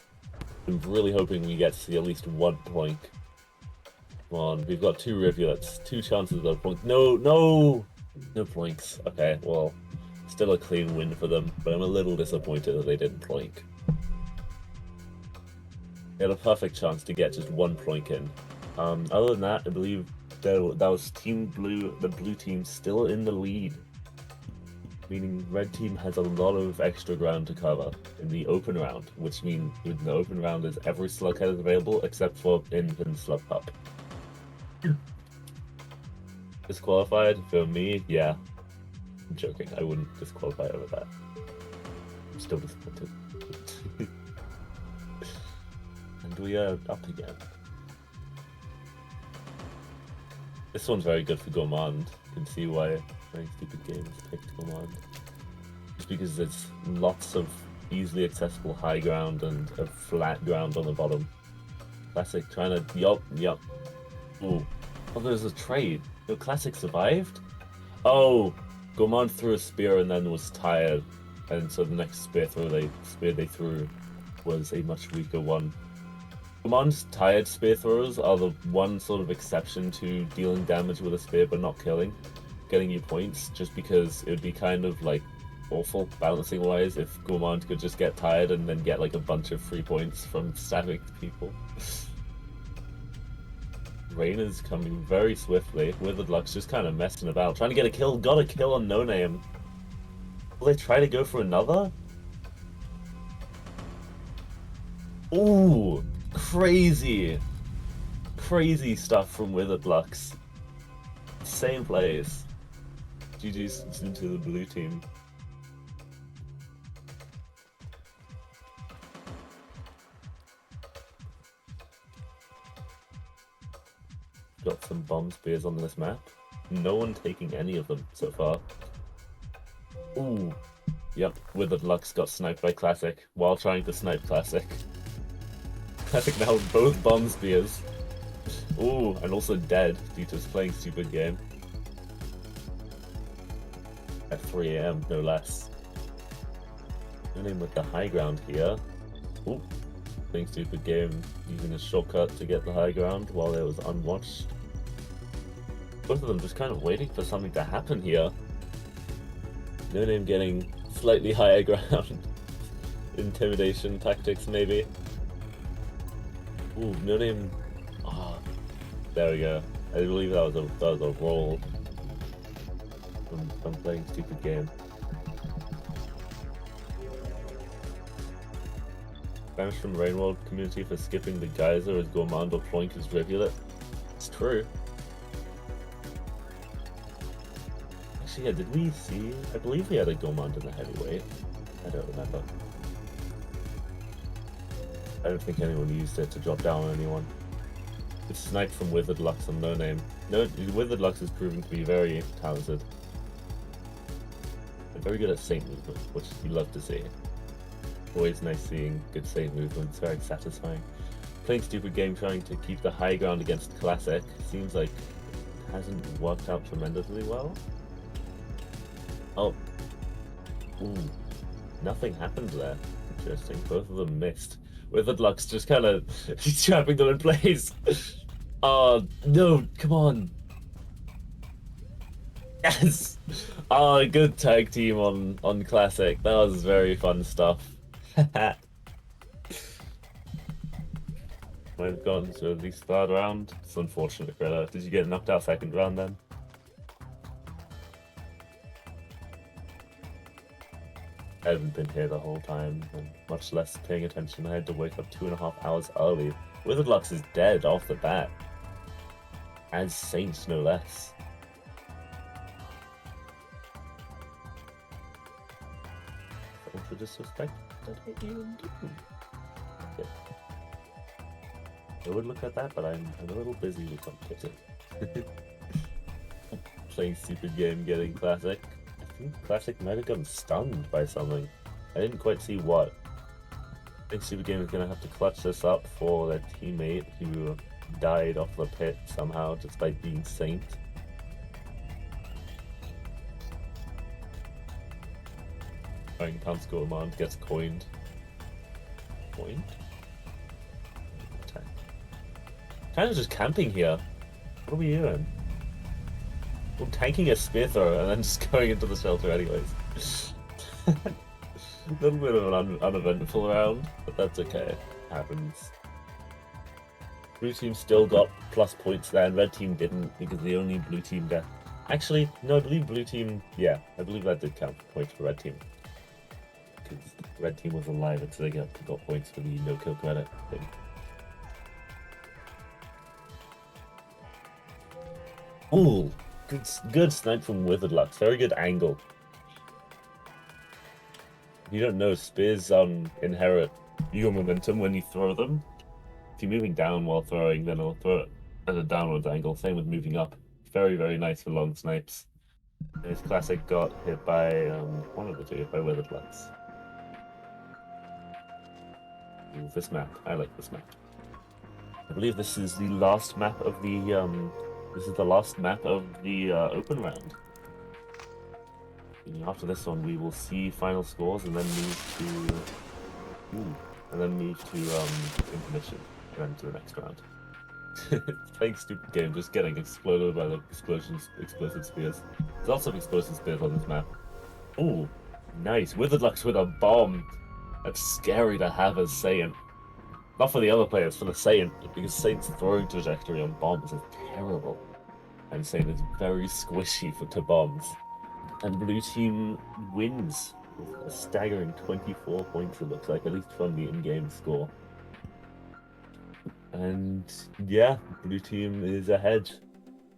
I'm really hoping we get to see at least one Ploink. Come on, we've got 2 Rivulets. 2 chances of a Ploink. No! No Ploinks. Okay, well, still a clean win for them, but I'm a little disappointed that they didn't Ploink. They had a perfect chance to get just 1 Ploink in. Other than that, I believe that was Team Blue, the blue team, still in the lead. Meaning red team has a lot of extra ground to cover in the open round, which means in the open round is every slugcat is available except for Imp and Slug Pup. Disqualified for me? Yeah. I'm joking, I wouldn't disqualify over that. I'm still disappointed. And we are up again. This one's very good for Gourmand. You can see why playing stupid games picked Gourmand. Just because there's lots of easily accessible high ground and a flat ground on the bottom. Classic trying to yup. Ooh. Oh, there's a trade. The classic survived? Oh, Gourmand threw a spear and then was tired. And so the next spear they threw was a much weaker one. Gourmand's tired spear throwers are the one sort of exception to dealing damage with a spear but not killing, getting you points, just because it would be kind of like awful balancing wise if Gourmand could just get tired and then get like a bunch of free points from stabbing people. Rain is coming very swiftly. Withered Luck's just kind of messing about, trying to get a kill. Got a kill on No Name. Will they try to go for another? Ooh, crazy stuff from Withered Lux. Same plays. GG's into the blue team. Got some bomb spears on this map. No one taking any of them so far. Ooh. Yep, Withered Lux got sniped by Classic while trying to snipe Classic. Classic now with both bomb spears. Ooh, and also dead due to his playing stupid game. At 3 AM, no less. No Name with the high ground here. Ooh. Playing stupid game, using a shortcut to get the high ground while it was unwatched. Both of them just kind of waiting for something to happen here. No Name getting slightly higher ground. Intimidation tactics, maybe. Ooh, No Name. Ah, there we go. I believe that was a roll from playing stupid game. Banished from Rainworld community for skipping the geyser as Gourmand or ploink his Rivulet. It's true. Actually, yeah, did we see? I believe we had a Gourmand in the heavyweight. I don't remember. I don't think anyone used it to drop down on anyone. It's sniped from Withered Lux on No Name. No, Withered Lux is proving to be very talented. And very good at Saint movement, which you love to see. Always nice seeing good Saint movements, very satisfying. Playing stupid game, trying to keep the high ground against Classic. Seems like it hasn't worked out tremendously well. Oh. Ooh. Nothing happened there. Interesting. Both of them missed. Withered Lux just kind of trapping them in place. Oh, no, come on. Yes! Oh, good tag team on Classic. That was very fun stuff. Might have gotten to at least third round. It's unfortunate, Greta. Did you get knocked out second round then? I haven't been here the whole time, and much less paying attention. I had to wake up 2.5 hours early. Withered Lux is dead off the bat. As Saints, no less. Ultra disrespect. Okay. I would look at that, but I'm a little busy with something. Playing stupid game, getting Classic. I think Classic might have gotten stunned by something. I didn't quite see what. I think Stupid Game is going to have to clutch this up for their teammate who died off the pit somehow despite being Saint. Trying to pounce Gourmand gets coined. Coined? Attack. Kind of just camping here. What are we doing? We're tanking a spear thrower and then just going into the shelter anyways. A little bit of an uneventful round, but that's okay. Happens. Blue team still got plus points there, and red team didn't because the only blue team got. Actually, no, I believe blue team. Yeah, I believe that did count points for red team because red team was alive until they got points for the no kill credit thing. Ooh. Good snipe from Withered Lux. Very good angle. You don't know, spears inherit your momentum when you throw them. If you're moving down while throwing, then it'll throw it at a downwards angle. Same with moving up. Very, very nice for long snipes. His Classic got hit by one of the two, by Withered Lux. Ooh, this map. I like this map. I believe this is the last map of the This is the last map of the open round. After this one, we will see final scores and then move to intermission and then to the next round. Playing stupid game, just getting exploded by the explosive spears. There's also explosive spears on this map. Ooh, nice. Withered Lux with a bomb. That's scary to have as Saiyan. Not for the other players, for the Saiyan, because Saiyant's throwing trajectory on bombs is terrible. And Saiyan is very squishy to bombs. And blue team wins with a staggering 24 points, it looks like, at least from the in-game score. And yeah, blue team is ahead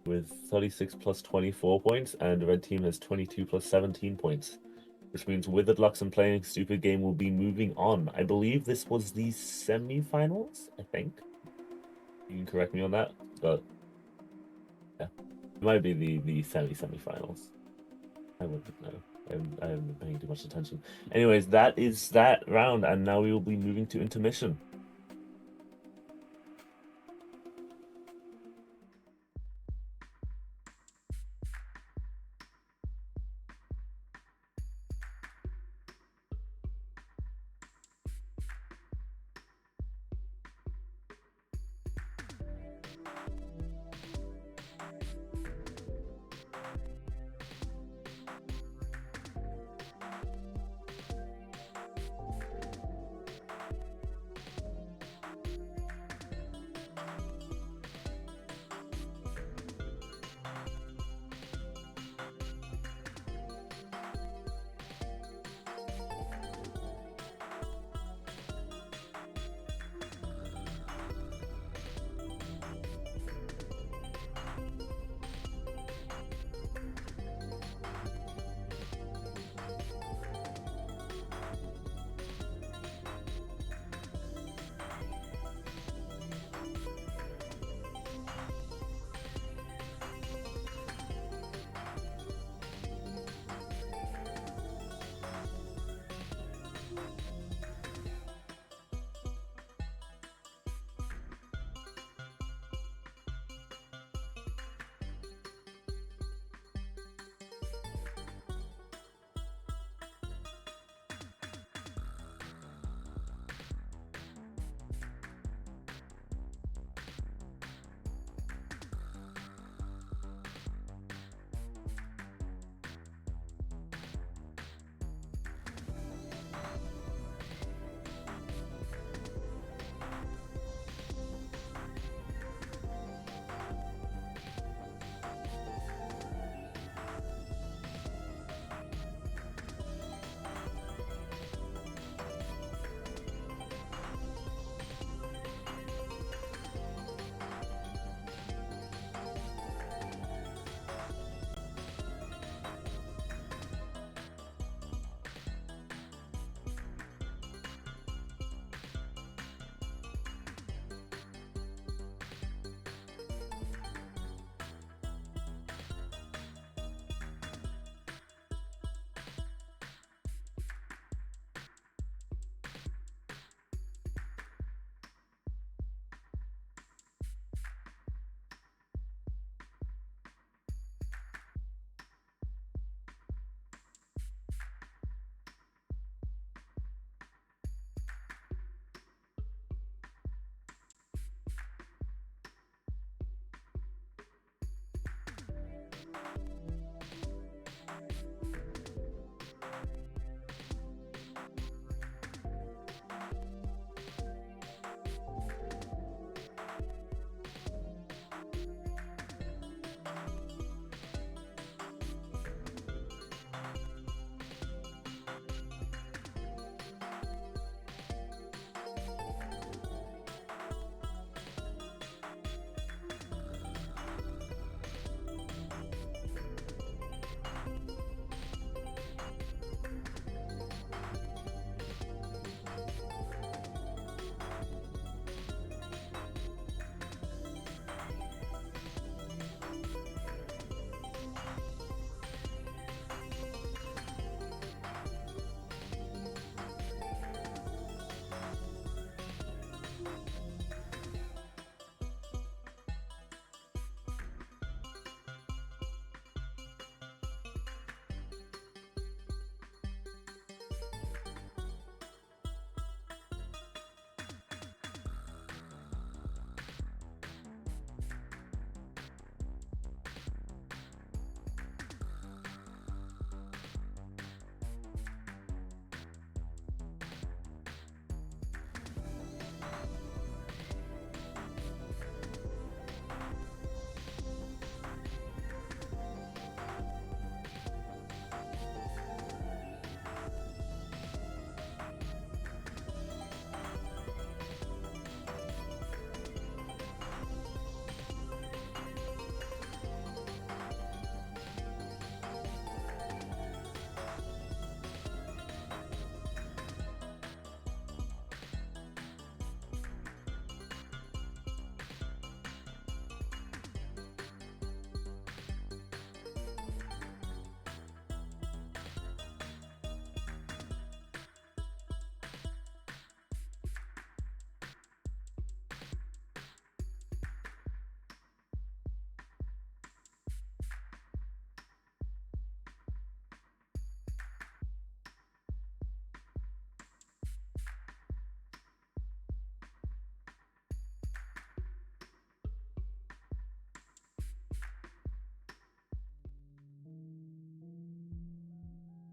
with 36 plus 24 points, and red team has 22 plus 17 points. Which means Withered Lux and Playing Stupid Game will be moving on. I believe this was the semi-finals, I think. You can correct me on that, but yeah. It might be the semi-finals. I wouldn't know. I haven't been paying too much attention. Anyways, that is that round, and now we will be moving to intermission.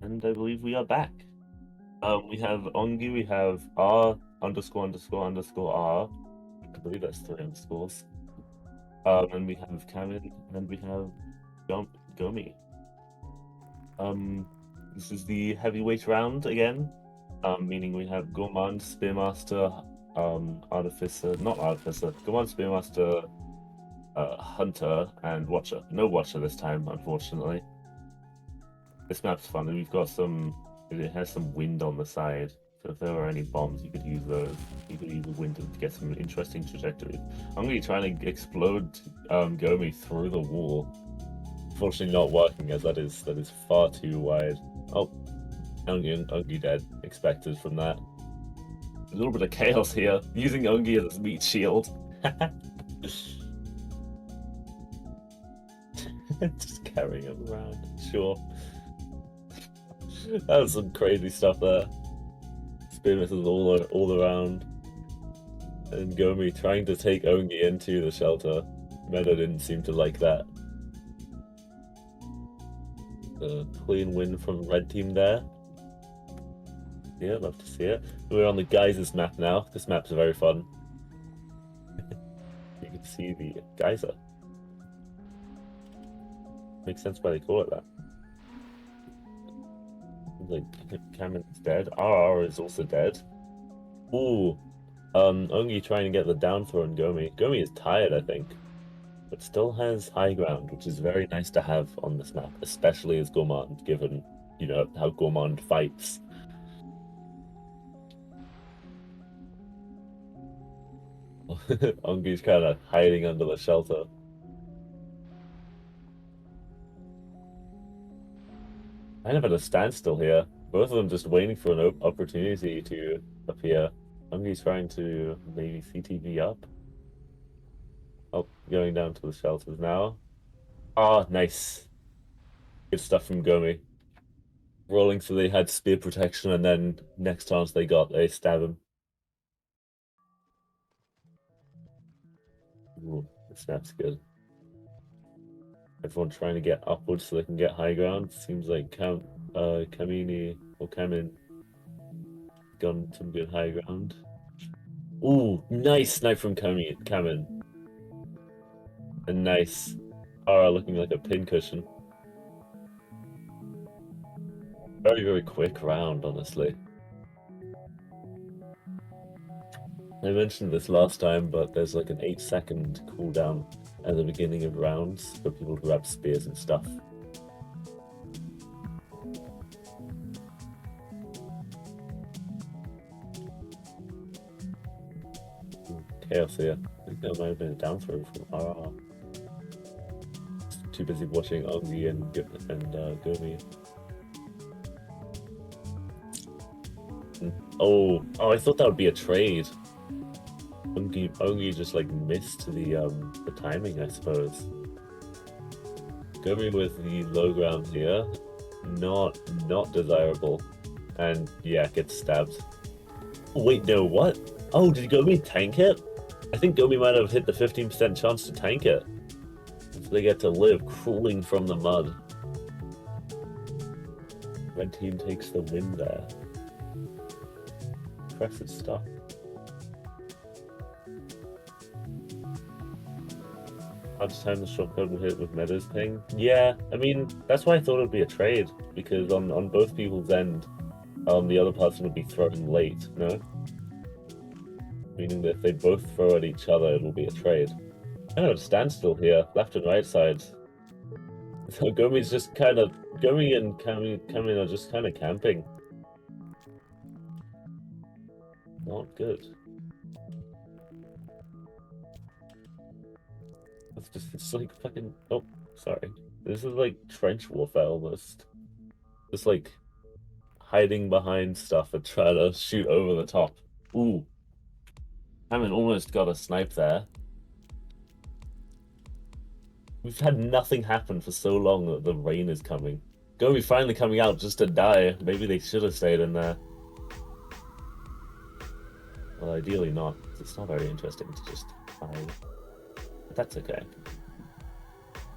And I believe we are back. We have Ongi, we have R____R. I believe that's 3 underscores. And we have Kamin, and we have Gomi. This is the heavyweight round again, meaning we have Gourmand, Spearmaster, Artificer, not Artificer, Gourmand, Spearmaster, Hunter, and Watcher. No Watcher this time, unfortunately. This map's fun, and we've got some. It has some wind on the side, so if there were any bombs, you could use those. You could use the wind to get some interesting trajectories. I'm going to be trying to explode Gomi through the wall. Unfortunately, not working, as that is far too wide. Oh, Ungi dead. Expected from that. A little bit of chaos here, using Ungi as his meat shield. Just carrying him around. Sure. That was some crazy stuff there. Spearmaster is all around. And Gomi trying to take Ongi into the shelter. Meadow didn't seem to like that. Clean win from red team there. Yeah, love to see it. We're on the Geysers map now. This map's very fun. You can see the geyser. Makes sense why they call it that. Like, Kamen's dead. RR is also dead. Ooh. Ongi trying to get the down throw on Gomi. Gomi is tired, I think, but still has high ground, which is very nice to have on this map, especially as Gourmand, given, you know, how Gourmand fights. Ongi's kind of hiding under the shelter. Kind of at a standstill here. Both of them just waiting for an opportunity to appear. Ongi's trying to maybe CTV up. Oh, going down to the shelters now. Ah, nice. Good stuff from Gomi. Rolling so they had spear protection, and then next chance they got, they stab him. Ooh, this map's good. Everyone trying to get upwards so they can get high ground. Seems like Kamini or Kamin got some good high ground. Ooh, nice snipe from Kamin. And nice. Ara looking like a pincushion. Very, very quick round, honestly. I mentioned this last time, but there's like an 8-second cooldown at the beginning of rounds for people to grab spears and stuff. Chaos here. I think that might have been a down throw from RR. Too busy watching Ongi and Gomi. Oh, I thought that would be a trade. Ongi just like missed the timing, I suppose. Gomi with the low ground here, not desirable, and yeah, gets stabbed. Oh, wait, no, what? Oh, did Gomi tank it? I think Gomi might have hit the 15% chance to tank it. So they get to live crawling from the mud. Red team takes the win there. Impressive stuff. Hard to time the shotgun will hit with Meadow's ping. Yeah, I mean, that's why I thought it would be a trade, because on both people's end, the other person would be thrown late, no? Meaning that if they both throw at each other, it will be a trade. Kind of a standstill here, left and right sides. So Gomi and Kami are just kind of camping. Not good. It's like fucking, oh, sorry. This is like trench warfare almost. Just like hiding behind stuff and trying to shoot over the top. Ooh. Hammond almost got a snipe there. We've had nothing happen for so long that the rain is coming. Gomi finally coming out just to die. Maybe they should have stayed in there. Well, ideally not. It's not very interesting to just hide. But that's okay.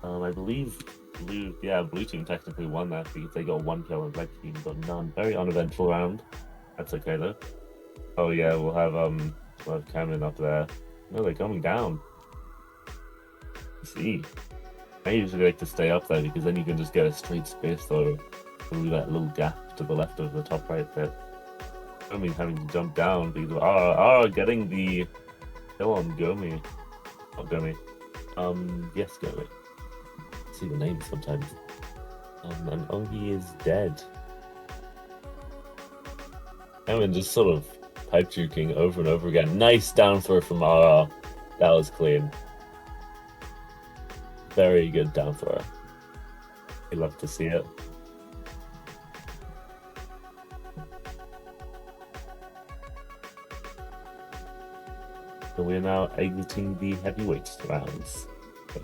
I believe Blue team technically won that because they got 1 kill and red team got none. Very uneventful round. That's okay though. Oh yeah, we'll have Cameron up there. No, they're coming down. Let's see. I usually like to stay up there because then you can just get a straight space throw through that little gap to the left of the top right bit. I mean having to jump down because getting the kill on Gourmand. Not Gourmand. Yes, Gourmand. See the name sometimes. And Ongi is dead. Cameron just sort of pipe juking over and over again. Nice down throw from RR. That was clean. Very good down throw. I love to see it. So we're now exiting the heavyweight rounds.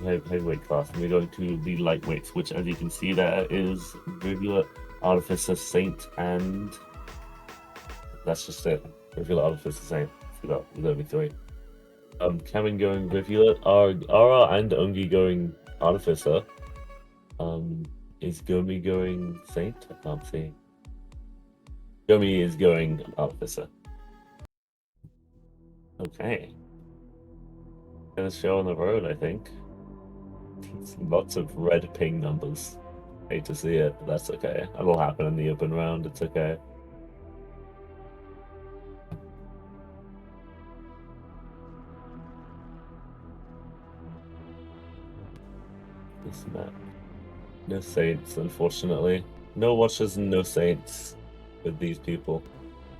Heavyweight class, and we're going to the lightweights, which, as you can see, there is Rivulet, Artificer, Saint, and that's just it. Rivulet, Artificer, Saint. Forgot, there's only 3. Cameron going Rivulet, Ara and Ungi going Artificer. Is Gourmand going Saint? I can't see. Gourmand is going Artificer. Okay. Gonna show on the road, I think. Lots of red ping numbers. Hate to see it, but that's okay. It'll happen in the open round, it's okay. This map. No Saints, unfortunately. No watchers and no Saints with these people.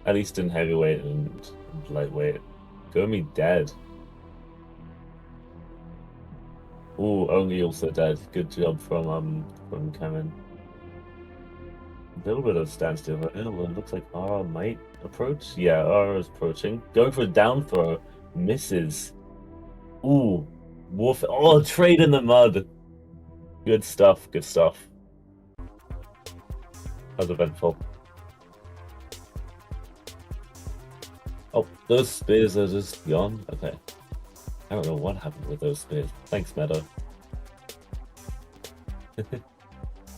At least in heavyweight and lightweight. Gourmand dead. Ooh, Ongi also dead. Good job from Cameron. A little bit of standstill. It looks like Ara might approach. Yeah, Ara is approaching. Going for a down throw. Misses. Ooh. Wolf. Oh, trade in the mud. Good stuff. Good stuff. That was eventful. Oh, those spears are just gone? Okay. I don't know what happened with those spears. Thanks, Meadow.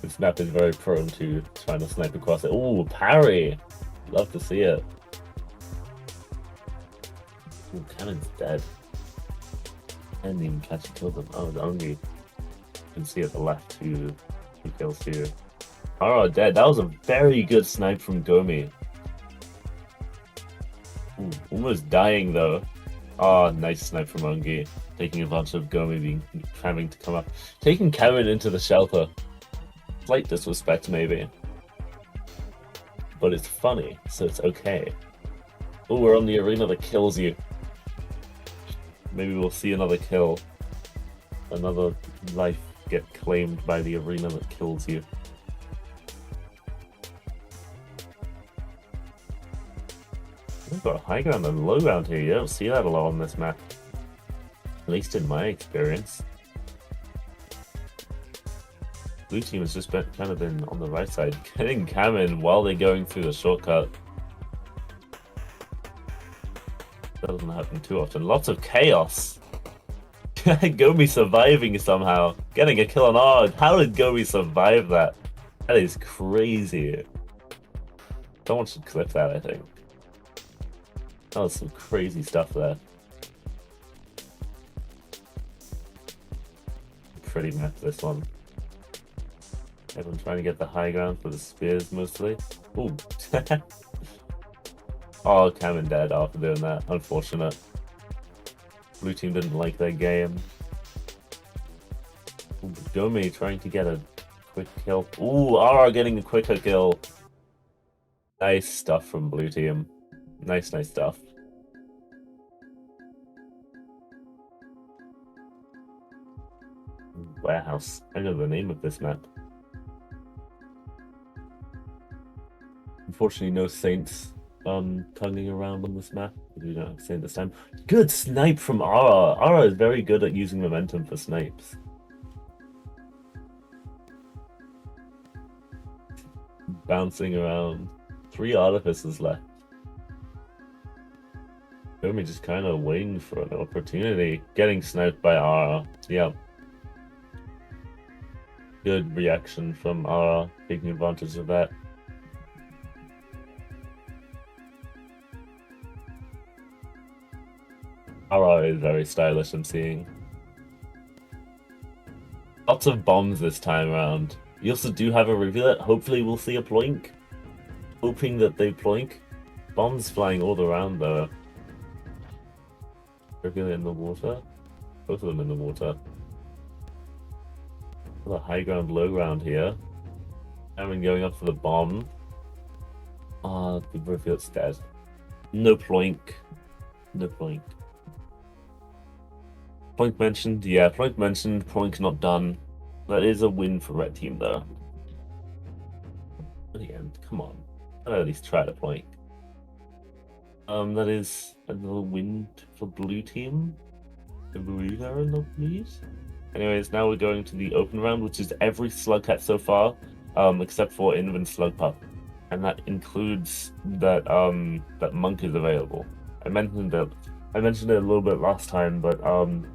This map is very prone to trying to snipe across it. Ooh, parry! Love to see it. Ooh, Cannon's dead. I didn't even catch and kill them. Oh, the Ongi. You can see at the left who kills here. Oh, dead. That was a very good snipe from Gourmand. Ooh, almost dying though. Oh, nice snipe from Ongi. Taking advantage of Gourmand having to come up. Taking Cameron into the shelter. Slight disrespect maybe. But it's funny, so it's okay. Oh, we're on the arena that kills you. Maybe we'll see another kill. Another life get claimed by the arena that kills you. We've got high ground and low ground here. You don't see that a lot on this map. At least in my experience. Blue team has just kind of been on the right side, getting Cameron while they're going through the shortcut. That doesn't happen too often. Lots of chaos. Gourmand surviving somehow. Getting a kill on Arg. How did Gourmand survive that? That is crazy. Someone should clip that, I think. That was some crazy stuff there. Pretty map, this one. Everyone trying to get the high ground for the spears mostly. Ooh. Oh, Cameron dead after doing that. Unfortunate. Blue team didn't like their game. Ooh, Gourmand trying to get a quick kill. Ooh, RR getting a quicker kill. Nice stuff from blue team. Nice stuff. Warehouse. I know the name of this map. Unfortunately, no Saints tugging around on this map. We don't have Saint this time. Good snipe from Ara. Ara is very good at using momentum for snipes. Bouncing around. 3 Artificers left. Gourmand just kind of waiting for an opportunity. Getting sniped by Ara. Yep. Good reaction from Ara, taking advantage of that. Ara is very stylish, I'm seeing. Lots of bombs this time around. We also do have a Rivulet. Hopefully we'll see a Ploink. Hoping that they Ploink. Bombs flying all around though. Rivulet in the water. Both of them in the water. The high ground, low ground here. Aaron going up for the bomb. Ah, the Rivulet's dead. No Ploink. No Ploink. Ploink mentioned, yeah, Ploink mentioned, Ploink not done. That is a win for red team though. But again, come on. I'll at least try to Ploink. That is another win for blue team. The Blues are in the lead. Anyways, now we're going to the open round, which is every slugcat so far, except for Inv and Slugpup. And that includes that that Monk is available. I mentioned it a little bit last time, but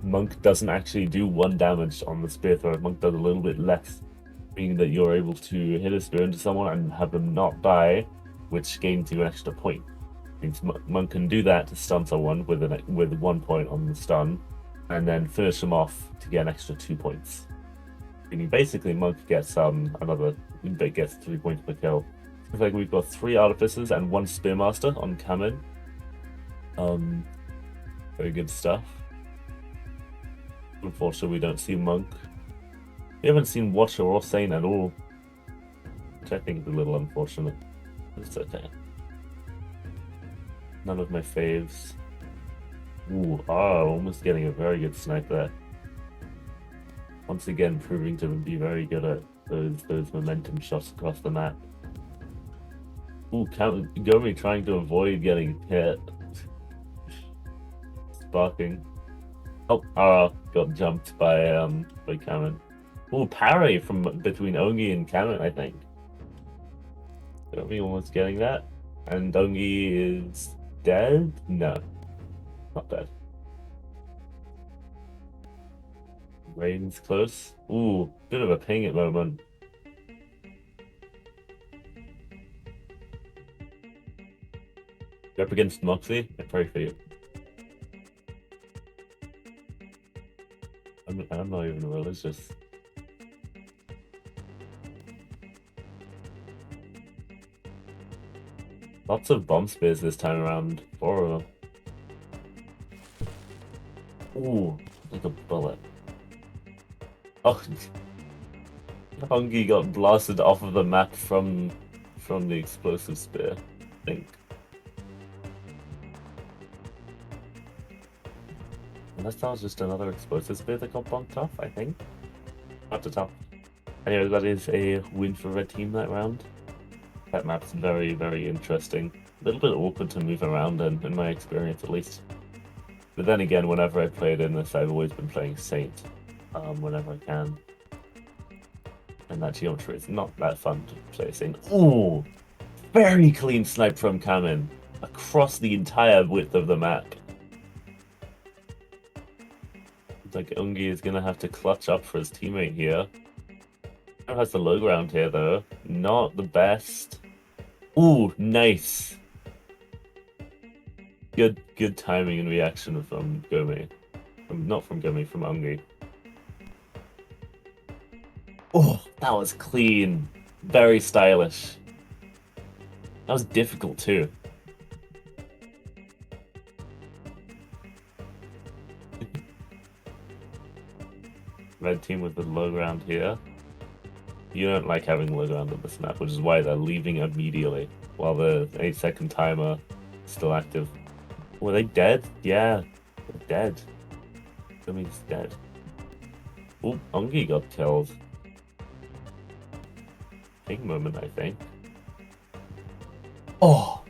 Monk doesn't actually do 1 damage on the spear throw. Monk does a little bit less, meaning that you're able to hit a spear into someone and have them not die, which gains you an extra point. Means Monk can do that to stun someone with 1 point on the stun, and then finish them off to get an extra 2 points. Meaning basically Monk gets gets 3 points per kill. Looks like we've got 3 Artificers and 1 Spearmaster on Kamen. Very good stuff. Unfortunately, we don't see Monk. We haven't seen Watcher or Saint at all, which I think is a little unfortunate. It's okay. None of my faves. Ooh, almost getting a very good snipe there. Once again, proving to be very good at those momentum shots across the map. Ooh, Gourmand trying to avoid getting hit. Sparking. Oh, got jumped by Kamen. Ooh, parry from between Ongi and Kamen, I think. Gourmand almost getting that. And Ongi is dead? No. Not dead. Rain's close. Ooh, bit of a ping at moment. You're up against Moxie? I pray for you. I'm not even religious. Lots of bomb spears this time around. 4 of them. Ooh, like a bullet. Oh, Hongi got blasted off of the map from the explosive spear, I think. Unless that was just another explosive spear that got bumped off, I think. Hard to tell. Anyway, that is a win for red team that round. That map's very, very interesting. A little bit awkward to move around in my experience at least. But then again, whenever I played in this, I've always been playing Saint, whenever I can. And that geometry is not that fun to play Saint. Ooh! Very clean snipe from Kamen across the entire width of the map. Looks like Ungi is gonna have to clutch up for his teammate here. Has the low ground here though. Not the best. Ooh, nice. Good timing and reaction from Gourmand. Not from Gourmand, from Ungi. Oh, that was clean. Very stylish. That was difficult too. Red team with the low ground here. You don't like having low ground on this map, which is why they're leaving immediately while the 8-second timer is still active. Were they dead? Yeah, they're dead. Gourmand's dead. Oh, Ungi got killed. Big moment, I think. Oh!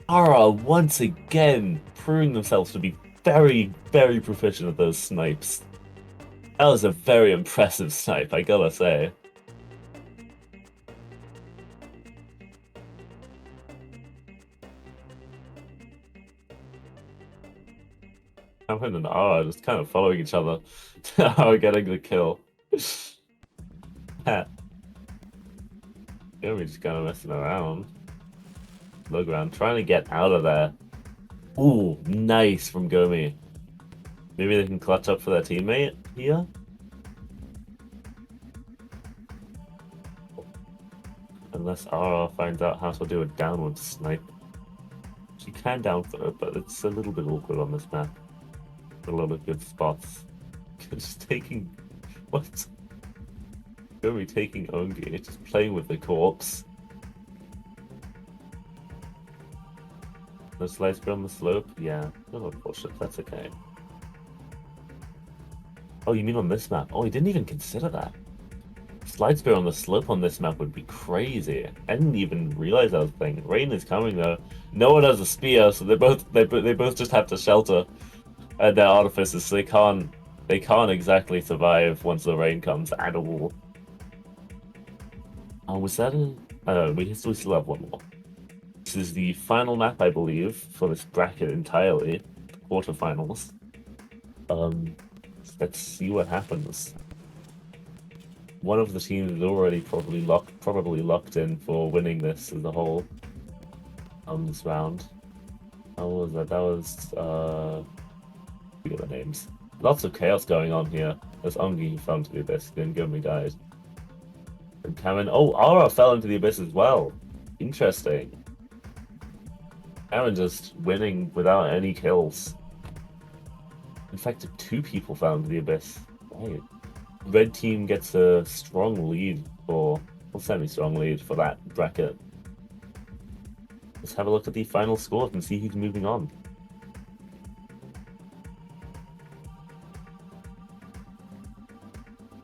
Ara once again proving themselves to be very, very proficient at those snipes. That was a very impressive snipe, I gotta say. Kamen and Ara just kind of following each other. Ara getting the kill. that? Gourmand just kind of messing around. Look around, trying to get out of there. Ooh, nice from Gourmand. Maybe they can clutch up for their teammate here? Unless RR finds out how to do a downward snipe. She can down throw, but it's a little bit awkward on this map. A lot of good spots. Just taking... What? Gourmand taking Ongi, just playing with the corpse. No slice on the slope? Yeah. No, bullshit, that's okay. Oh, you mean on this map? Oh, he didn't even consider that. Slide spear on the slope on this map would be crazy. I didn't even realize that was a thing. Rain is coming though. No one has a spear, so they both just have to shelter their artificers. So they can't exactly survive once the rain comes at all. Oh, was that a? We still have one more. This is the final map, I believe, for this bracket entirely. Quarterfinals. Let's see what happens. One of the teams is already probably locked in for winning this as a whole. This round. How was that? That was forget the names. Lots of chaos going on here. There's Ungi who fell into the abyss, then Gourmand died. And Cameron, oh, Ara fell into the abyss as well. Interesting. Cameron just winning without any kills. In fact, 2 people fell into the abyss. Right. Red team gets a strong lead or semi-strong lead for that bracket. Let's have a look at the final scores and see who's moving on.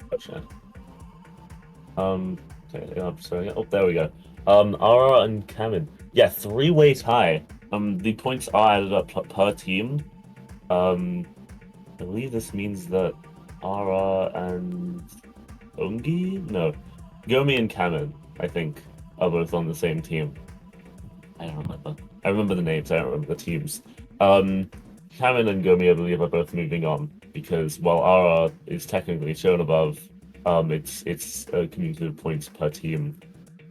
Gotcha. Okay, I'm sorry. Oh, there we go. Ara and Cameron. Yeah, 3-way tie. The points are added up per team. I believe this means that Ara and Ungi? No. Gourmand and Cameron, I think, are both on the same team. I don't remember. I remember the names, I don't remember the teams. Cameron and Gourmand, I believe, are both moving on, because while Ara is technically shown above, it's cumulative points per team,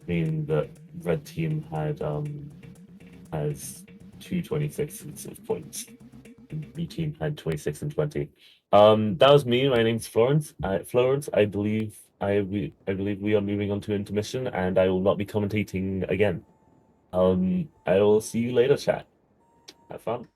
meaning that red team has 226 of points. Blue team had 26 and 20. That was me. My name's Florence. Florence, I believe we are moving on to intermission, and I will not be commentating again. I will see you later, chat. Have fun.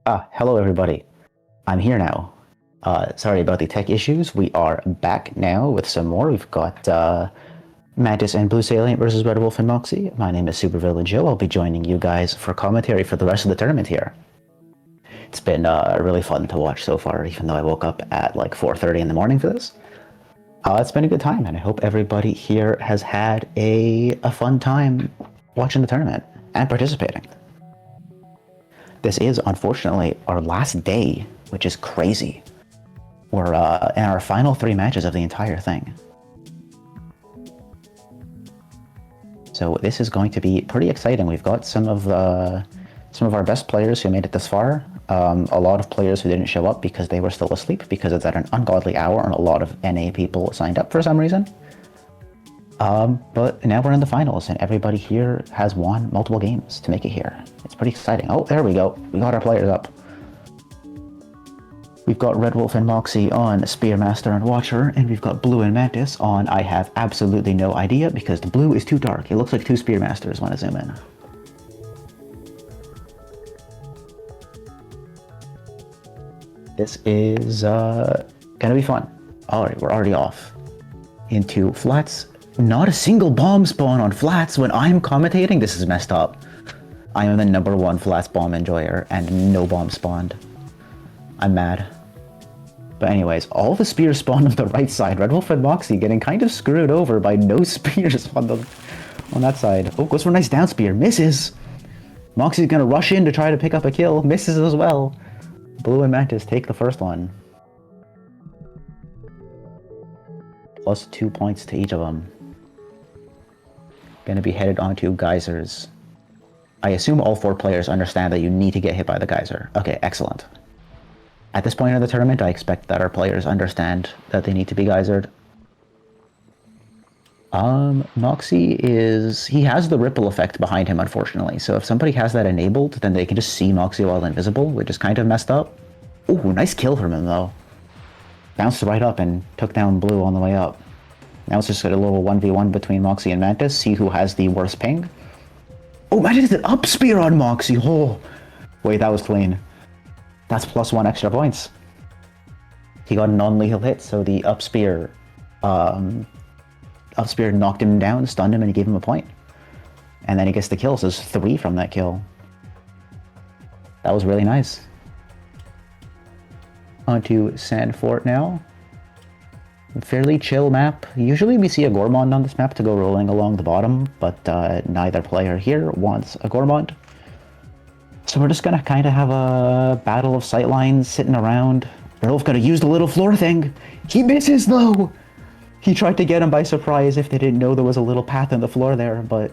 Hello everybody. I'm here now. Sorry about the tech issues. We are back now with some more. We've got Mantis and Blue Salient versus Red Wolf and Moxie. My name is Supervillain Joe. I'll be joining you guys for commentary for the rest of the tournament here. It's been really fun to watch so far, even though I woke up at like 4:30 in the morning for this. It's been a good time, and I hope everybody here has had a fun time watching the tournament and participating. This is, unfortunately, our last day, which is crazy. We're in our final 3 matches of the entire thing. So this is going to be pretty exciting. We've got some of our best players who made it this far. A lot of players who didn't show up because they were still asleep because it's at an ungodly hour and a lot of NA people signed up for some reason. But now we're in the finals and everybody here has won multiple games to make it here. It's pretty exciting. Oh, there we go. We got our players up. We've got Red Wolf and Moxie on Spearmaster and Watcher, and we've got Blue and Mantis on I have absolutely no idea because the blue is too dark. It looks like 2 Spearmasters when I zoom in. This is gonna be fun. Alright, we're already off into flats. Not a single bomb spawn on flats when I'm commentating. This is messed up. I am the #1 flats bomb enjoyer and no bomb spawned. I'm mad. But anyways, all the spears spawned on the right side. Red Wolf and Moxie getting kind of screwed over by no spears on that side. Oh, goes for a nice down spear. Misses. Moxie's gonna rush in to try to pick up a kill. Misses as well. Blue and Mantis take the first one. Plus 2 points to each of them. Gonna be headed onto geysers. I assume all 4 players understand that you need to get hit by the geyser. Okay, excellent. At this point in the tournament, I expect that our players understand that they need to be geysered. Moxie he has the ripple effect behind him, unfortunately. So if somebody has that enabled, then they can just see Moxie while invisible, which is kind of messed up. Ooh, nice kill from him, though. Bounced right up and took down Blue on the way up. Now it's just a little 1v1 between Moxie and Mantis, see who has the worst ping. Oh, Mantis did an up spear on Moxie! Oh! Wait, that was clean. That's plus 1 extra points. He got a non-lethal hit, so the up spear knocked him down, stunned him, and he gave him a point. And then he gets the kill, so there's 3 from that kill. That was really nice. Onto Sand Fort now. Fairly chill map. Usually we see a Gourmand on this map to go rolling along the bottom, but neither player here wants a Gourmand. So we're just gonna kind of have a battle of sightlines sitting around. Rolf gonna use the little floor thing. He misses though! He tried to get him by surprise if they didn't know there was a little path in the floor there, but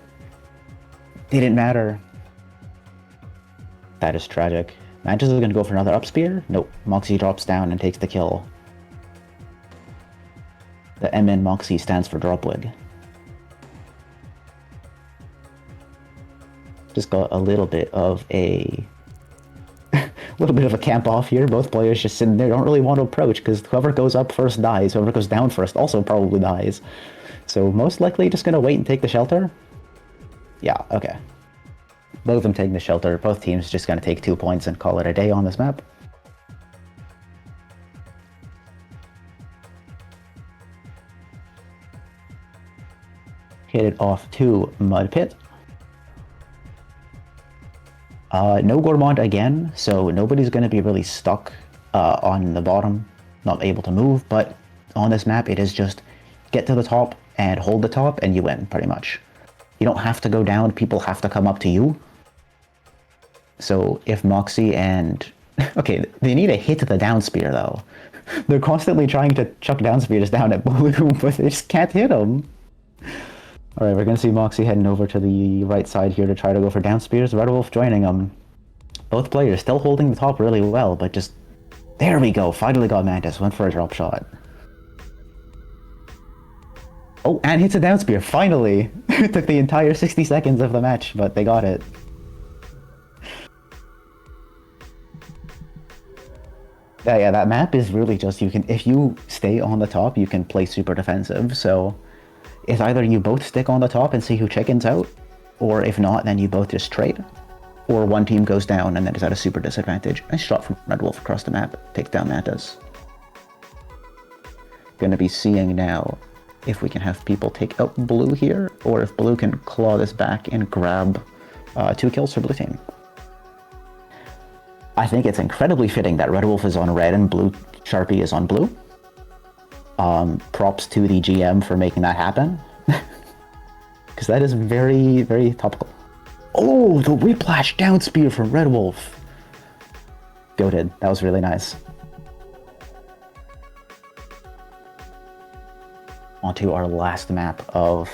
it didn't matter. That is tragic. Mantis is gonna go for another up spear. Nope, Moxie drops down and takes the kill. The M in Moxie stands for Dropwig. Just got a little bit of a camp off here. Both players just sitting there, don't really want to approach because whoever goes up first dies. Whoever goes down first also probably dies. So most likely just gonna wait and take the shelter. Yeah, okay. Both of them taking the shelter. Both teams just gonna take 2 points and call it a day on this map. Hit it off to Mud Pit. No Gourmand again, so nobody's going to be really stuck on the bottom, not able to move, but on this map it is just get to the top and hold the top and you win, pretty much. You don't have to go down, people have to come up to you. So if Moxie and... Okay, they need a hit to the down spear though. They're constantly trying to chuck down spears down at Blue, but they just can't hit them. Alright, we're gonna see Moxie heading over to the right side here to try to go for down spears. Red Wolf joining them. Both players still holding the top really well, but just... There we go! Finally got Mantis. Went for a drop shot. Oh, and hits a down spear. Finally! It took the entire 60 seconds of the match, but they got it. Yeah, that map is really just... If you stay on the top, you can play super defensive, so... It's either you both stick on the top and see who chickens out, or if not, then you both just trade. or one team goes down and then is at a super disadvantage. Nice shot from Red Wolf across the map, takes down Mantis. Gonna be seeing now if we can have people take out blue here, or if blue can claw this back and grab 2 kills for blue team. I think it's incredibly fitting that Red Wolf is on red and blue Sharpie is on blue. Props to the GM for making that happen. Because that is very, very topical. Oh, the whiplash down spear from Red Wolf. Goated. That was really nice. Onto our last map of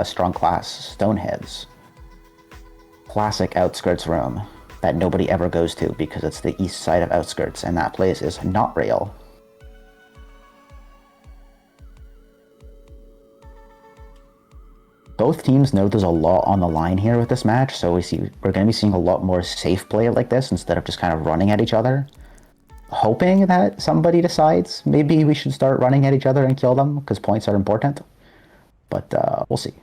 Strong Class, Stoneheads. Classic Outskirts room that nobody ever goes to because it's the east side of Outskirts, and that place is not real. Both teams know there's a lot on the line here with this match, so we're going to be seeing a lot more safe play like this instead of just kind of running at each other. Hoping that somebody decides maybe we should start running at each other and kill them, because points are important. But we'll see.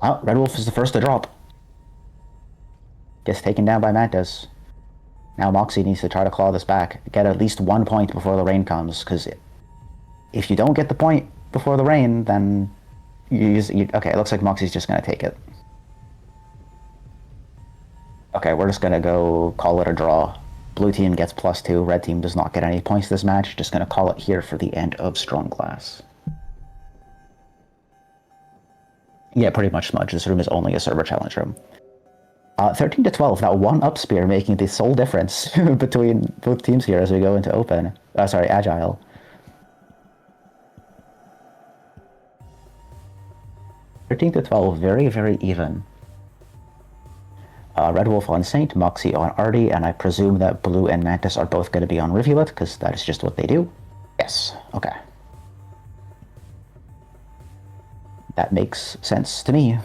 Oh, Red Wolf is the first to drop. Gets taken down by Mantis. Now Moxie needs to try to claw this back. Get at least 1 point before the rain comes, because if you don't get the point before the rain, then okay, it looks like Moxie's just going to take it. Okay, we're just going to go call it a draw. Blue team gets +2, red team does not get any points this match. Just going to call it here for the end of Strong Class. Yeah, pretty much smudge. This room is only a server challenge room. 13 to 12, that one up spear making the sole difference between both teams here as we go into open. Agile. (13 to 12), very, very even. Red Wolf on Saint, Moxie on Artie, and I presume that Blue and Mantis are both going to be on Rivulet, because that is just what they do. Yes, okay. That makes sense to me.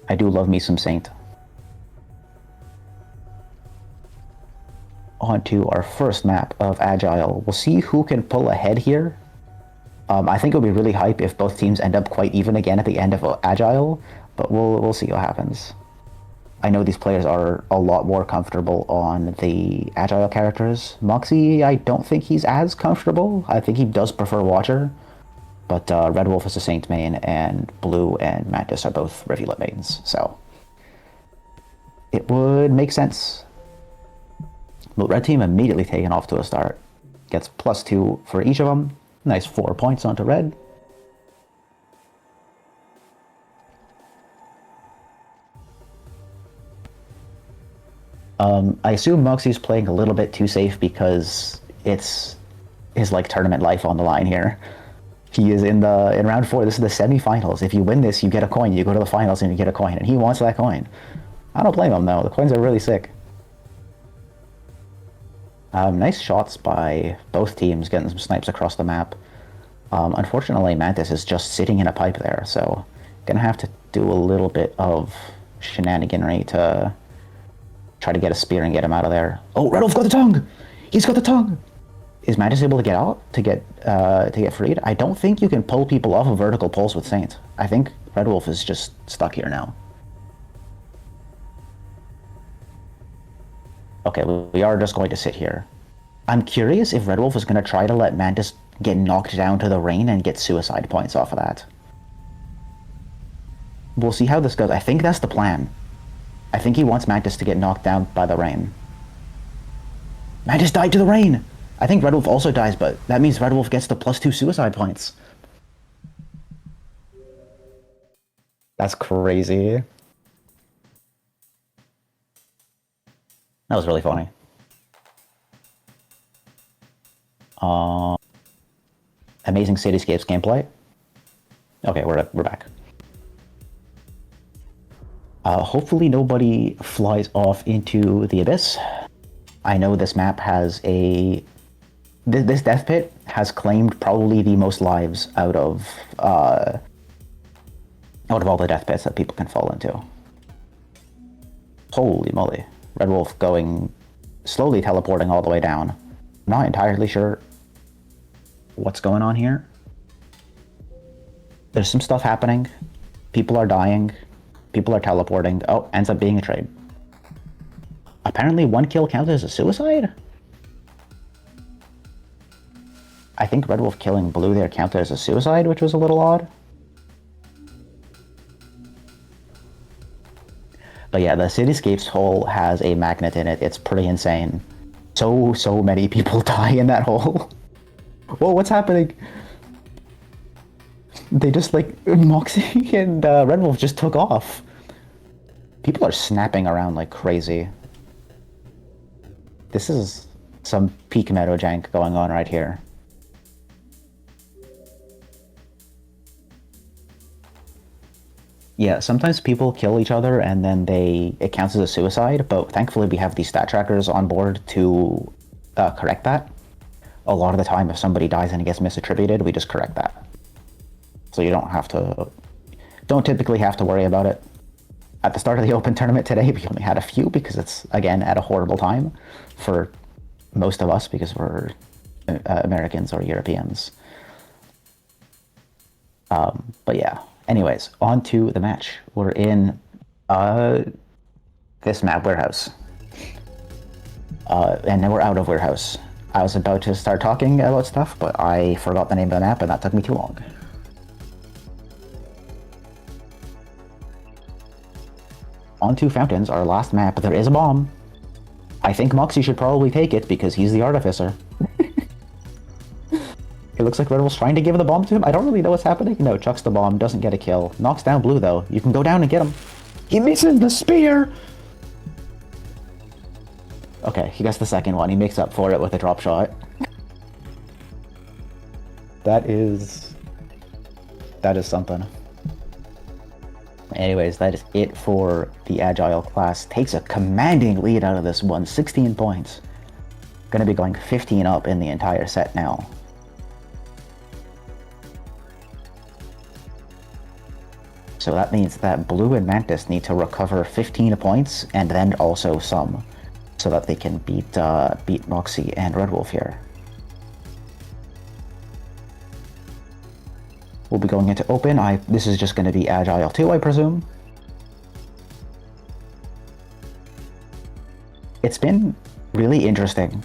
I do love me some Saint. On to our first map of Agile. We'll see who can pull ahead here. I think it'll be really hype if both teams end up quite even again at the end of Agile, but we'll see what happens. I know these players are a lot more comfortable on the Agile characters. Moxie, I don't think he's as comfortable. I think he does prefer Watcher. But Red Wolf is a Saint main, and Blue and Mantis are both Rivulet mains, so it would make sense. But red team immediately taken off to a start. Gets +2 for each of them. Nice 4 points onto red. I assume Moxie's playing a little bit too safe because it's his tournament life on the line here. He is in round 4. This is the semifinals. If you win this, you get a coin. You go to the finals and you get a coin, and he wants that coin. I don't blame him though. The coins are really sick. Nice shots by both teams, getting some snipes across the map. Unfortunately, Mantis is just sitting in a pipe there, so gonna have to do a little bit of shenaniganry to try to get a spear and get him out of there. Oh, Red Wolf got the tongue! He's got the tongue! Is Mantis able to get out to get freed? I don't think you can pull people off a vertical pulse with Saint. I think Red Wolf is just stuck here now. Okay, we are just going to sit here. I'm curious if Red Wolf is going to try to let Mantis get knocked down to the rain and get suicide points off of that. We'll see how this goes. I think that's the plan. I think he wants Mantis to get knocked down by the rain. Mantis died to the rain! I think Red Wolf also dies, but that means Red Wolf gets the +2 suicide points. That's crazy. That was really funny. Amazing Cityscapes gameplay. Okay, we're back. Hopefully nobody flies off into the abyss. I know this map has this death pit has claimed probably the most lives out of all the death pits that people can fall into. Holy moly. Red Wolf slowly teleporting all the way down. Not entirely sure what's going on here. There's some stuff happening. People are dying. People are teleporting. Oh, ends up being a trade. Apparently 1 kill counted as a suicide? I think Red Wolf killing blue there counted as a suicide, which was a little odd. But yeah, the Cityscapes hole has a magnet in it. It's pretty insane. So many people die in that hole. Whoa, what's happening? They just like, Moxie and Red Wolf just took off. People are snapping around like crazy. This is some peak Meadow jank going on right here. Yeah, sometimes people kill each other and then it counts as a suicide, but thankfully we have these stat trackers on board to correct that. A lot of the time if somebody dies and it gets misattributed, we just correct that. So you don't typically have to worry about it. At the start of the Open tournament today, we only had a few because it's, again, at a horrible time for most of us because we're Americans or Europeans. But yeah. Anyways, on to the match. We're in this map, Warehouse. And then we're out of Warehouse. I was about to start talking about stuff, but I forgot the name of the map and that took me too long. On to Fountains, our last map. There is a bomb. I think Moxie should probably take it because he's the Artificer. It looks like Red Wolf's trying to give the bomb to him. I don't really know what's happening. No, chucks the bomb, doesn't get a kill. Knocks down blue, though. You can go down and get him. He misses the spear! Okay, he gets the second one. He makes up for it with a drop shot. That is something. Anyways, that is it for the Agile class. Takes a commanding lead out of this one. 16 points. Gonna be going 15 up in the entire set now. So that means that Blue and Mantis need to recover 15 points and then also some, so that they can beat Moxie and Red Wolf here. We'll be going into Open. This is just going to be Agile 2, I presume. It's been really interesting.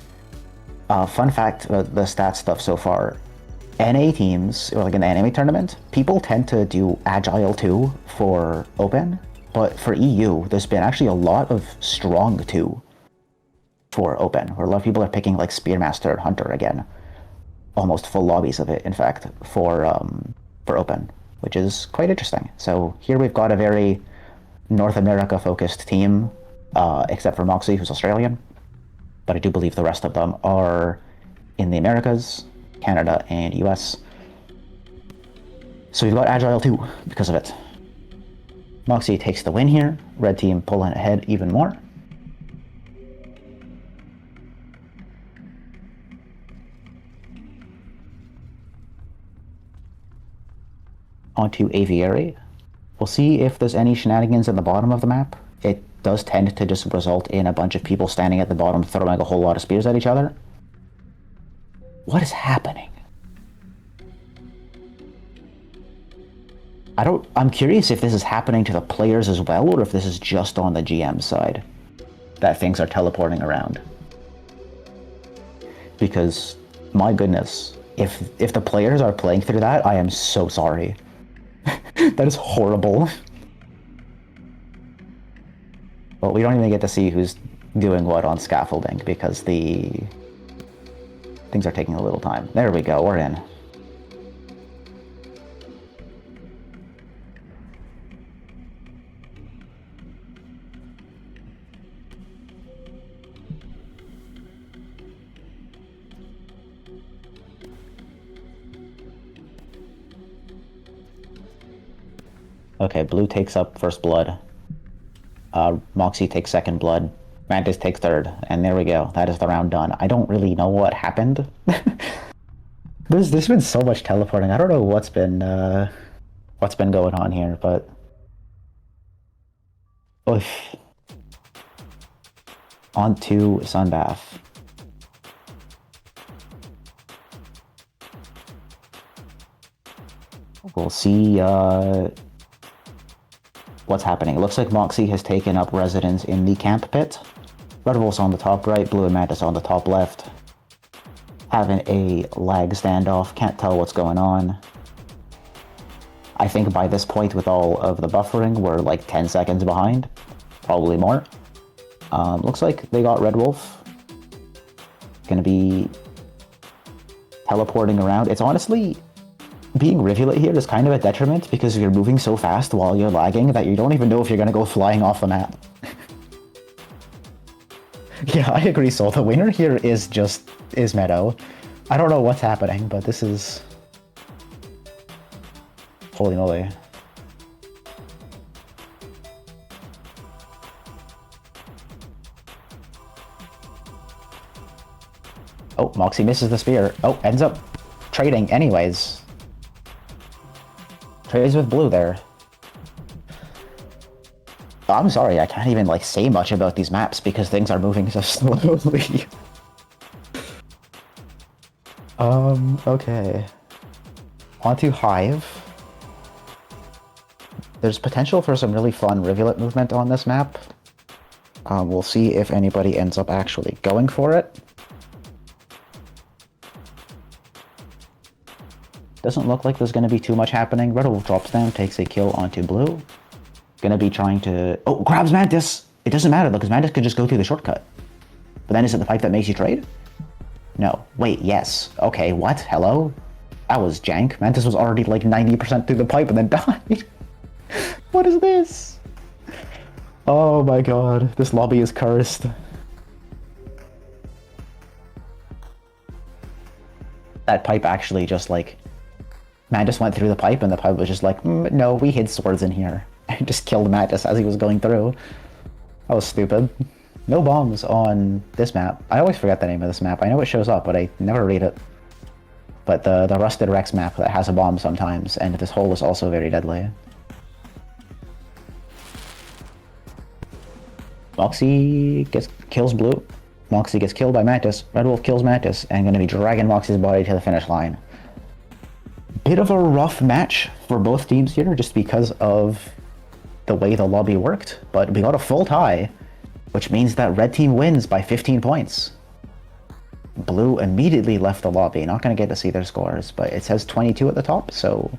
Fun fact, the stats stuff so far. NA teams, or like in the anime tournament, people tend to do Agile 2 for Open, but for EU, there's been actually a lot of Strong 2 for Open, where a lot of people are picking like Spearmaster and Hunter again. Almost full lobbies of it, in fact, for Open, which is quite interesting. So here we've got a very North America focused team, except for Moxie, who's Australian, but I do believe the rest of them are in the Americas, Canada, and US. So we've got Agile 2 because of it. Moxie takes the win here. Red team pulling ahead even more. Onto Aviary. We'll see if there's any shenanigans at the bottom of the map. It does tend to just result in a bunch of people standing at the bottom throwing a whole lot of spears at each other. What is happening? I'm curious if this is happening to the players as well, or if this is just on the GM side, that things are teleporting around. Because, my goodness, if the players are playing through that, I am so sorry. That is horrible. Well, we don't even get to see who's doing what on scaffolding, because things are taking a little time. There we go, we're in. Okay, blue takes up first blood. Moxie takes second blood. Mantis takes third, and there we go. That is the round done. I don't really know what happened. There's been so much teleporting. I don't know what's been going on here, but oof. On to Sunbath. We'll see what's happening. It looks like Moxie has taken up residence in the camp pit. Red Wolf's on the top right, Blue and Mantis on the top left. Having a lag standoff, can't tell what's going on. I think by this point, with all of the buffering, we're like 10 seconds behind. Probably more. Looks like they got Red Wolf. Gonna be teleporting around. It's honestly, being Rivulet here is kind of a detriment because you're moving so fast while you're lagging that you don't even know if you're gonna go flying off the map. Yeah, I agree, Sol. The winner here is Meadow. I don't know what's happening, but this is... Holy moly. Oh, Moxie misses the spear. Oh, ends up trading anyways. Trades with Blue there. I'm sorry, I can't even like say much about these maps because things are moving so slowly. Okay. Onto Hive. There's potential for some really fun Rivulet movement on this map. We'll see if anybody ends up actually going for it. Doesn't look like there's going to be too much happening. Red Wolf drops down, takes a kill onto Blue. Gonna be trying to... Oh, grabs Mantis! It doesn't matter though, because Mantis could just go through the shortcut. But then is it the pipe that makes you trade? No. Wait, yes. Okay, what? Hello? That was jank. Mantis was already like 90% through the pipe and then died. What is this? Oh my god, this lobby is cursed. That pipe actually just like... Mantis went through the pipe and the pipe was just like, no, we hid swords in here. And just killed Mantis as he was going through. That was stupid. No bombs on this map. I always forget the name of this map. I know it shows up, but I never read it. But the Rusted Rex map that has a bomb sometimes, and this hole is also very deadly. Moxie kills Blue. Moxie gets killed by Mantis. Red Wolf kills Mantis, and gonna be dragging Moxie's body to the finish line. Bit of a rough match for both teams here, just because of the way the lobby worked, but we got a full tie, which means that red team wins by 15 points. Blue immediately left the lobby, not going to get to see their scores, but it says 22 at the top, so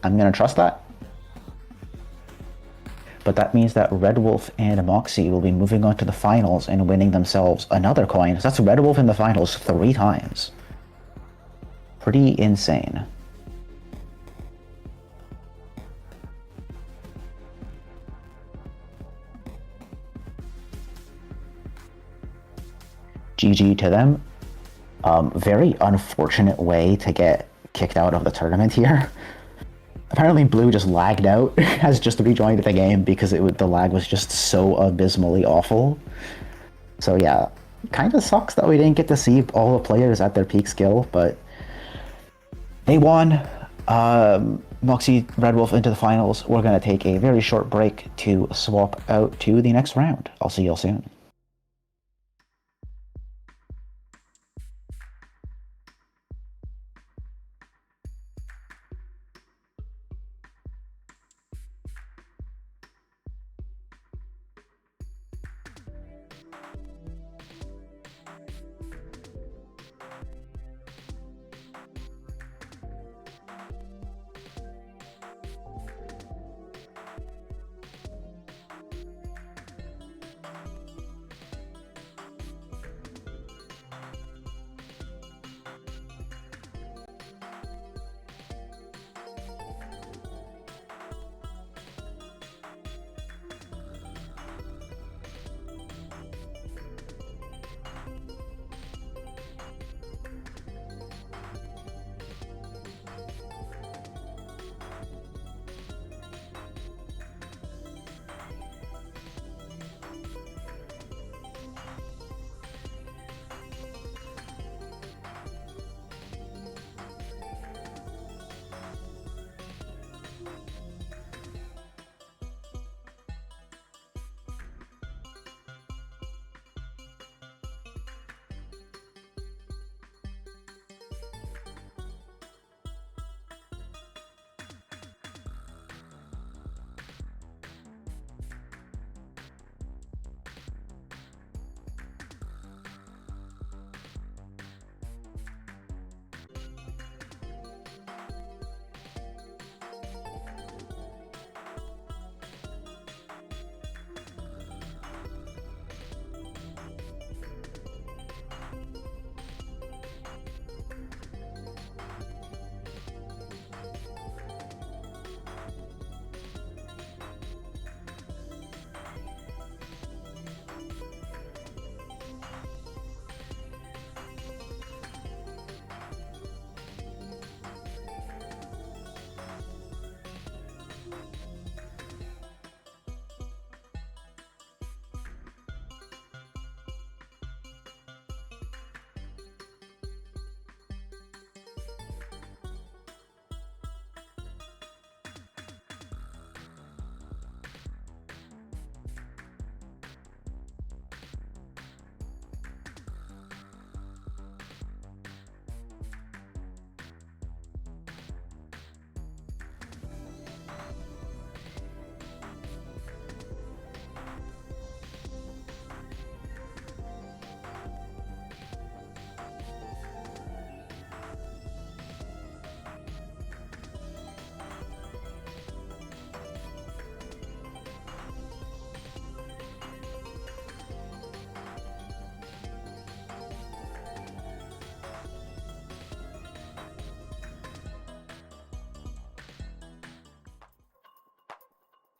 I'm going to trust that. But that means that Red Wolf and Moxie will be moving on to the finals and winning themselves another coin. So that's Red Wolf in the finals 3 times. Pretty insane. GG to them. Very unfortunate way to get kicked out of the tournament here. Apparently Blue just lagged out, has just rejoined the game because the lag was just so abysmally awful. So yeah, kind of sucks that we didn't get to see all the players at their peak skill, but they won. Moxie, Red Wolf into the finals. We're going to take a very short break to swap out to the next round. I'll see y'all soon.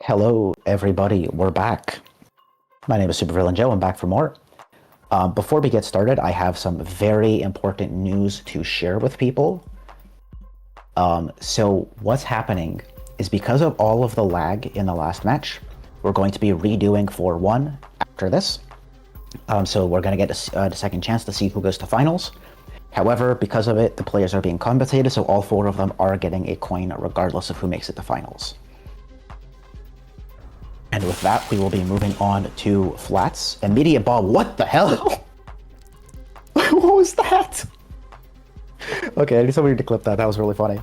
Hello, everybody. We're back. My name is Supervillain Joe. I'm back for more. Before we get started, I have some very important news to share with people. So what's happening is because of all of the lag in the last match, we're going to be redoing 4-1 after this. So we're going to get a second chance to see who goes to finals. However, because of it, the players are being compensated, so all 4 of them are getting a coin regardless of who makes it to finals. And with that, we will be moving on to flats. Immediate ball. What the hell? What was that? Okay, I need somebody to clip that. That was really funny.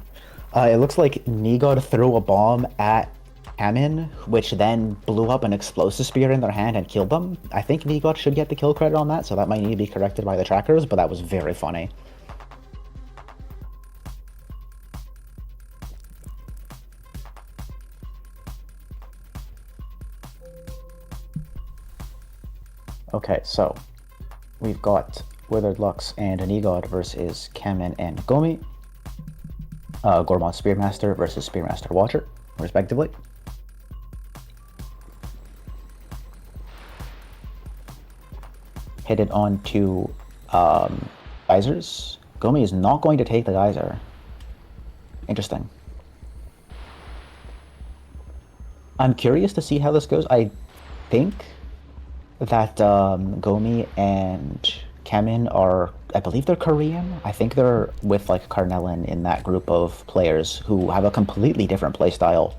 It looks like Nigod threw a bomb at Hammond, which then blew up an explosive spear in their hand and killed them. I think Nigod should get the kill credit on that, so that might need to be corrected by the trackers, but that was very funny. Okay, so we've got Withered Lux and Nigod versus Kamen and Gomi. Gourmand Spearmaster versus Spearmaster Watcher, respectively. Headed on to geysers. Gomi is not going to take the geyser. Interesting. I'm curious to see how this goes. I think that Gomi and Kamen are, I believe they're Korean. I think they're with like Carnellin in that group of players who have a completely different playstyle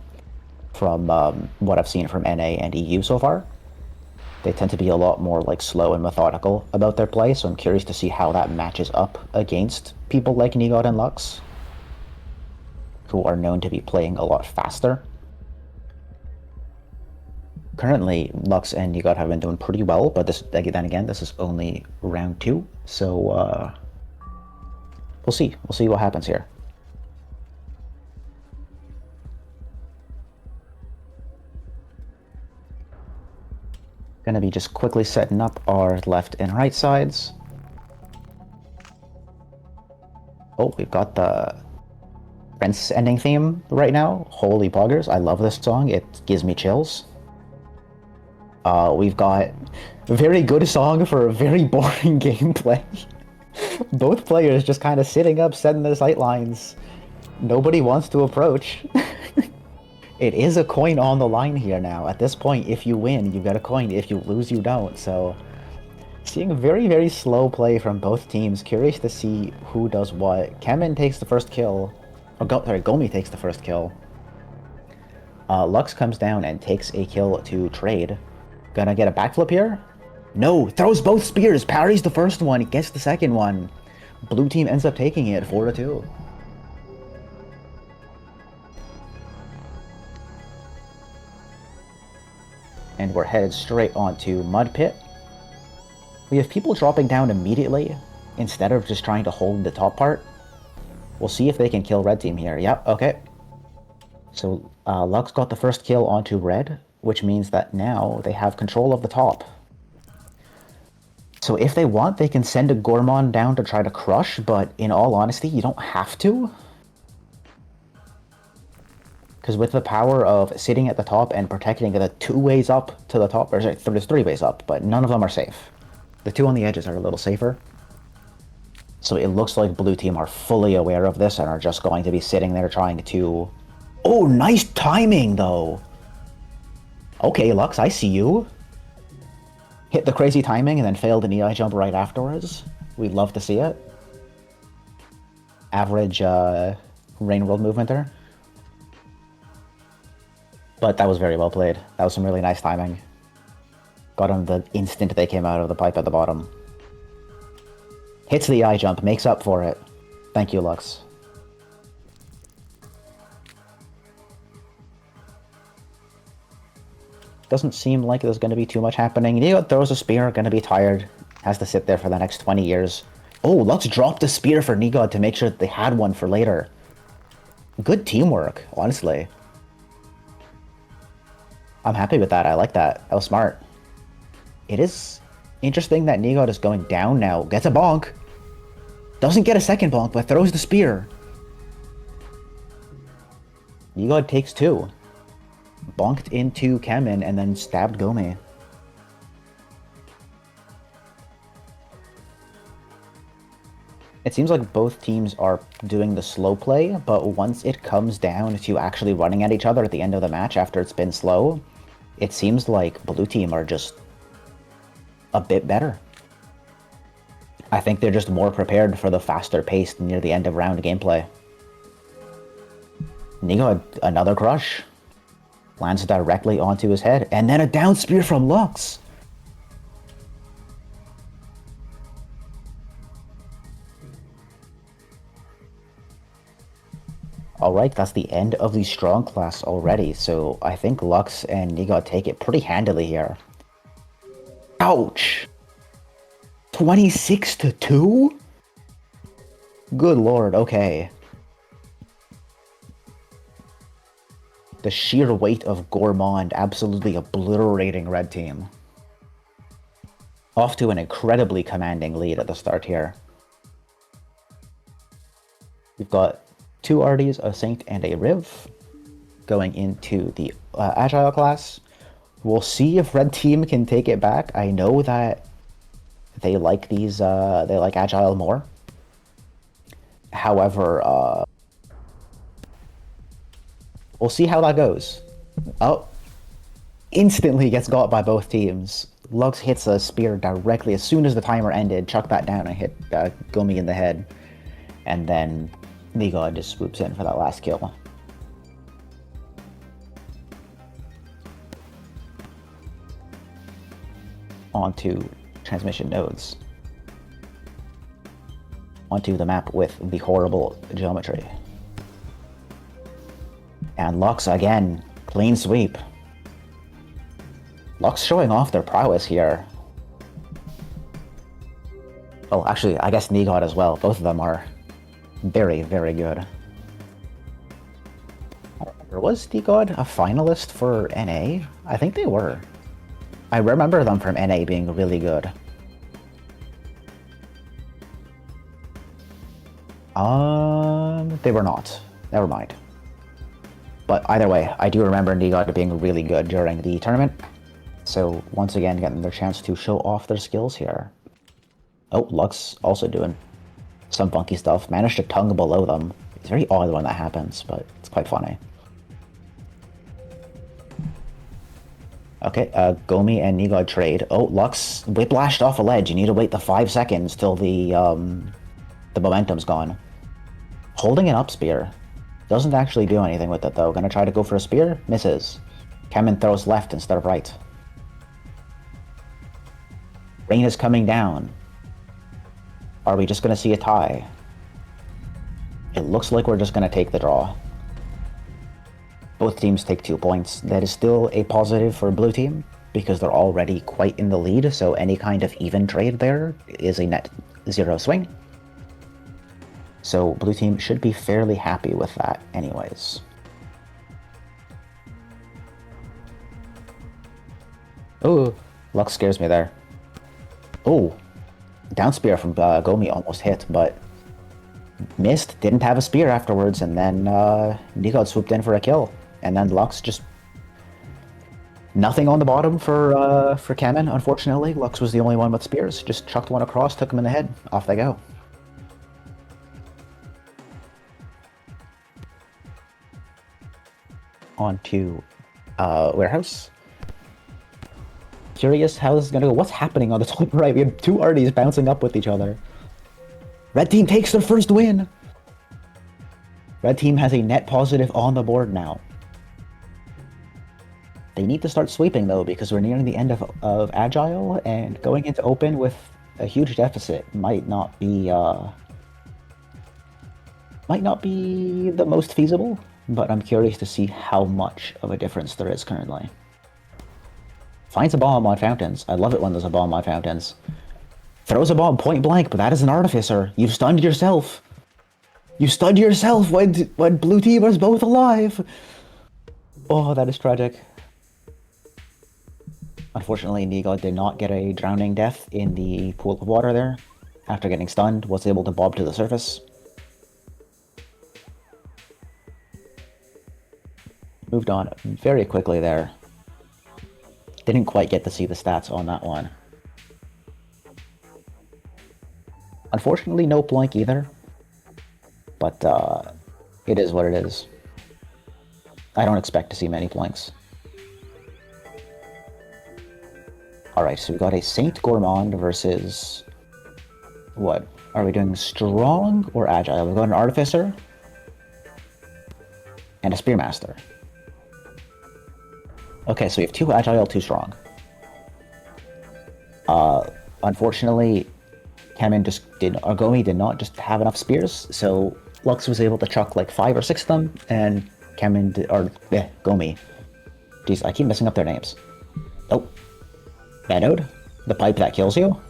from what I've seen from NA and EU so far. They tend to be a lot more like slow and methodical about their play, so I'm curious to see how that matches up against people like Nigod and Lux, who are known to be playing a lot faster. Currently, Lux and Nigod have been doing pretty well, but this is only round 2, so we'll see. We'll see what happens here. Gonna be just quickly setting up our left and right sides. Oh, we've got the Prince ending theme right now. Holy buggers, I love this song. It gives me chills. We've got a very good song for a very boring gameplay. Both players just kind of sitting up, setting their sight lines. Nobody wants to approach. It is a coin on the line here now. At this point, if you win, you get a coin. If you lose, you don't. So, seeing a very, very slow play from both teams. Curious to see who does what. Kamen takes the first kill. Gomi takes the first kill. Lux comes down and takes a kill to trade. Gonna get a backflip here? No! Throws both spears! Parries the first one, gets the second one. Blue team ends up taking it 4-2. And we're headed straight onto Mud Pit. We have people dropping down immediately instead of just trying to hold the top part. We'll see if they can kill red team here. Yep, okay. So Lux got the first kill onto red, which means that now they have control of the top. So if they want, they can send a Gourmand down to try to crush, but in all honesty, you don't have to. Because with the power of sitting at the top and protecting the 2 ways up to the top, or sorry, there's 3 ways up, but none of them are safe. The 2 on the edges are a little safer. So it looks like blue team are fully aware of this and are just going to be sitting there trying to... Oh, nice timing, though! Okay, Lux, I see you. Hit the crazy timing and then failed an EI jump right afterwards. We'd love to see it. Average Rain World movement there. But that was very well played. That was some really nice timing. Got him the instant they came out of the pipe at the bottom. Hits the EI jump, makes up for it. Thank you, Lux. Doesn't seem like there's going to be too much happening. Nigod throws a spear, going to be tired. Has to sit there for the next 20 years. Oh, Lux dropped a spear for Nigod to make sure that they had one for later. Good teamwork, honestly. I'm happy with that. I like that. That was smart. It is interesting that Nigod is going down now. Gets a bonk. Doesn't get a second bonk, but throws the spear. Nigod takes 2. bonked into Kemen and then stabbed Gourmand. It seems like both teams are doing the slow play, but once it comes down to actually running at each other at the end of the match after it's been slow, it seems like blue team are just a bit better. I think they're just more prepared for the faster paced near the end of round gameplay. Nigo, another crush. Lands directly onto his head, and then a down spear from Lux. Alright, that's the end of the strong class already, so I think Lux and Nigo take it pretty handily here. Ouch! 26-2? Good lord, okay. The sheer weight of Gourmand absolutely obliterating red team. Off to an incredibly commanding lead at the start here. We've got 2 RDs, a Saint, and a Riv going into the Agile class. We'll see if red team can take it back. I know that they like these, they like Agile more. However, we'll see how that goes. Oh, instantly gets got by both teams. Lux hits a spear directly as soon as the timer ended, chucked that down and hit Gourmand in the head. And then Nigo just swoops in for that last kill. Onto transmission nodes. Onto the map with the horrible geometry. And Lux again, clean sweep. Lux showing off their prowess here. Oh, actually, I guess Nigo as well. Both of them are very, very good. Was Nigo a finalist for NA? I think they were. I remember them from NA being really good. They were not. Never mind. But either way, I do remember Nigo being really good during the tournament. So once again, getting their chance to show off their skills here. Oh, Lux also doing some funky stuff. Managed to tongue below them. It's very odd when that happens, but it's quite funny. Okay, Gourmand and Nigo trade. Oh, Lux whiplashed off a ledge. You need to wait the 5 seconds till the momentum's gone. Holding an up spear. Doesn't actually do anything with it though. Gonna try to go for a spear. Misses. Kemen throws left instead of right. Rain is coming down. Are we just gonna see a tie? It looks like we're just gonna take the draw. Both teams take 2 points. That is still a positive for blue team because they're already quite in the lead, so any kind of even trade there is a net 0 swing. So blue team should be fairly happy with that anyways. Oh, Lux scares me there. Oh, down spear from Gourmand almost hit, but missed. Didn't have a spear afterwards, and then Nigo swooped in for a kill. And then Lux just nothing on the bottom for Kemen, unfortunately. Lux was the only one with spears. Just chucked one across, took him in the head. Off they go. On to Warehouse. Curious how this is gonna go. What's happening on the top right? We have 2 RDs bouncing up with each other. Red team takes their first win! Red team has a net positive on the board now. They need to start sweeping though, because we're nearing the end of Agile, and going into Open with a huge deficit might not be the most feasible, but I'm curious to see how much of a difference there is currently. Finds a bomb on fountains. I love it when there's a bomb on fountains. Throws a bomb point blank, but that is an Artificer. You've stunned yourself. You stunned yourself when blue team was both alive. Oh, that is tragic. Unfortunately, Nigo did not get a drowning death in the pool of water there. After getting stunned, was able to bob to the surface. Moved on very quickly there. Didn't quite get to see the stats on that one. Unfortunately, no blank either. But it is what it is. I don't expect to see many blanks. Alright, so we got a Saint Gourmand versus... What? Are we doing strong or agile? We've got an Artificer and a Spearmaster. Okay, so we have 2 agile, 2 strong. Unfortunately, Gourmand did not just have enough spears, so Lux was able to chuck like 5 or 6 of them, and Gourmand. Jeez, I keep messing up their names. Oh. Meadow? The pipe that kills you?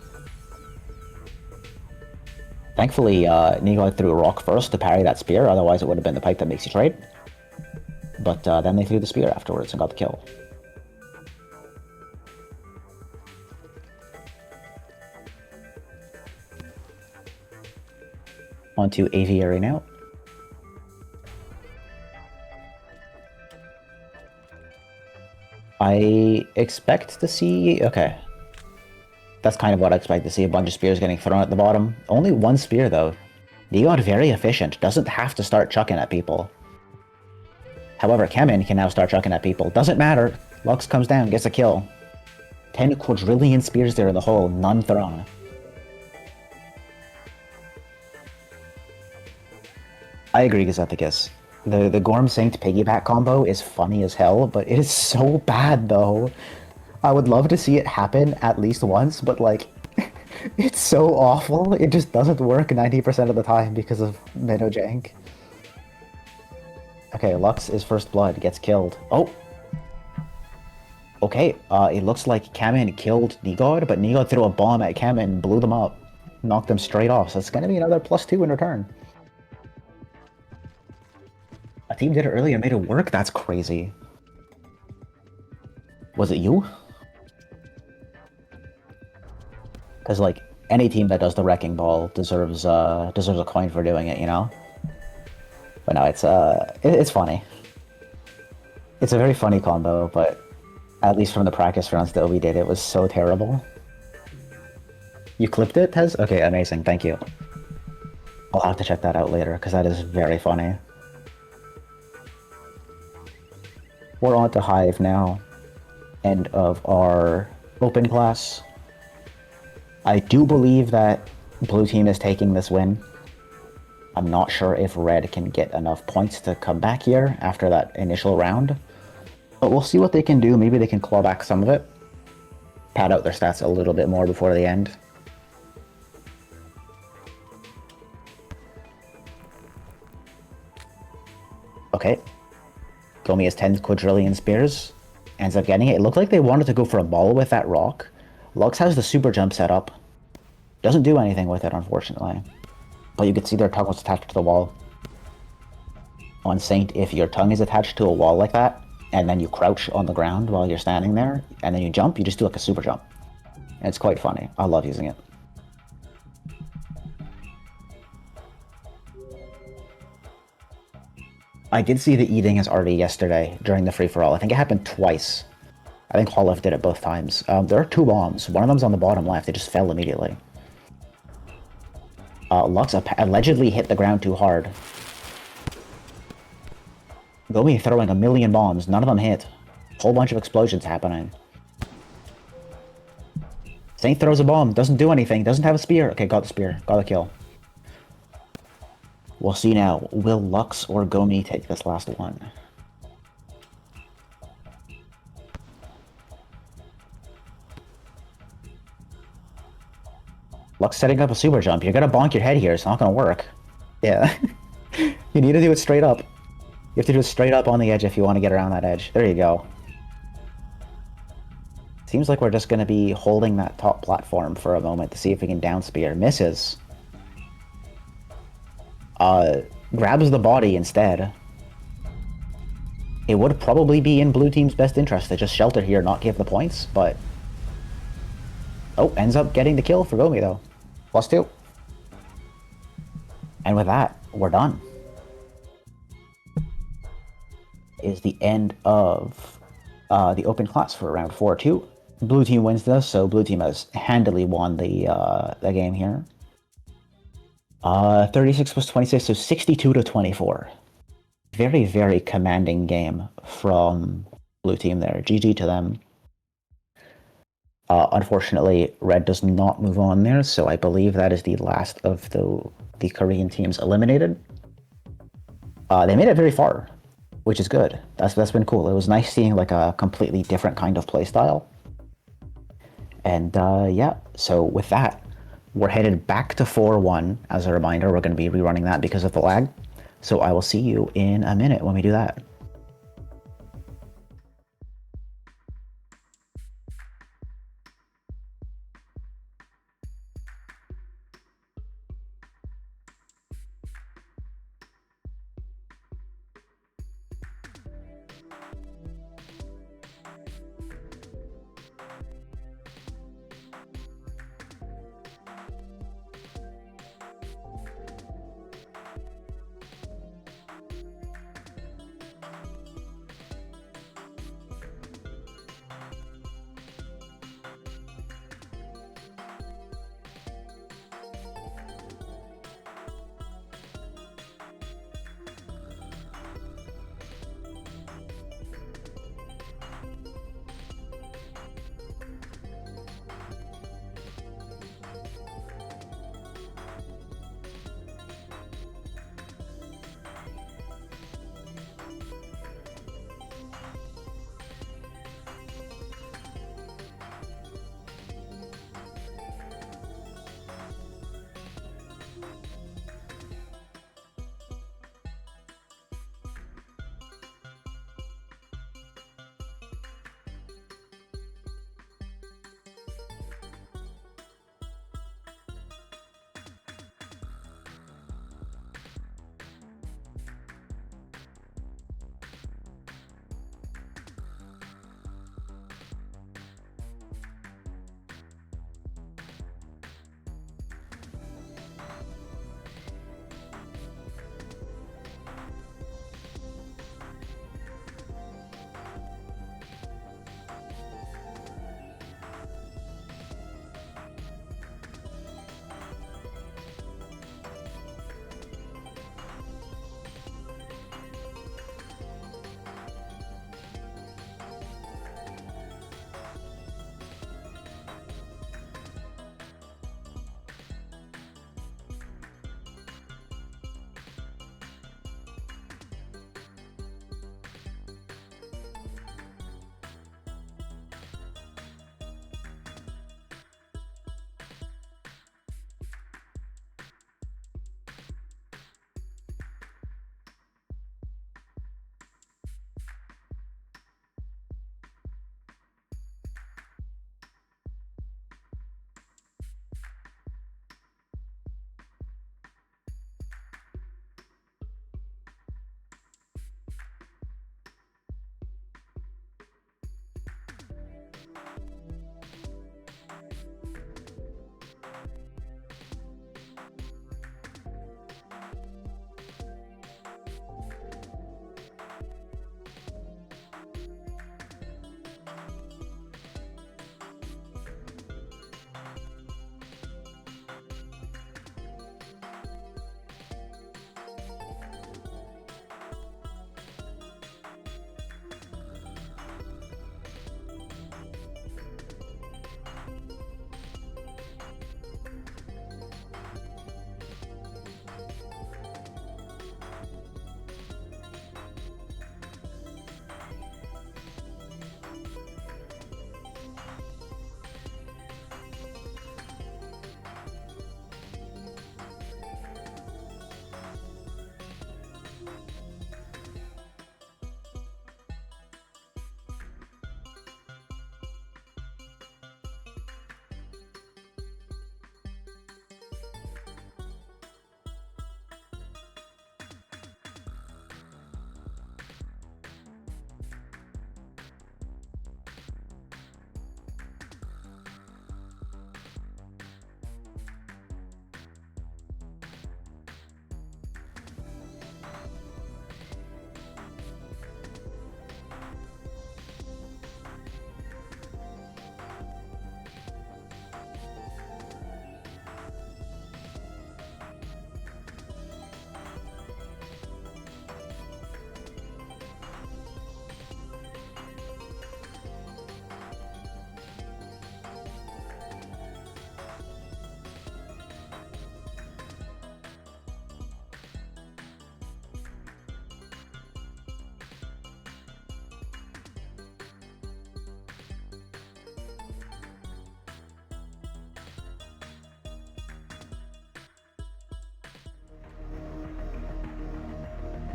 Thankfully, Nigo threw a rock first to parry that spear, otherwise it would have been the pipe that makes you trade. But then they threw the spear afterwards and got the kill. On to Aviary now. I expect to see... Okay. That's kind of what I expect to see, a bunch of spears getting thrown at the bottom. Only 1 spear, though. Neon very efficient, doesn't have to start chucking at people. However, Kemen can now start chucking at people. Doesn't matter. Lux comes down, gets a kill. 10 quadrillion spears there in the hole, none thrown. I agree, Gazeticus. The Gorm Saint piggyback combo is funny as hell, but it is so bad, though. I would love to see it happen at least once, but like, it's so awful. It just doesn't work 90% of the time because of Meadow jank. Okay, Lux is first blood, gets killed. Oh! Okay, it looks like Kamen killed Nigod, but Nigod threw a bomb at Kamen and blew them up. Knocked them straight off, so it's gonna be another +2 in return. A team did it early and made it work? That's crazy. Was it you? Because, like, any team that does the Wrecking Ball deserves a coin for doing it, you know? But no, it's funny. It's a very funny combo, but at least from the practice rounds that we did, it was so terrible. You clipped it, Tez? Okay, amazing, thank you. I'll have to check that out later, because that is very funny. We're on to Hive now. End of our open class. I do believe that blue team is taking this win. I'm not sure if red can get enough points to come back here after that initial round. But we'll see what they can do. Maybe they can claw back some of it. Pad out their stats a little bit more before the end. Okay. Gomi has 10 quadrillion spears. Ends up getting it. It looked like they wanted to go for a ball with that rock. Lux has the super jump set up. Doesn't do anything with it, unfortunately. But you can see their tongue was attached to the wall. On Saint, if your tongue is attached to a wall like that, and then you crouch on the ground while you're standing there, and then you jump, you just do like a super jump. And it's quite funny. I love using it. I did see the eating as arty yesterday during the free-for-all. I think it happened twice. I think Holliff did it both times. There are 2 bombs. One of them's on the bottom left. It just fell immediately. Lux allegedly hit the ground too hard. Gomi throwing 1,000,000 bombs. None of them hit. Whole bunch of explosions happening. Saint throws a bomb. Doesn't do anything. Doesn't have a spear. Okay, got the spear. Got the kill. We'll see now. Will Lux or Gomi take this last one? Lux setting up a super jump. You're gonna bonk your head here. It's not gonna work. Yeah. You need to do it straight up. You have to do it straight up on the edge if you want to get around that edge. There you go. Seems like we're just gonna be holding that top platform for a moment to see if we can down spear. Misses. Grabs the body instead. It would probably be in blue team's best interest to just shelter here, not give the points, but... Oh, ends up getting the kill for Gomi, though. +2. And with that, we're done. is the end of the open class for round 4-2. Blue team wins this, so blue team has handily won the game here. 36 plus 26, so 62 to 24. Very, very commanding game from blue team there. GG to them. Unfortunately, red does not move on there, so I believe that is the last of the Korean teams eliminated. They made it very far, which is good. That's been cool. It was nice seeing like a completely different kind of playstyle. And yeah, so with that, we're headed back to 4-1. As a reminder, we're going to be rerunning that because of the lag. So I will see you in a minute when we do that.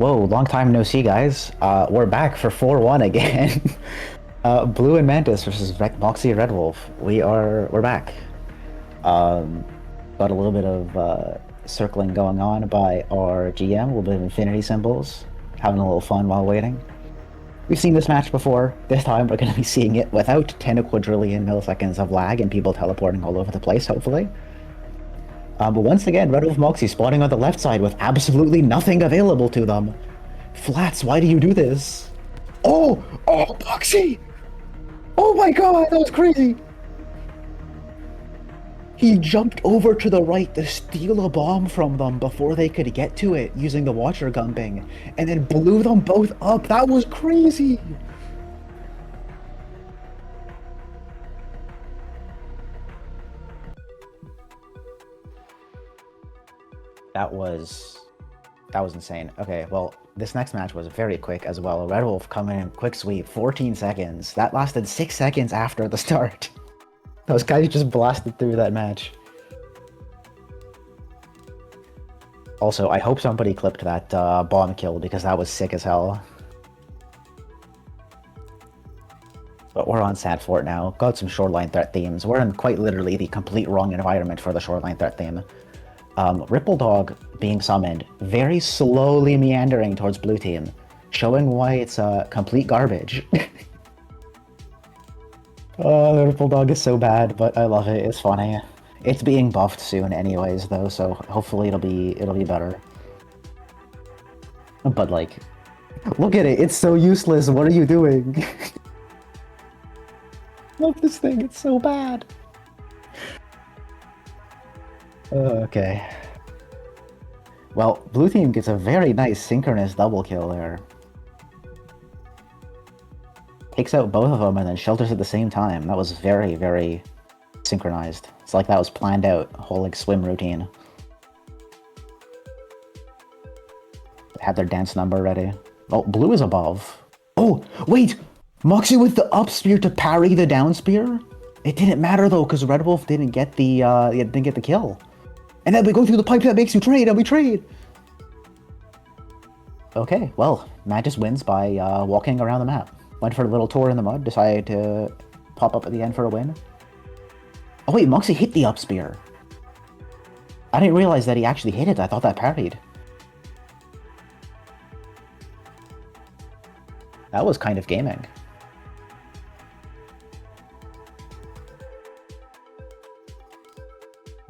Whoa, long time no see, guys. We're back for 4-1 again. Blue and Mantis versus Moxie and Red Wolf. We're back. Got a little bit of circling going on by our GM, a little bit of infinity symbols, having a little fun while waiting. We've seen this match before. This time we're going to be seeing it without 10 quadrillion milliseconds of lag and people teleporting all over the place, hopefully. But once again, Red Wolf Moxie spawning on the left side with absolutely nothing available to them. Flats, why do you do this? Oh! Oh, Moxie! Oh my god, that was crazy! He jumped over to the right to steal a bomb from them before they could get to it using the Watcher Gumping, and then blew them both up. That was crazy! That was insane. Okay, well, this next match was very quick as well. Red Wolf coming in quick sweep, 14 seconds. That lasted 6 seconds after the start. Those guys just blasted through that match. Also, I hope somebody clipped that bomb kill because that was sick as hell. But we're on Sad Fort now. Got some Shoreline Threat themes. We're in quite literally the complete wrong environment for the Shoreline Threat theme. Ripple Dog being summoned, very slowly meandering towards blue team, showing why it's complete garbage. Oh, the Ripple Dog is so bad, but I love it. It's funny. It's being buffed soon, anyways, though, so hopefully it'll be better. But like, look at it. It's so useless. What are you doing? Love this thing. It's so bad. Okay. Well, blue team gets a very nice synchronous double kill there. Takes out both of them and then shelters at the same time. That was very, very synchronized. It's like that was planned out, a whole like swim routine. They had their dance number ready. Oh, blue is above. Oh, wait! Moxie with the up spear to parry the down spear? It didn't matter though, because Red Wolf didn't get the kill. And then we go through the pipe that makes you trade, and we trade! Okay, well, Mantis wins by walking around the map. Went for a little tour in the mud, decided to pop up at the end for a win. Oh wait, Moxie hit the up spear. I didn't realize that he actually hit it, I thought that parried. That was kind of gaming.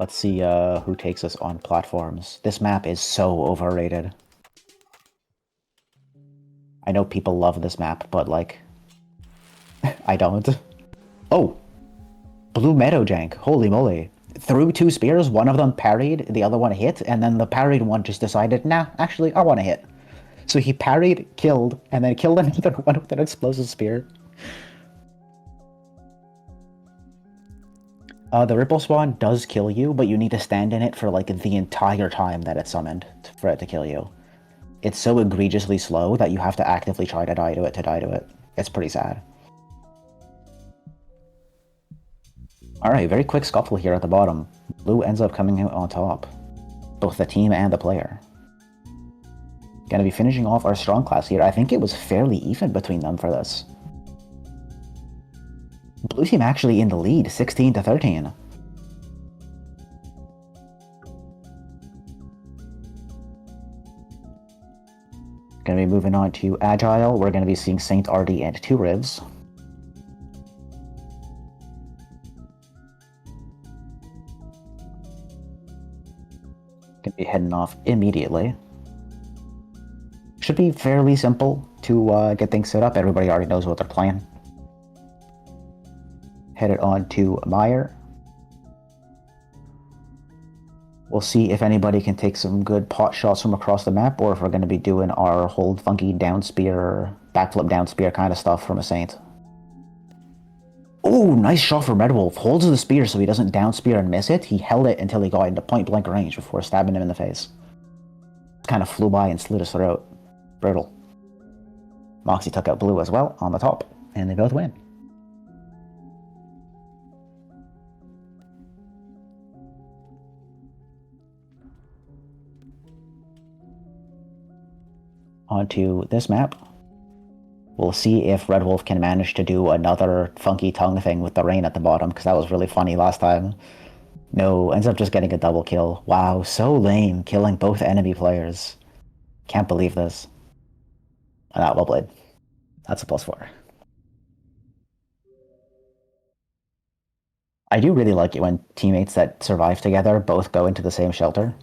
Let's see who takes us on platforms. This map is so overrated. I know people love this map, but like, I don't. Oh! Blue Meadow jank, holy moly. Threw 2 spears, one of them parried, the other one hit, and then the parried one just decided, nah, actually, I want to hit. So he parried, killed, and then killed another one with an explosive spear. The Ripple Spawn does kill you, but you need to stand in it for like the entire time that it's summoned for it to kill you. It's so egregiously slow that you have to actively try to die to it. It's pretty sad. Alright, very quick scuffle here at the bottom. Blue ends up coming out on top. Both the team and the player. Gonna be finishing off our strong class here. I think it was fairly even between them for this. Blue team actually in the lead, 16-13. Gonna be moving on to Agile. We're gonna be seeing Saint RD and 2 Rivs. Gonna be heading off immediately. Should be fairly simple to get things set up. Everybody already knows what they're playing. Headed on to Meyer. We'll see if anybody can take some good pot shots from across the map, or if we're going to be doing our hold funky down spear, backflip down spear kind of stuff from a Saint. Oh, nice shot from Red Wolf. Holds the spear so he doesn't down spear and miss it. He held it until he got into point blank range before stabbing him in the face. Kind of flew by and slit his throat. Brutal. Moxie took out blue as well on the top, and they both win. onto this map. We'll see if Red Wolf can manage to do another funky tongue thing with the rain at the bottom, because that was really funny last time. No, ends up just getting a double kill. Wow, so lame, killing both enemy players. Can't believe this. Well played. That's a +4. I do really like it when teammates that survive together both go into the same shelter.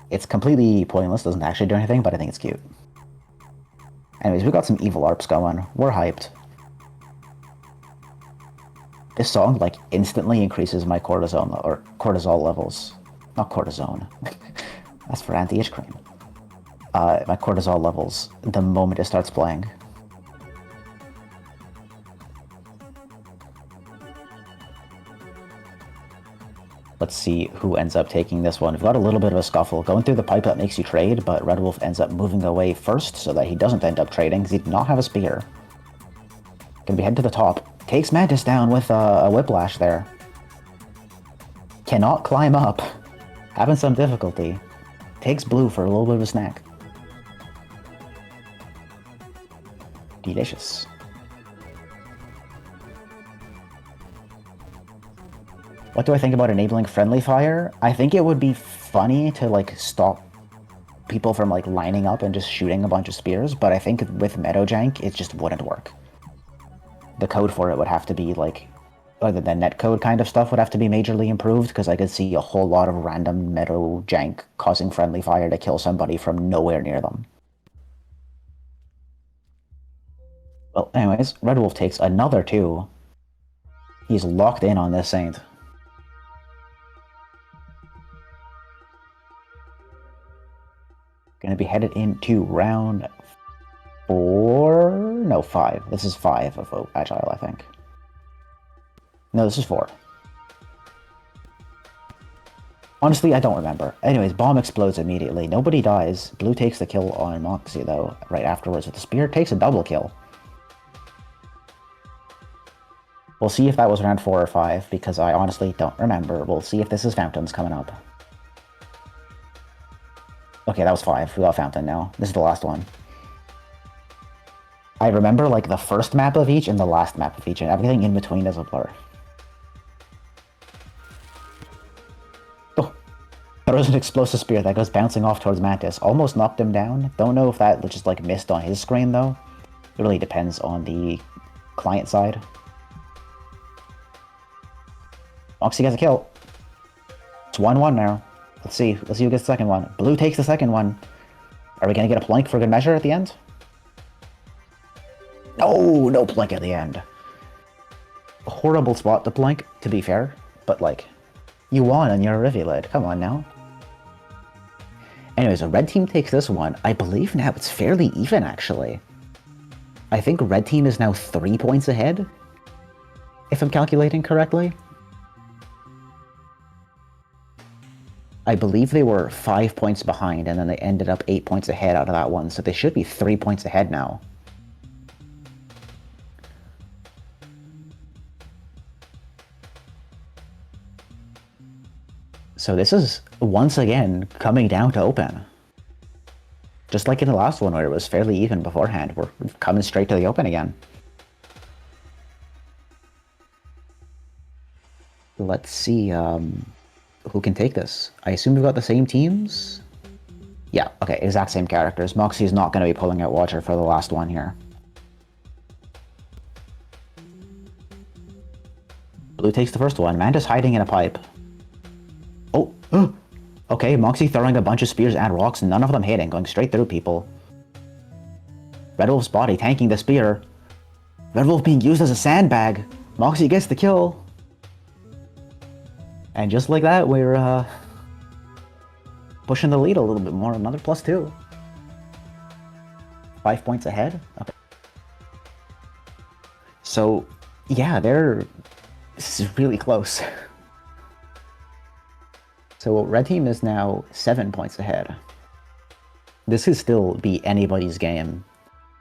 It's completely pointless, doesn't actually do anything, but I think it's cute. Anyways, we got some evil ARPs going. We're hyped. This song, like, instantly increases my cortisol levels. Not cortisone. That's for anti-itch cream. My cortisol levels the moment it starts playing. Let's see who ends up taking this one. We've got a little bit of a scuffle. Going through the pipe that makes you trade, but Red Wolf ends up moving away first so that he doesn't end up trading because he did not have a spear. Gonna be heading to the top. Takes Mantis down with a whiplash there. Cannot climb up. Having some difficulty. Takes blue for a little bit of a snack. Delicious. What do I think about enabling friendly fire? I think it would be funny to, like, stop people from, like, lining up and just shooting a bunch of spears, but I think with Meadow jank, it just wouldn't work. The code for it would have to be, like, other than netcode kind of stuff would have to be majorly improved, because I could see a whole lot of random Meadow jank causing friendly fire to kill somebody from nowhere near them. Well, anyways, Red Wolf takes another 2. He's locked in on this Saint. Gonna be headed into round 4? No, 5. This is 5 of agile, I think. No, this is 4. Honestly, I don't remember. Anyways, bomb explodes immediately. Nobody dies. Blue takes the kill on Moxie, though, right afterwards with the spear. Takes a double kill. We'll see if that was round 4 or 5, because I honestly don't remember. We'll see if this is Fountains coming up. Okay, that was 5. We got Fountain now. This is the last one. I remember, like, the first map of each and the last map of each, and everything in between is a blur. Oh! Throws an explosive spear that goes bouncing off towards Mantis. Almost knocked him down. Don't know if that just, like, missed on his screen, though. It really depends on the client side. Moxie gets a kill. It's 1-1 now. Let's see who gets the second one. Blue takes the second one. Are we gonna get a plank for good measure at the end? No, no plank at the end. A horrible spot to plank, to be fair. But, like, you won and you're a Rivulet. Come on now. Anyways, a red team takes this one. I believe now it's fairly even, actually. I think red team is now 3 points ahead, if I'm calculating correctly. I believe they were 5 points behind, and then they ended up 8 points ahead out of that one, so they should be 3 points ahead now. So this is, once again, coming down to open. Just like in the last one where it was fairly even beforehand, we're coming straight to the open again. Let's see, who can take this? I assume we've got the same teams? Yeah, okay, exact same characters. Moxie is not going to be pulling out Watcher for the last one here. Blue takes the first one. Mantis hiding in a pipe. Oh, okay, Moxie throwing a bunch of spears and rocks, none of them hitting, going straight through people. Red Wolf's body tanking the spear. Red Wolf being used as a sandbag. Moxie gets the kill. And just like that, we're pushing the lead a little bit more. Another +2. 5 points ahead. Okay. So, yeah, this is really close. So red team is now 7 points ahead. This could still be anybody's game.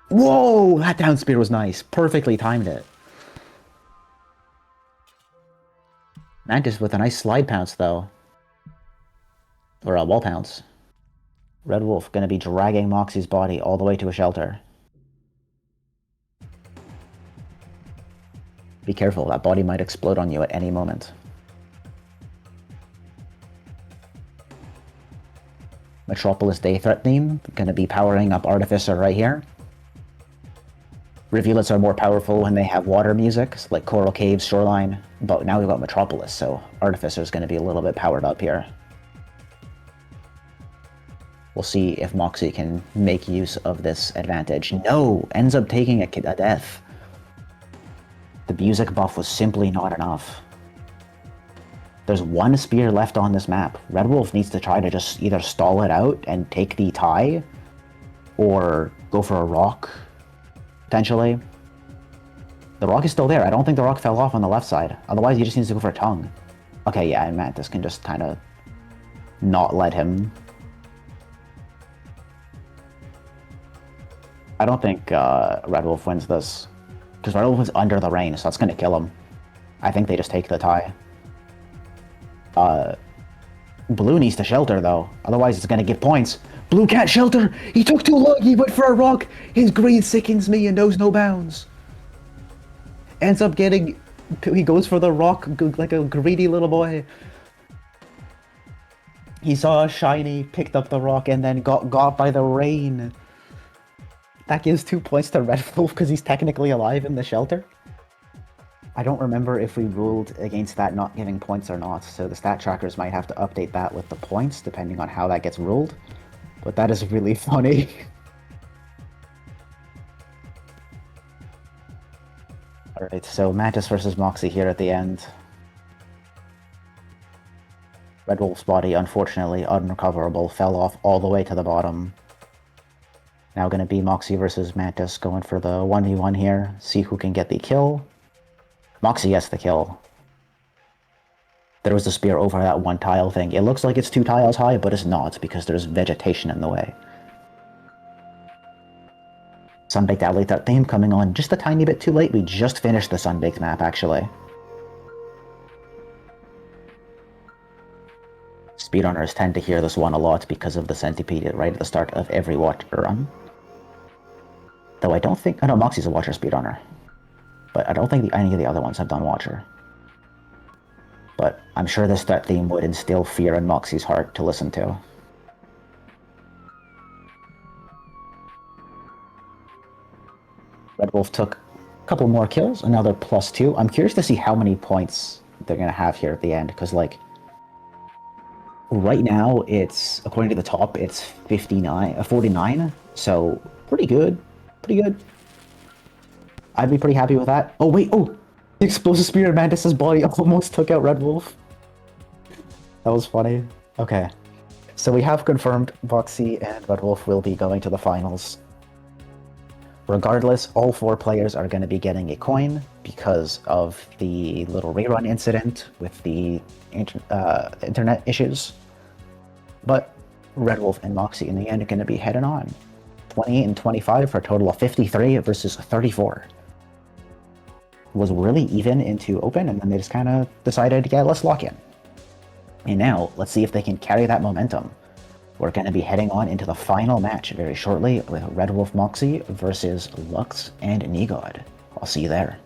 Whoa! That down spear was nice. Perfectly timed it. Mantis with a nice slide pounce, though. Or a wall pounce. Red Wolf gonna be dragging Moxie's body all the way to a shelter. Be careful, that body might explode on you at any moment. Metropolis Day threat theme, gonna be powering up Artificer right here. Rivulets are more powerful when they have water music, like Coral Caves, Shoreline, but now we've got Metropolis, so Artificer's gonna be a little bit powered up here. We'll see if Moxie can make use of this advantage. No! Ends up taking a death. The music buff was simply not enough. There's one spear left on this map. Red Wolf needs to try to just either stall it out and take the tie, or go for a rock, potentially. The rock is still there. I don't think the rock fell off on the left side. Otherwise, he just needs to go for a tongue. Okay, yeah, and Mantis can just kind of not let him. I don't think Red Wolf wins this, because Red Wolf is under the rain, so that's going to kill him. I think they just take the tie. Blue needs to shelter, though. Otherwise, it's going to get points. Blue can't shelter! He took too long! He went for a rock! His greed sickens me and knows no bounds. Ends up getting... He goes for the rock like a greedy little boy. He saw a shiny, picked up the rock, and then got by the rain. That gives 2 points to Red Wolf because he's technically alive in the shelter. I don't remember if we ruled against that not giving points or not, so the stat trackers might have to update that with the points depending on how that gets ruled. But that is really funny. Alright, so Mantis versus Moxie here at the end. Red Wolf's body, unfortunately unrecoverable, fell off all the way to the bottom. Now gonna be Moxie versus Mantis, going for the 1v1 here. See who can get the kill. Moxie gets the kill. There was a spear over that one tile thing. It looks like it's 2 tiles high, but it's not, because there's vegetation in the way. Sunbaked Alley Threat theme coming on just a tiny bit too late. We just finished the Sunbaked map, actually. Speedrunners tend to hear this one a lot because of the centipede right at the start of every Watcher run. Though I don't think... I know Moxie's a Watcher speedrunner. But I don't think any of the other ones have done Watcher. But I'm sure this threat theme would instill fear in Moxie's heart to listen to. Red Wolf took a couple more kills, another +2. I'm curious to see how many points they're going to have here at the end, because, like, right now, it's, according to the top, it's 49, so pretty good. Pretty good. I'd be pretty happy with that. Oh, wait, oh! The explosive spear in Mantis' body almost took out Red Wolf. That was funny. Okay. So we have confirmed Moxie and Red Wolf will be going to the finals. Regardless, all 4 players are going to be getting a coin because of the little rerun incident with the internet issues. But Red Wolf and Moxie in the end are going to be heading on. 20 and 25 for a total of 53 versus 34. Was really even into open, and then they just kind of decided, yeah, let's lock in. And now, let's see if they can carry that momentum. We're going to be heading on into the final match very shortly with Red Wolf Moxie versus Lux and Negod. I'll see you there.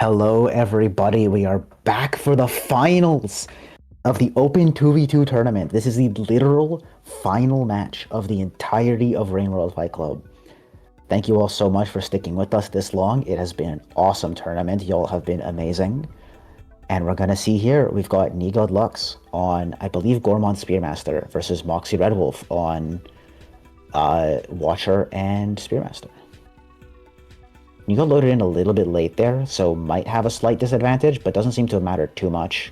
Hello, everybody. We are back for the finals of the Open 2v2 tournament. This is the literal final match of the entirety of Rain World Fight Club. Thank you all so much for sticking with us this long. It has been an awesome tournament. Y'all have been amazing. And we're going to see here, we've got Nigod Lux on, I believe, Gourmand Spearmaster versus Moxie Red Wolf on Watcher and Spearmaster. You got loaded in a little bit late there, so might have a slight disadvantage, but doesn't seem to matter too much.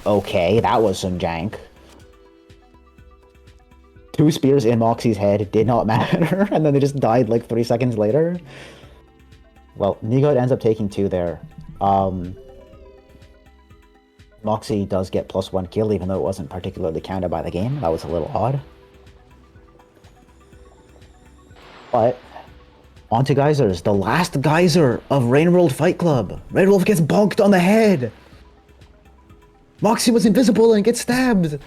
Okay, that was some jank. 2 spears in Moxie's head did not matter, and then they just died like 3 seconds later. Well, Nigod ends up taking 2 there. Moxie does get +1 kill, even though it wasn't particularly counted by the game. That was a little odd. But on to geysers. The last geyser of Rain World Fight Club. Red Wolf gets bonked on the head. Moxie was invisible and gets stabbed.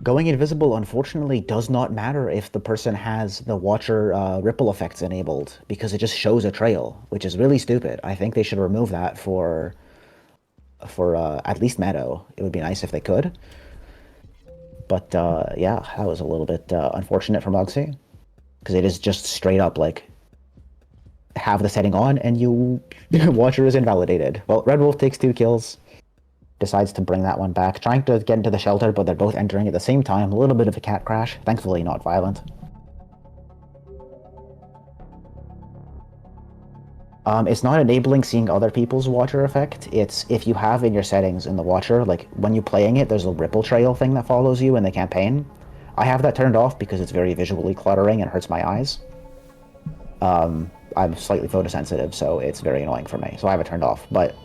Going invisible, unfortunately, does not matter if the person has the Watcher ripple effects enabled, because it just shows a trail, which is really stupid. I think they should remove that for at least Meadow. It would be nice if they could. But yeah, that was a little bit unfortunate for Moxie, because it is just straight up like have the setting on and you Watcher is invalidated. Well, Red Wolf takes 2 kills, decides to bring that one back, trying to get into the shelter, but they're both entering at the same time. A little bit of a cat crash, thankfully not violent. It's not enabling seeing other people's Watcher effect. It's if you have in your settings in the Watcher, like when you're playing it, there's a ripple trail thing that follows you in the campaign. I have that turned off because it's very visually cluttering and hurts my eyes. I'm slightly photosensitive, so it's very annoying for me, so I have it turned off. But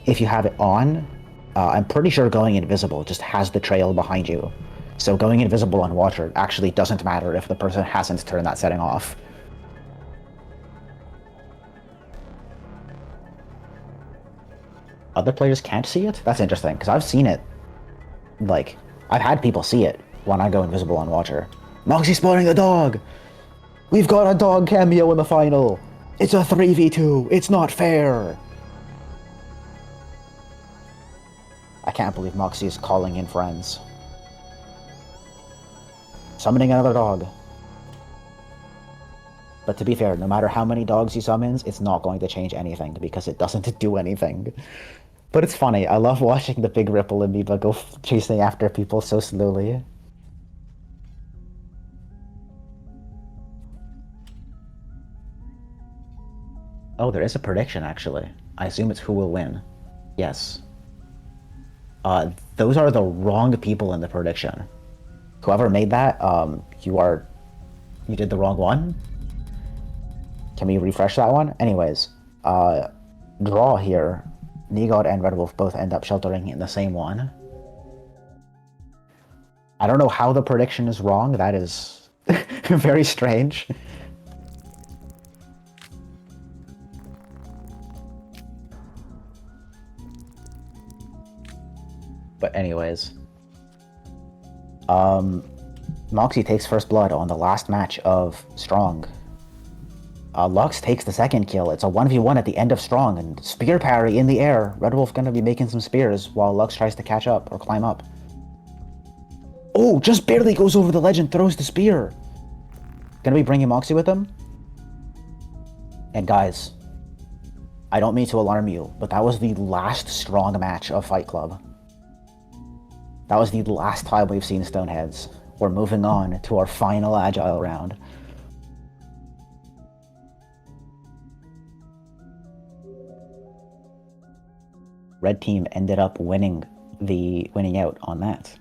if you have it on, I'm pretty sure going invisible just has the trail behind you. So going invisible on Watcher actually doesn't matter if the person hasn't turned that setting off. Other players can't see it? That's interesting, because I've seen it. Like, I've had people see it when I go invisible on Watcher. Moxie spawning a dog! We've got a dog cameo in the final! It's a 3v2! It's not fair! I can't believe Moxie is calling in friends. Summoning another dog. But to be fair, no matter how many dogs he summons, it's not going to change anything, because it doesn't do anything. But it's funny, I love watching the big ripple amoeba go chasing after people so slowly. Oh, there is a prediction, actually. I assume it's who will win. Yes. Those are the wrong people in the prediction. Whoever made that, you did the wrong one? Can we refresh that one? Anyways, draw here. Nigod and Red Wolf both end up sheltering in the same one. I don't know how the prediction is wrong. That is very strange. But anyways, Moxie takes first blood on the last match of Strong. Lux takes the second kill. It's a 1v1 at the end of Strong, and spear parry in the air. Red Wolf gonna be making some spears while Lux tries to catch up or climb up. Oh, just barely goes over the ledge and throws the spear. Gonna be bringing Moxie with him. And guys, I don't mean to alarm you, but that was the last Strong match of Fight Club. That was the last time we've seen Stoneheads. We're moving on to our final Agile round. Red team ended up winning out on that.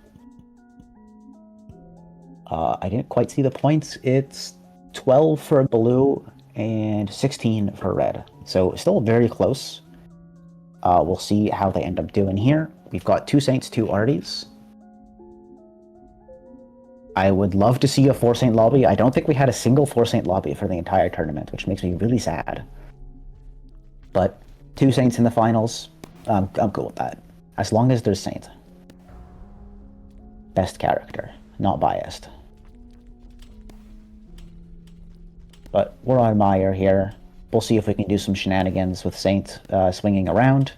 I didn't quite see the points. It's 12 for blue and 16 for red. So still very close. We'll see how they end up doing here. We've got 2 Saints, 2 Arties. I would love to see a 4 Saint lobby. I don't think we had a single 4 Saint lobby for the entire tournament, which makes me really sad. But 2 Saints in the finals, I'm cool with that. As long as there's Saint. Best character, not biased. But we're on Meyer here. We'll see if we can do some shenanigans with Saint swinging around.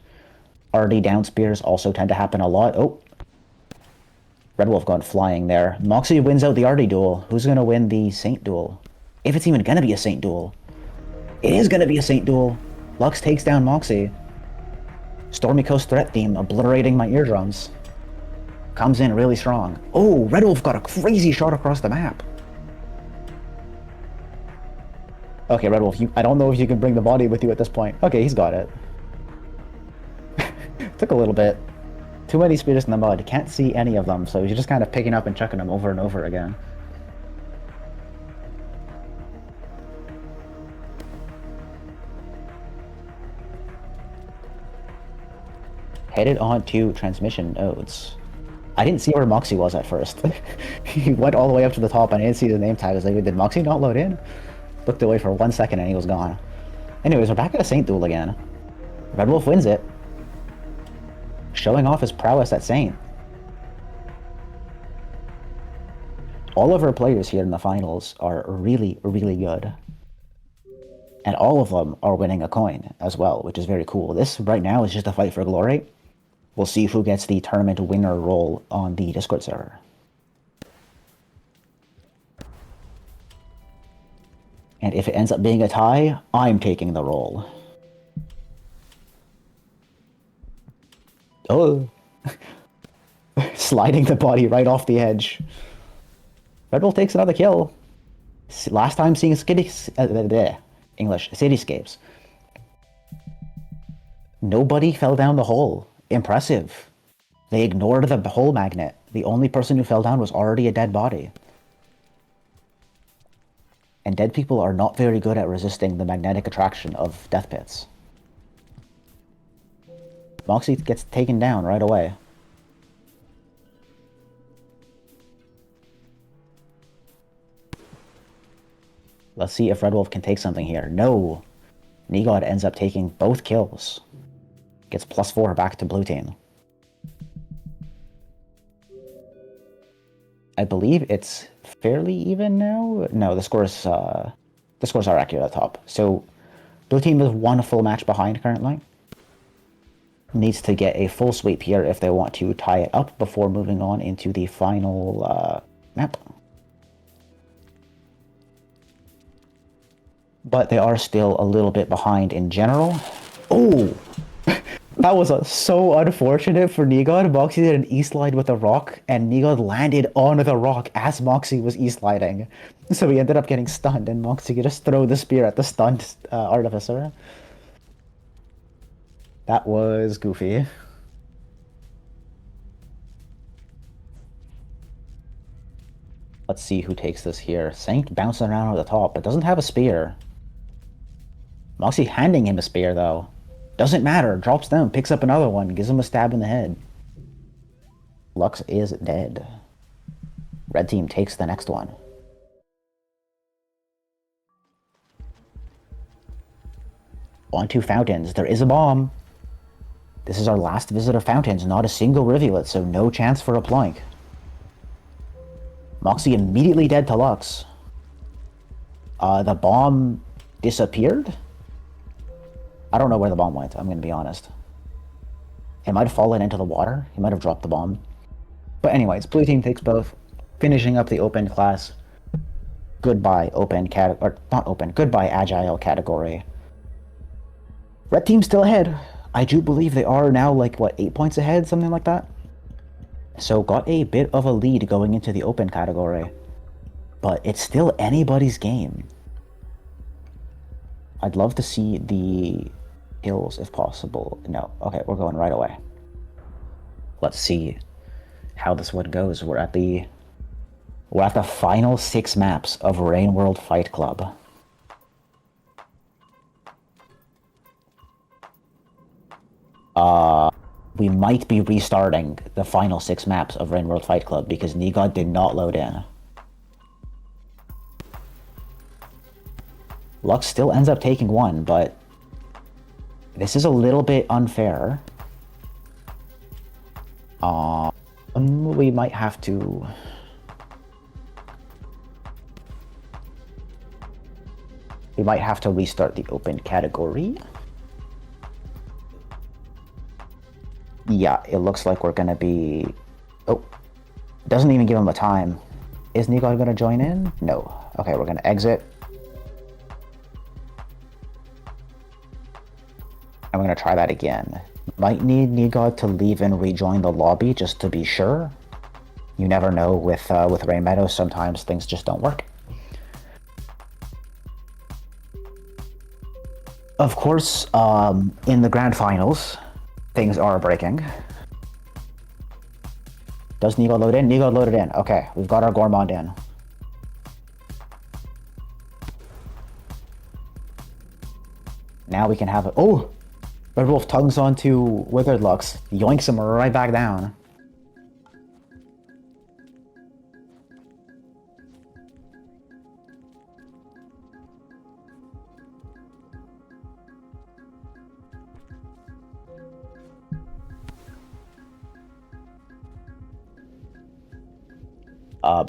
RD down spears also tend to happen a lot. Oh, Red Wolf gone flying there. Moxie wins out the RD duel. Who's going to win the Saint duel? If it's even going to be a Saint duel. It is going to be a Saint duel. Lux takes down Moxie. Stormy Coast threat theme obliterating my eardrums. Comes in really strong. Oh, Red Wolf got a crazy shot across the map. Okay, Red Wolf, I don't know if you can bring the body with you at this point. Okay, he's got it. Took a little bit. Too many spears in the mud. Can't see any of them, so he's just kind of picking up and chucking them over and over again. Headed on to transmission nodes. I didn't see where Moxie was at first. He went all the way up to the top and I didn't see the name tag. I was like, did Moxie not load in? Looked away for 1 second and he was gone. Anyways, we're back at a Saint duel again. Red Wolf wins it. Showing off his prowess at Saint. All of our players here in the finals are really, really good. And all of them are winning a coin as well, which is very cool. This right now is just a fight for glory. We'll see who gets the tournament winner role on the Discord server. And if it ends up being a tie, I'm taking the role. Oh. Sliding the body right off the edge. Red Wolf takes another kill. Last time seeing English cityscapes. Nobody fell down the hole. Impressive. They ignored the hole magnet. The only person who fell down was already a dead body. And dead people are not very good at resisting the magnetic attraction of death pits. Moxie gets taken down right away. Let's see if Red Wolf can take something here. No! Negod ends up taking both kills. Gets +4 back to blue team. I believe it's fairly even now? No, the scores are accurate at the top. So, blue team is 1 full match behind currently. Needs to get a full sweep here if they want to tie it up before moving on into the final map. But they are still a little bit behind in general. Oh! That was so unfortunate for Negod. Moxie did an E-slide with a rock, and Negod landed on the rock as Moxie was E-sliding. So he ended up getting stunned, and Moxie could just throw the spear at the stunned Artificer. That was goofy. Let's see who takes this here. Saint bouncing around on the top, but doesn't have a spear. Moxie handing him a spear, though. Doesn't matter. Drops down, picks up another one, gives him a stab in the head. Lux is dead. Red team takes the next one. On to Fountains. There is a bomb. This is our last visit of Fountains. Not a single Rivulet, so no chance for a Plank. Moxie immediately dead to Lux. The bomb disappeared? I don't know where the bomb went, I'm going to be honest. It might have fallen into the water. He might have dropped the bomb. But anyways, blue team takes both. Finishing up the open class. Goodbye open category, or not open, goodbye agile category. Red team still ahead. I do believe they are now like, what, 8 points ahead, something like that? So got a bit of a lead going into the open category. But it's still anybody's game. I'd love to see the hills if possible. No, okay, we're going right away. Let's see how this one goes. We're at the final 6 maps of Rain World Fight Club. We might be restarting the final 6 maps of Rain World Fight Club because Negod did not load in. Lux still ends up taking one, but this is a little bit unfair. We might have to... might have to restart the open category. Yeah, it looks like we're gonna be... Oh, doesn't even give him a time. Is Nigod gonna join in? No. Okay, we're gonna exit. And we're gonna try that again. Might need Nigod to leave and rejoin the lobby just to be sure. You never know with Meadow, sometimes things just don't work. Of course, in the grand finals, things are breaking. Does Nigod load in? Nigod loaded in. Okay, we've got our Gourmand in. Now we can have it. Oh! Red Wolf tugs onto Withered Lux, yoinks him right back down.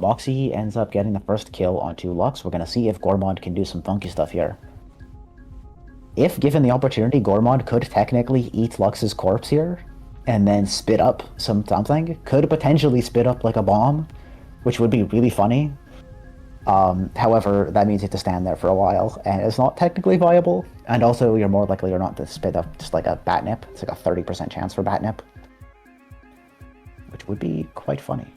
Moxie ends up getting the first kill onto Lux. We're gonna see if Gourmand can do some funky stuff here. If given the opportunity, Gourmand could technically eat Lux's corpse here, and then spit up something. Could potentially spit up like a bomb, which would be really funny. However, that means you have to stand there for a while, and it's not technically viable. And also, you're more likely or not to spit up just like a Batnip. It's like a 30% chance for Batnip, which would be quite funny.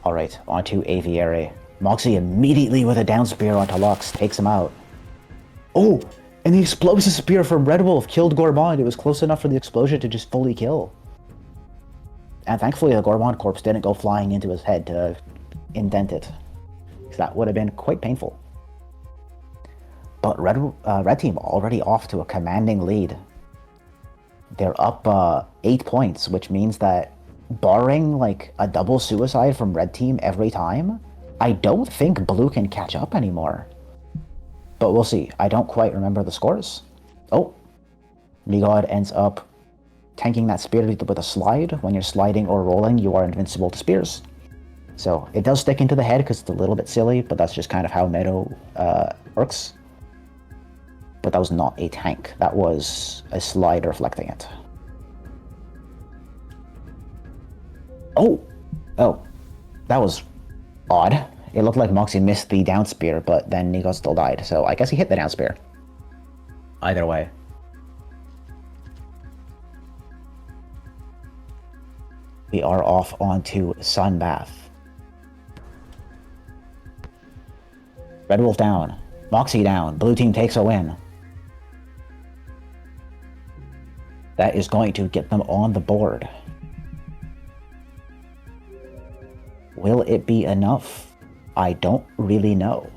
Alright, onto Aviary. Moxie immediately with a down spear onto Lux, takes him out. Oh! And the explosive spear from Red Wolf killed Gourmand. It was close enough for the explosion to just fully kill. And thankfully the Gourmand corpse didn't go flying into his head to indent it, because that would have been quite painful. But Red Team already off to a commanding lead. They're up 8 points, which means that barring like a double suicide from Red Team every time, I don't think Blue can catch up anymore. But we'll see. I don't quite remember the scores. Oh, Nigod ends up tanking that spear with a slide. When you're sliding or rolling, you are invincible to spears. So it does stick into the head because it's a little bit silly, but that's just kind of how Meadow works. But that was not a tank. That was a slide reflecting it. Oh! Oh. That was odd. It looked like Moxie missed the down spear, but then Nigod still died, so I guess he hit the down spear. Either way. We are off onto Sunbath. Red Wolf down. Moxie down. Blue team takes a win. That is going to get them on the board. Will it be enough? I don't really know.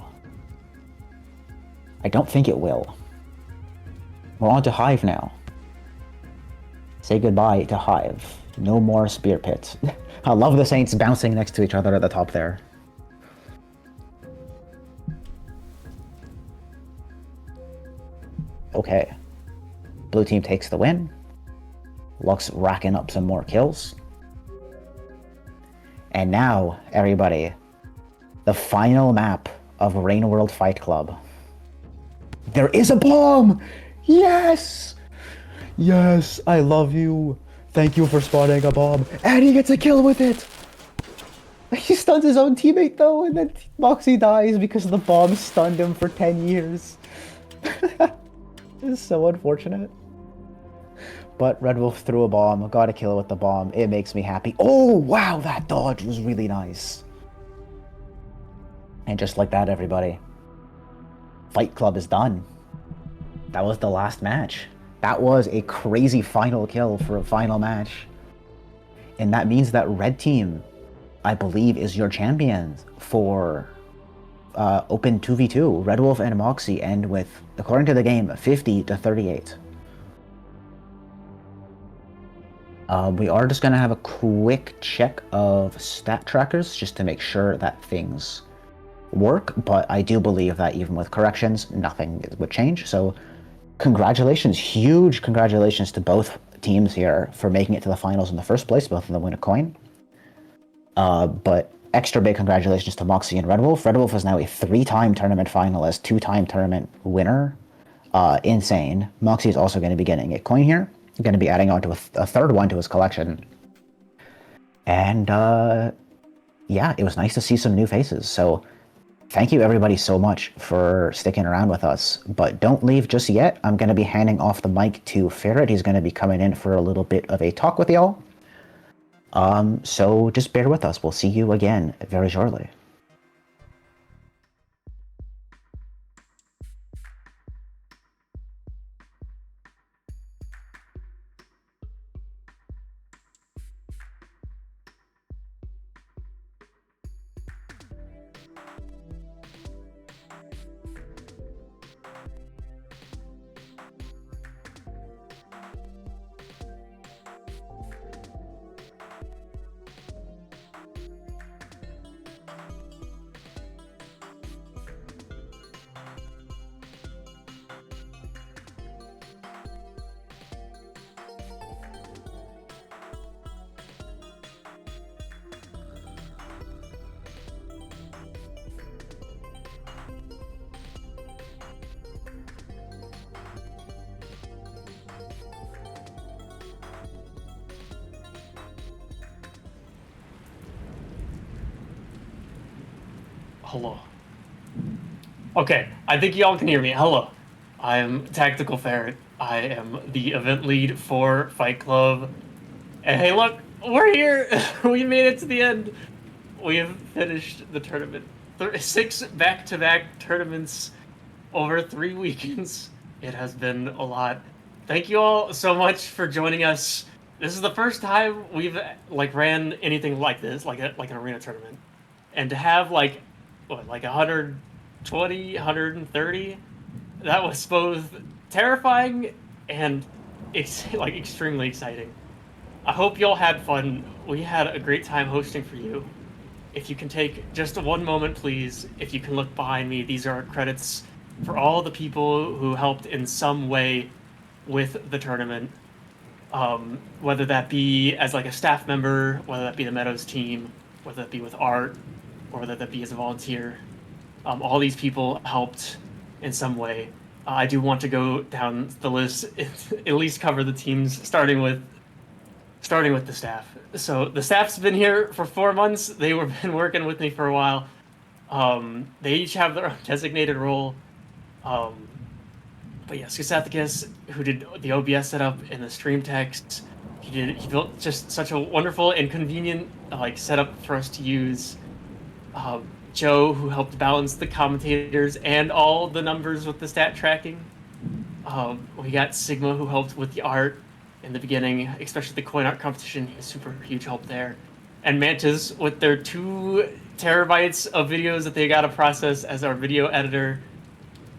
I don't think it will. We're on to Hive now. Say goodbye to Hive. No more spear pits. I love the Saints bouncing next to each other at the top there. Okay. Blue team takes the win. Lux racking up some more kills. And now, everybody, the final map of Rain World Fight Club. There is a bomb! Yes! Yes, I love you. Thank you for spotting a bomb. And he gets a kill with it! He stuns his own teammate though, and then Moxie dies because the bomb stunned him for 10 years. This is so unfortunate. But Red Wolf threw a bomb, got a kill with the bomb. It makes me happy. Oh, wow, that dodge was really nice. And just like that, everybody, Fight Club is done. That was the last match. That was a crazy final kill for a final match. And that means that Red Team, I believe, is your champions for Open 2v2. Red Wolf and Moxie end with, according to the game, 50-38. We are just going to have a quick check of stat trackers just to make sure that things work, but I do believe that even with corrections, nothing would change. So congratulations, huge congratulations to both teams here for making it to the finals in the first place. Both of them win a coin. But extra big congratulations to Moxie and Red Wolf. Red Wolf is now a 3-time tournament finalist, 2-time tournament winner. Insane. Moxie is also going to be getting a coin here. Going to be adding on to a third one to his collection. And yeah, it was nice to see some new faces. So thank you everybody so much for sticking around with us. But don't leave just yet. I'm going to be handing off the mic to Ferret. He's going to be coming in for a little bit of a talk with y'all. So just bear with us. We'll see you again very shortly. Hello. Okay, I think y'all can hear me. Hello. I'm Tactical Ferret. I am the event lead for Fight Club. And hey, look, we're here! We made it to the end. We have finished the tournament. 6 back-to-back tournaments over 3 weekends. It has been a lot. Thank you all so much for joining us. This is the first time we've ran anything like this, like an arena tournament. And to have like 120, 130, that was both terrifying and extremely exciting. I hope y'all had fun. We had a great time hosting for you. If you can take just one moment, please, if you can look behind me, these are credits for all the people who helped in some way with the tournament. Whether that be as a staff member, whether that be the Meadows team, whether that be with art, or whether that be as a volunteer. All these people helped in some way. I do want to go down the list, at least cover the teams, starting with the staff. So the staff's been here for 4 months. They were been working with me for a while. They each have their own designated role. But yeah, Scosathicus, who did the OBS setup and the stream text, he built just such a wonderful and convenient setup for us to use. Joe, who helped balance the commentators and all the numbers with the stat tracking. We got Sigma, who helped with the art in the beginning, especially the coin art competition. He was super huge help there. And Mantis with their 2 terabytes of videos that they got to process as our video editor.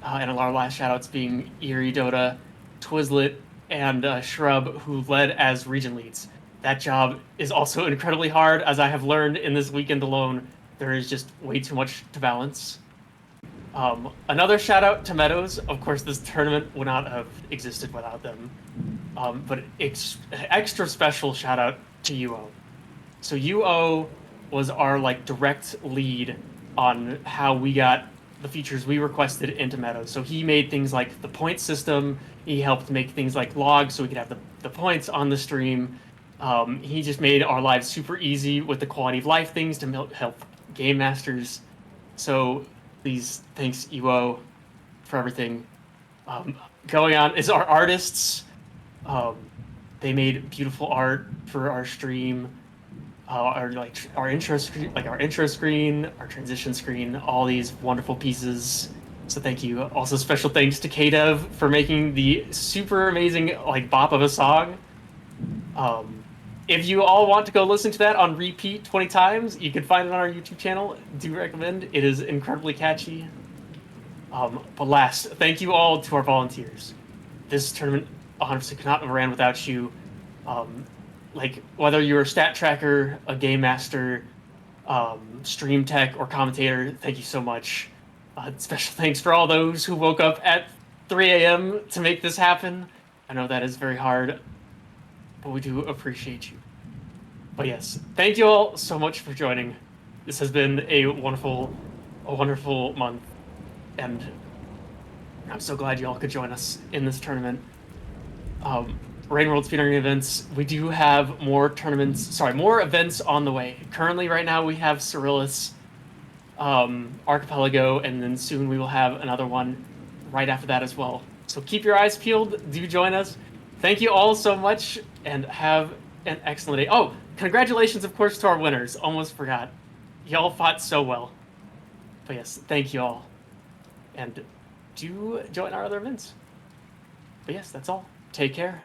And our last shoutouts being Eerie, Dota, Twizlet, and Shrub, who led as region leads. That job is also incredibly hard, as I have learned in this weekend alone. There is just way too much to balance. Another shout out to Meadows. Of course, this tournament would not have existed without them. But extra special shout out to UO. So UO was our direct lead on how we got the features we requested into Meadows. So he made things like the point system. He helped make things like logs so we could have the points on the stream. He just made our lives super easy with the quality of life things to help game masters. So please, thanks UO for everything. Going on is our artists. They made beautiful art for our stream. Our intro screen, our transition screen, all these wonderful pieces. So thank you. Also special thanks to KDev for making the super amazing bop of a song. If you all want to go listen to that on repeat 20 times, you can find it on our YouTube channel. Do recommend. It is incredibly catchy. But last, thank you all to our volunteers. This tournament 100% could not have ran without you. Whether you're a stat tracker, a game master, stream tech, or commentator, thank you so much. Special thanks for all those who woke up at 3 a.m. to make this happen. I know that is very hard, but we do appreciate you. But yes, thank you all so much for joining. This has been a wonderful month, and I'm so glad you all could join us in this tournament. Rain World Speedrunning events. We do have more events on the way. Currently, right now, we have Cyrillus, Archipelago, and then soon we will have another one right after that as well. So keep your eyes peeled. Do join us. Thank you all so much, and have an excellent day. Oh, congratulations, of course, to our winners. Almost forgot. Y'all fought so well. But yes, thank you all. And do join our other events. But yes, that's all. Take care.